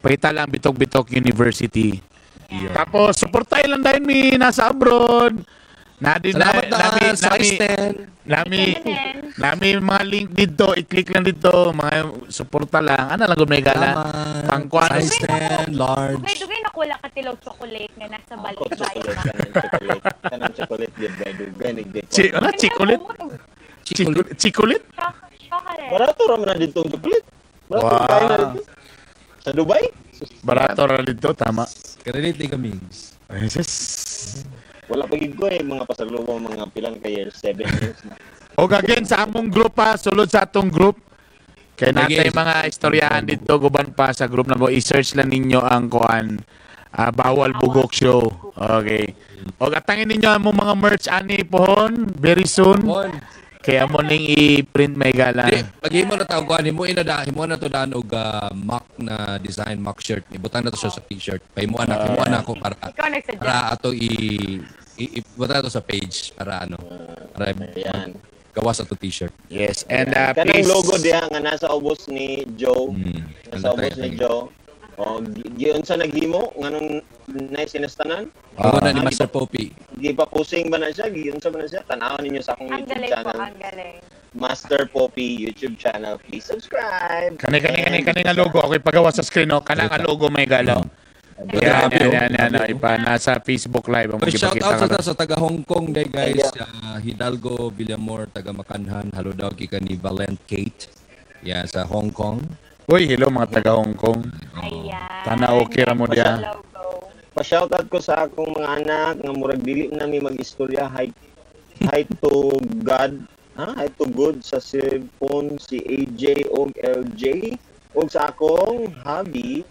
pangita lang Bitok University. Yeah. Tapos suportahin lang dahil mi nasa abroad. Nami mga link dito, i-click lang dito, mga suporta lang. Ano lang gud may gala. Pangkuan large. Dugay na wala ka tilog chocolate nga nasa balik bayan. Kanang chocolate gid by dugay nigdit. Chocolate? Barato ra man dito chocolate. Barato kay na dito. Sa Dubai? Barato ra dito, tama. Karelate kami. Wala pa gid ko mga pasalubong mga pilang ka years, 7 years na. O again sa among group sulod sa atong group. Kay natay mga istoryahan dito guban pa sa group na mo i-search lang ninyo ang Bawal Bugok Show. Okay. O atangin ninyo among mga merch ani pohon very soon. Kaya mo ning i-print may gala. Pag mo na tawag ko mo na to daan og mock na design mock shirt. Ibutan na to siya sa t-shirt. Pay mo anak ko para ato ibutan to sa page para yan. Gawas ato t-shirt. Yes. And kanang logo diha nga nasa ubos ni Joe. Nasa ubos ni Joe. O giyon sa naghimo nganong nice sinastanan. Na ni Master Poppy. Di pa pusing ba na siya? Giyon sa ba na siya? Tanawan ninyo sa akong YouTube channel. Ang galing. Master Poppy YouTube channel. Please subscribe. Kani nga logo ako ipagawa sa screen kana nga logo may galaw. Yan. Ipa nasa Facebook Live ang shout out sa taga Hong Kong guys. Hidalgo Villamor taga Makanhan. Hello daw kay ni Valent Kate. Yeah, sa Hong Kong. Uy, hello mga taga Hong Kong. Ayan. Tana okay ra mo dia. Pa-shoutout ko sa akong mga anak nga murag dili na mi mag-istorya hi to God. Hi to God sa cellphone si AJ og LJ og sa akong hubby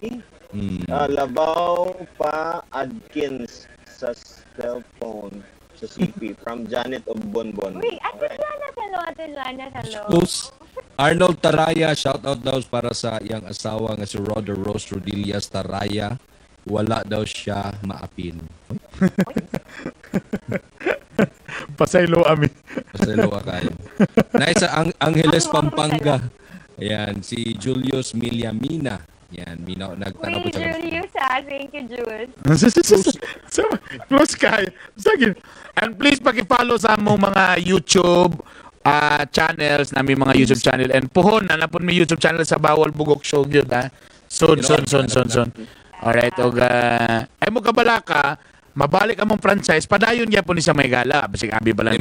Labaw pa Adkins sa cellphone sa CP from Janet of Bonbon. Uy, Ate Lana, hello. Arnold Taraya, shout out daw para sa iyang asawa nga si Roder Rose Rodillas Taraya. Wala daw siya maapil. Pasaylo ami. Pasaylo kayo. Nice sa Angeles Pampanga. Ayan, si Julius Milyamina. Yan, nagtanong po siya. Julius, thank you, Jules. Close kayo. And please paki-follow sa among mga YouTube channels, namin mga YouTube channel. And puhon, na po may YouTube channel sa Bawal Bugok Show yun, ha? Soon. Alright, ay mo kabalaka, mabalik among franchise, padayon niya po ni sa Maygala. Basig abi ba lang.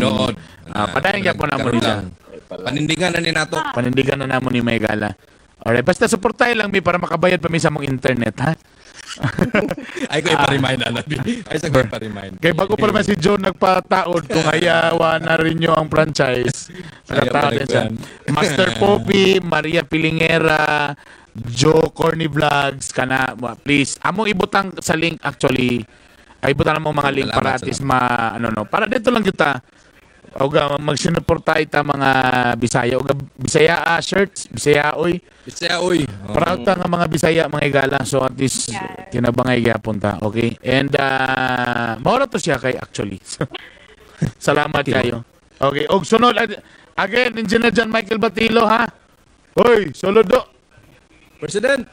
Padayon niya po namon niya. Panindigan na ni nato. Panindigan na namon ni Maygala. Alright, basta suportahin lang mi para makabayad pa mi sa mong internet, ha? Ay ko ipa-remind Ay sa ko ipa-remind. Kaya bago pa naman si John nagpataod kung hayawa na rin nyo ang franchise. Master Poppy, Maria Pilingera, Joe Corny Vlogs, kana, please. Among ibutang sa link actually. Ay ibutang mo mga link para at least para dito lang kita. Oga magsinuporta ita mga Bisaya o Bisaya shirts, Bisaya oy. Para ta nga mga Bisaya mga igala so at least kinabangay gyapon ta. Okay? And mao to siya kay actually. Salamat kayo. Okay, og sunod again Engineer John Michael Batilo ha. Hoy, solodo. President.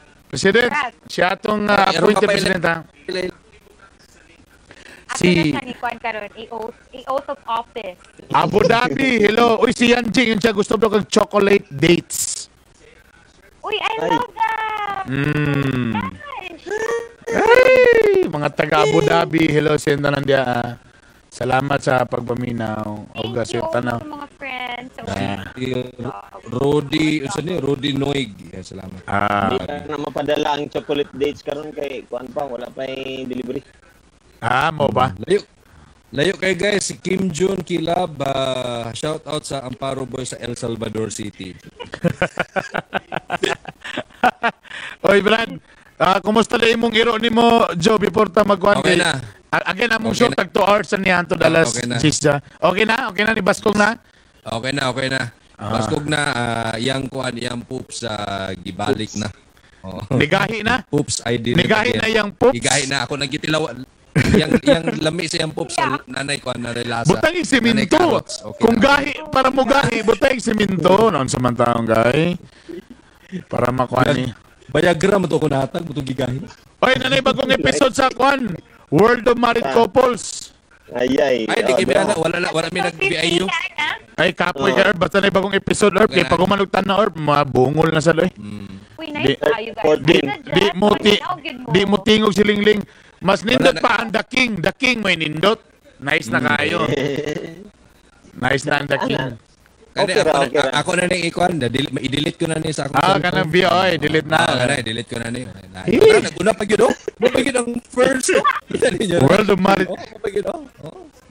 Siya atong appointed president ha. Si oath of office. Abu Dhabi, hello. Uy, si Yanjing, yung siya gusto daw kag chocolate dates. Uy, I love that. Ay, mga taga Abu Dhabi, hello, senda nandiya. Salamat sa pagpaminaw. Thank you mga friends. Rudy Noig. Salamat. Hindi na mapadala ang chocolate dates karon kay kuan pa wala pa delivery. Mo ba? Layo kay guys, si Kim Jun Kilab, shout out sa Amparo Boys sa El Salvador City. Oy Brad, kumusta na imong iro nimo Joe before ta magkuan Okay na. Again among show tag 2 hours niyan to dalas Gisja. Okay na ni Baskog na? Okay na. Baskog na yang poops gibalik na. Nigahi na? Poops ID. Nigahi na yang poops. Nigahi na ako nagitilaw. yang lami sa yung poops nanay ko na relasa. Butang siminto. Okay, kung gahi para mo gahi, butang siminto noon samantaong gahi. Para makuha ni. Viagra mo to ko natag mo to gigahi. Oy, nanay bagong episode sa kwan. World of Married Couples. Ay, di kaya wala mi nag-BIU. Ay, kapoy ka, basta na bagong episode, Orp. Kaya pag umanugtan na, Orp, mabungol na sa loy. Uy, nice tayo, guys. Di mo tingog si Lingling. Mas nindot pa ang The King. The King may nindot. Nice na kayo. Nice na ang The King. Ako na nang ikuan, i-delete ko na ni sa akong. Kanang VOI, delete na. Delete ko na ni. Naguna pa gyud ang first. World of Married.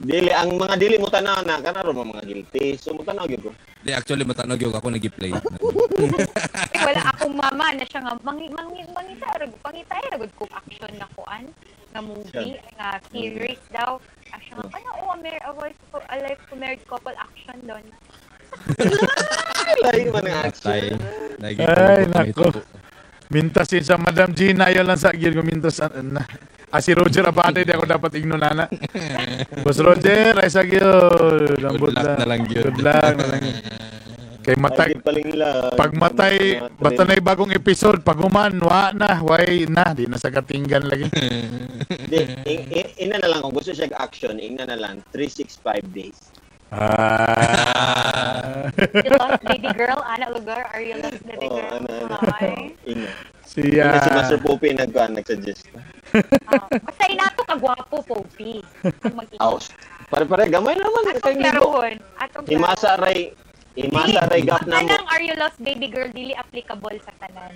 Dili ang mga dili mo tanaw na kana ro mga guilty. So mo tanaw gyud ko. Di actually matanog gyud ako nagi-play. Wala akong mama na siya nga pangitay ra gud ko action na kuan nga movie nga series daw. Action nga a life to married couple action don. Lain man ang action. Ay, nako. Mintasin sa Madam Gina, ayaw lang sa agil ko mintas. Si Roger Abate, di ako dapat ignorana. Boss Roger, ay sa agil. Good luck na lang yun. Good luck na lang yun. Kay matay, pag matay, basta na bagong episode, pag uman, di na sa katinggan lagi. Ina na lang, kung gusto siya action, ina na lang, 365 days. You lost baby girl, Ana Lugar? Are you lost baby girl? Si Master Poppy nag-suggest. Basta inato kagwapo, Poppy. Pare-pare, gamay naman. Atong klarohon. Imasa ray gap na mo. Anong Are You Lost Baby Girl dili applicable sa tanan.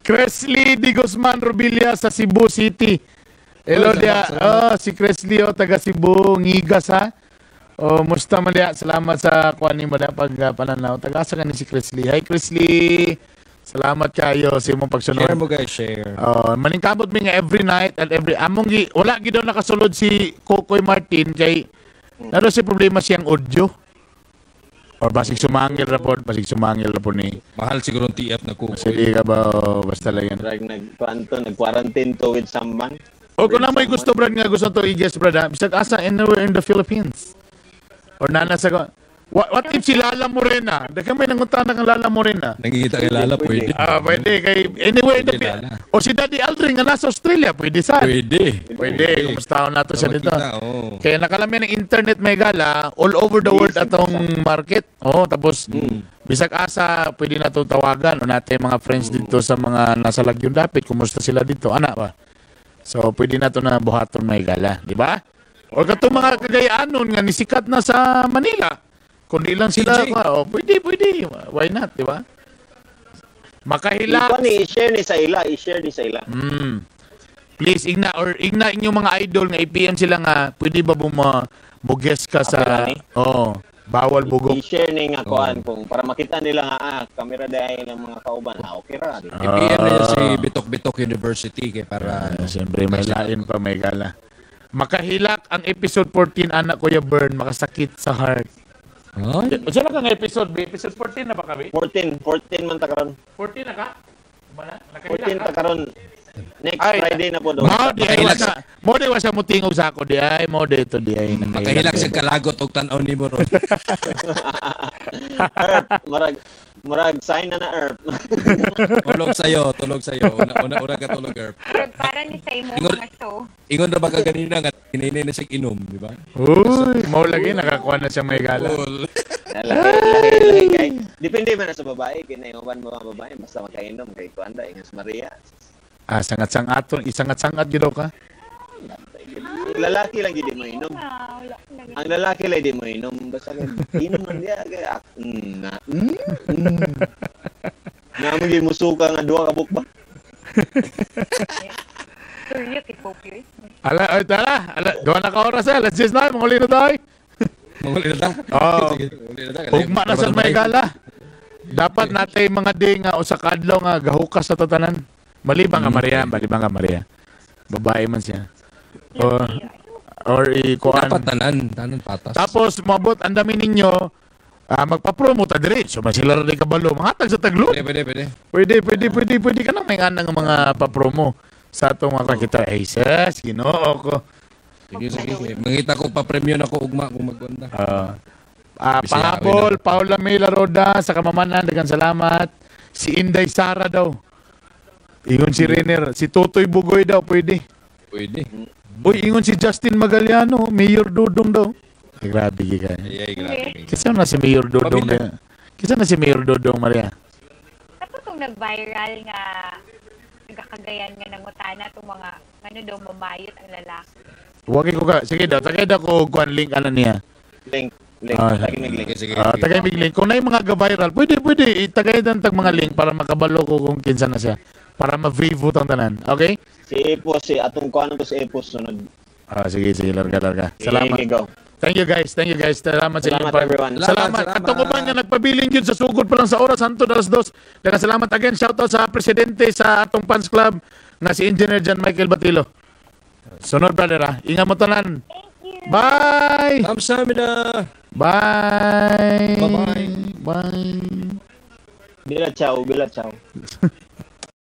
Cresley Di Guzman Rubilla sa Cebu City. Hello dia. Si Cresley taga Cebu, Ngigas ha. Musta man dia. Salamat sa kuan ni mo da pagpananaw. Taga sa kanhi si Cresley. Hi Cresley. Salamat kayo sa imong pagsunod. Share mo guys, share. Maningkamot mi nga every night and every wala gid daw nakasulod si Kokoy Martin kay naro si problema siyang audio. Or basig sumangil ra po ni. Mahal siguro ang TF na ko. Kasi di ka ba basta lang yan. Nag-quarantine to with someone. O kung na may gusto, Brad, nga gusto to i-guess, Brad, ha? Bisag asa anywhere in the Philippines. Or nana sa... What if si Lala Morena? Dahil may nangutana kang Lala Morena. Nangingita kay Lala, pwede. Pwede. Anyway, Pwede, Lala. o si Daddy Aldrin nga nasa Australia, pwede saan? Pwede. Kumustahan nato siya dito. Makita, oh. Kaya nakalami ng internet may gala, all over the world atong market. Tapos, bisag asa, pwede na ito tawagan. O natin mga friends dito sa mga nasa Lagyong Dapit, kumusta sila dito? Anak ba? So, pwede na ito na buhaton may gala. Di ba? O katong mga kagayaanon nga nisikat na sa Manila. Kundi lang sila, pwede. Why not, di ba? Makahila. I-share ni sa ila. Please, igna inyong mga idol nga i-PM sila nga, pwede ba guest ka sa... bawal bugok. I-share ni nga kuan kung para makita nila nga kamera dahil ng mga kauban. Okay ra. I-PM na yan si Bitok University kaya para... Siyempre, may lain pa, may gala. Makahilak ang episode 14, anak Kuya Bern, makasakit sa heart. Saan na kang episode? Episode 14 na ba kami? 14 man ta karon. 14 na ka? 14 ta karon. Next Friday na po doon. Mo di wasa mo tingog sa ako di ay mo dito di ay. Makahilak sa kalagot og tan-aw nimo ron. Murag sign na Earth. Tulog sayo. Una ka tulog Earth. Para ni sa imo mga show. Ingon ra ba ka ganina nga hinay na siya inom, di ba? Uy, mo lagi nakakuha na siya may gala. Lahi guys. Depende man sa babae, kinayoban mo ang babae basta makainom kay kuanda ingas Maria. Isangat-sangat gyud ka. Lalaki lang gid mo inom. Ang lalaki lang di mo inom basta inom man dia kay Namo gi musuka nga duha ka bukba. Suryo kay Popio. Ala, duha na ka oras let's just na manguli na tayo. Ugma na sa may gala. Dapat natay mga day nga usa ka adlaw nga gahukas sa tatanan. Malibang nga Maria. Babae man siya. Or ikuan. Dapat tanan patas. Tapos mabot ang dami ninyo magpa-promote diretso man sila rin kabalo mangatag sa taglo. Pwede ka nang may anang mga pa-promo sa atong mga kita. Ay sus, Ginoo ko. Sige. Mangita ko pa-premyo na ko ugma kung magkwenta. Pahabol, Paula Mela Roda sa kamamanan, daghang salamat. Si Inday Sara daw. Ingon si Renner, si Totoy Bugoy daw, pwede. Uy, ingon si Justin Magaliano, Mayor Dodong daw. Grabe ka. Grabe. Kisa na si Mayor Dodong. Maria. Tapos kung nag-viral nga, nagkakagayan nga ng utana itong mga, daw, mamayot ang lalaki. Huwag ko ka. Sige daw, tagay daw ko kuan link niya. Link. Sige. Tagay mig link. Kung na yung mga ga-viral, pwede. Itagay dan tag mga link para makabalo ko kung kinsa na siya. Para ma-free vote ang tanan. Okay? Si atong kuan to si Epos sunod. Sige, larga. Salamat. Thank you guys. Salamat sa inyo. Everyone. Salamat. Ato ko ba nga nagpabiling yun sa sugod pa lang sa oras Santo das 2. Daghang salamat again. Shoutout sa presidente sa atong fans club na si Engineer John Michael Batilo. Sunod brother Ingat mo tanan. Bye. Kamsahamnida. Bye. Bye-bye. Bye. Bila ciao.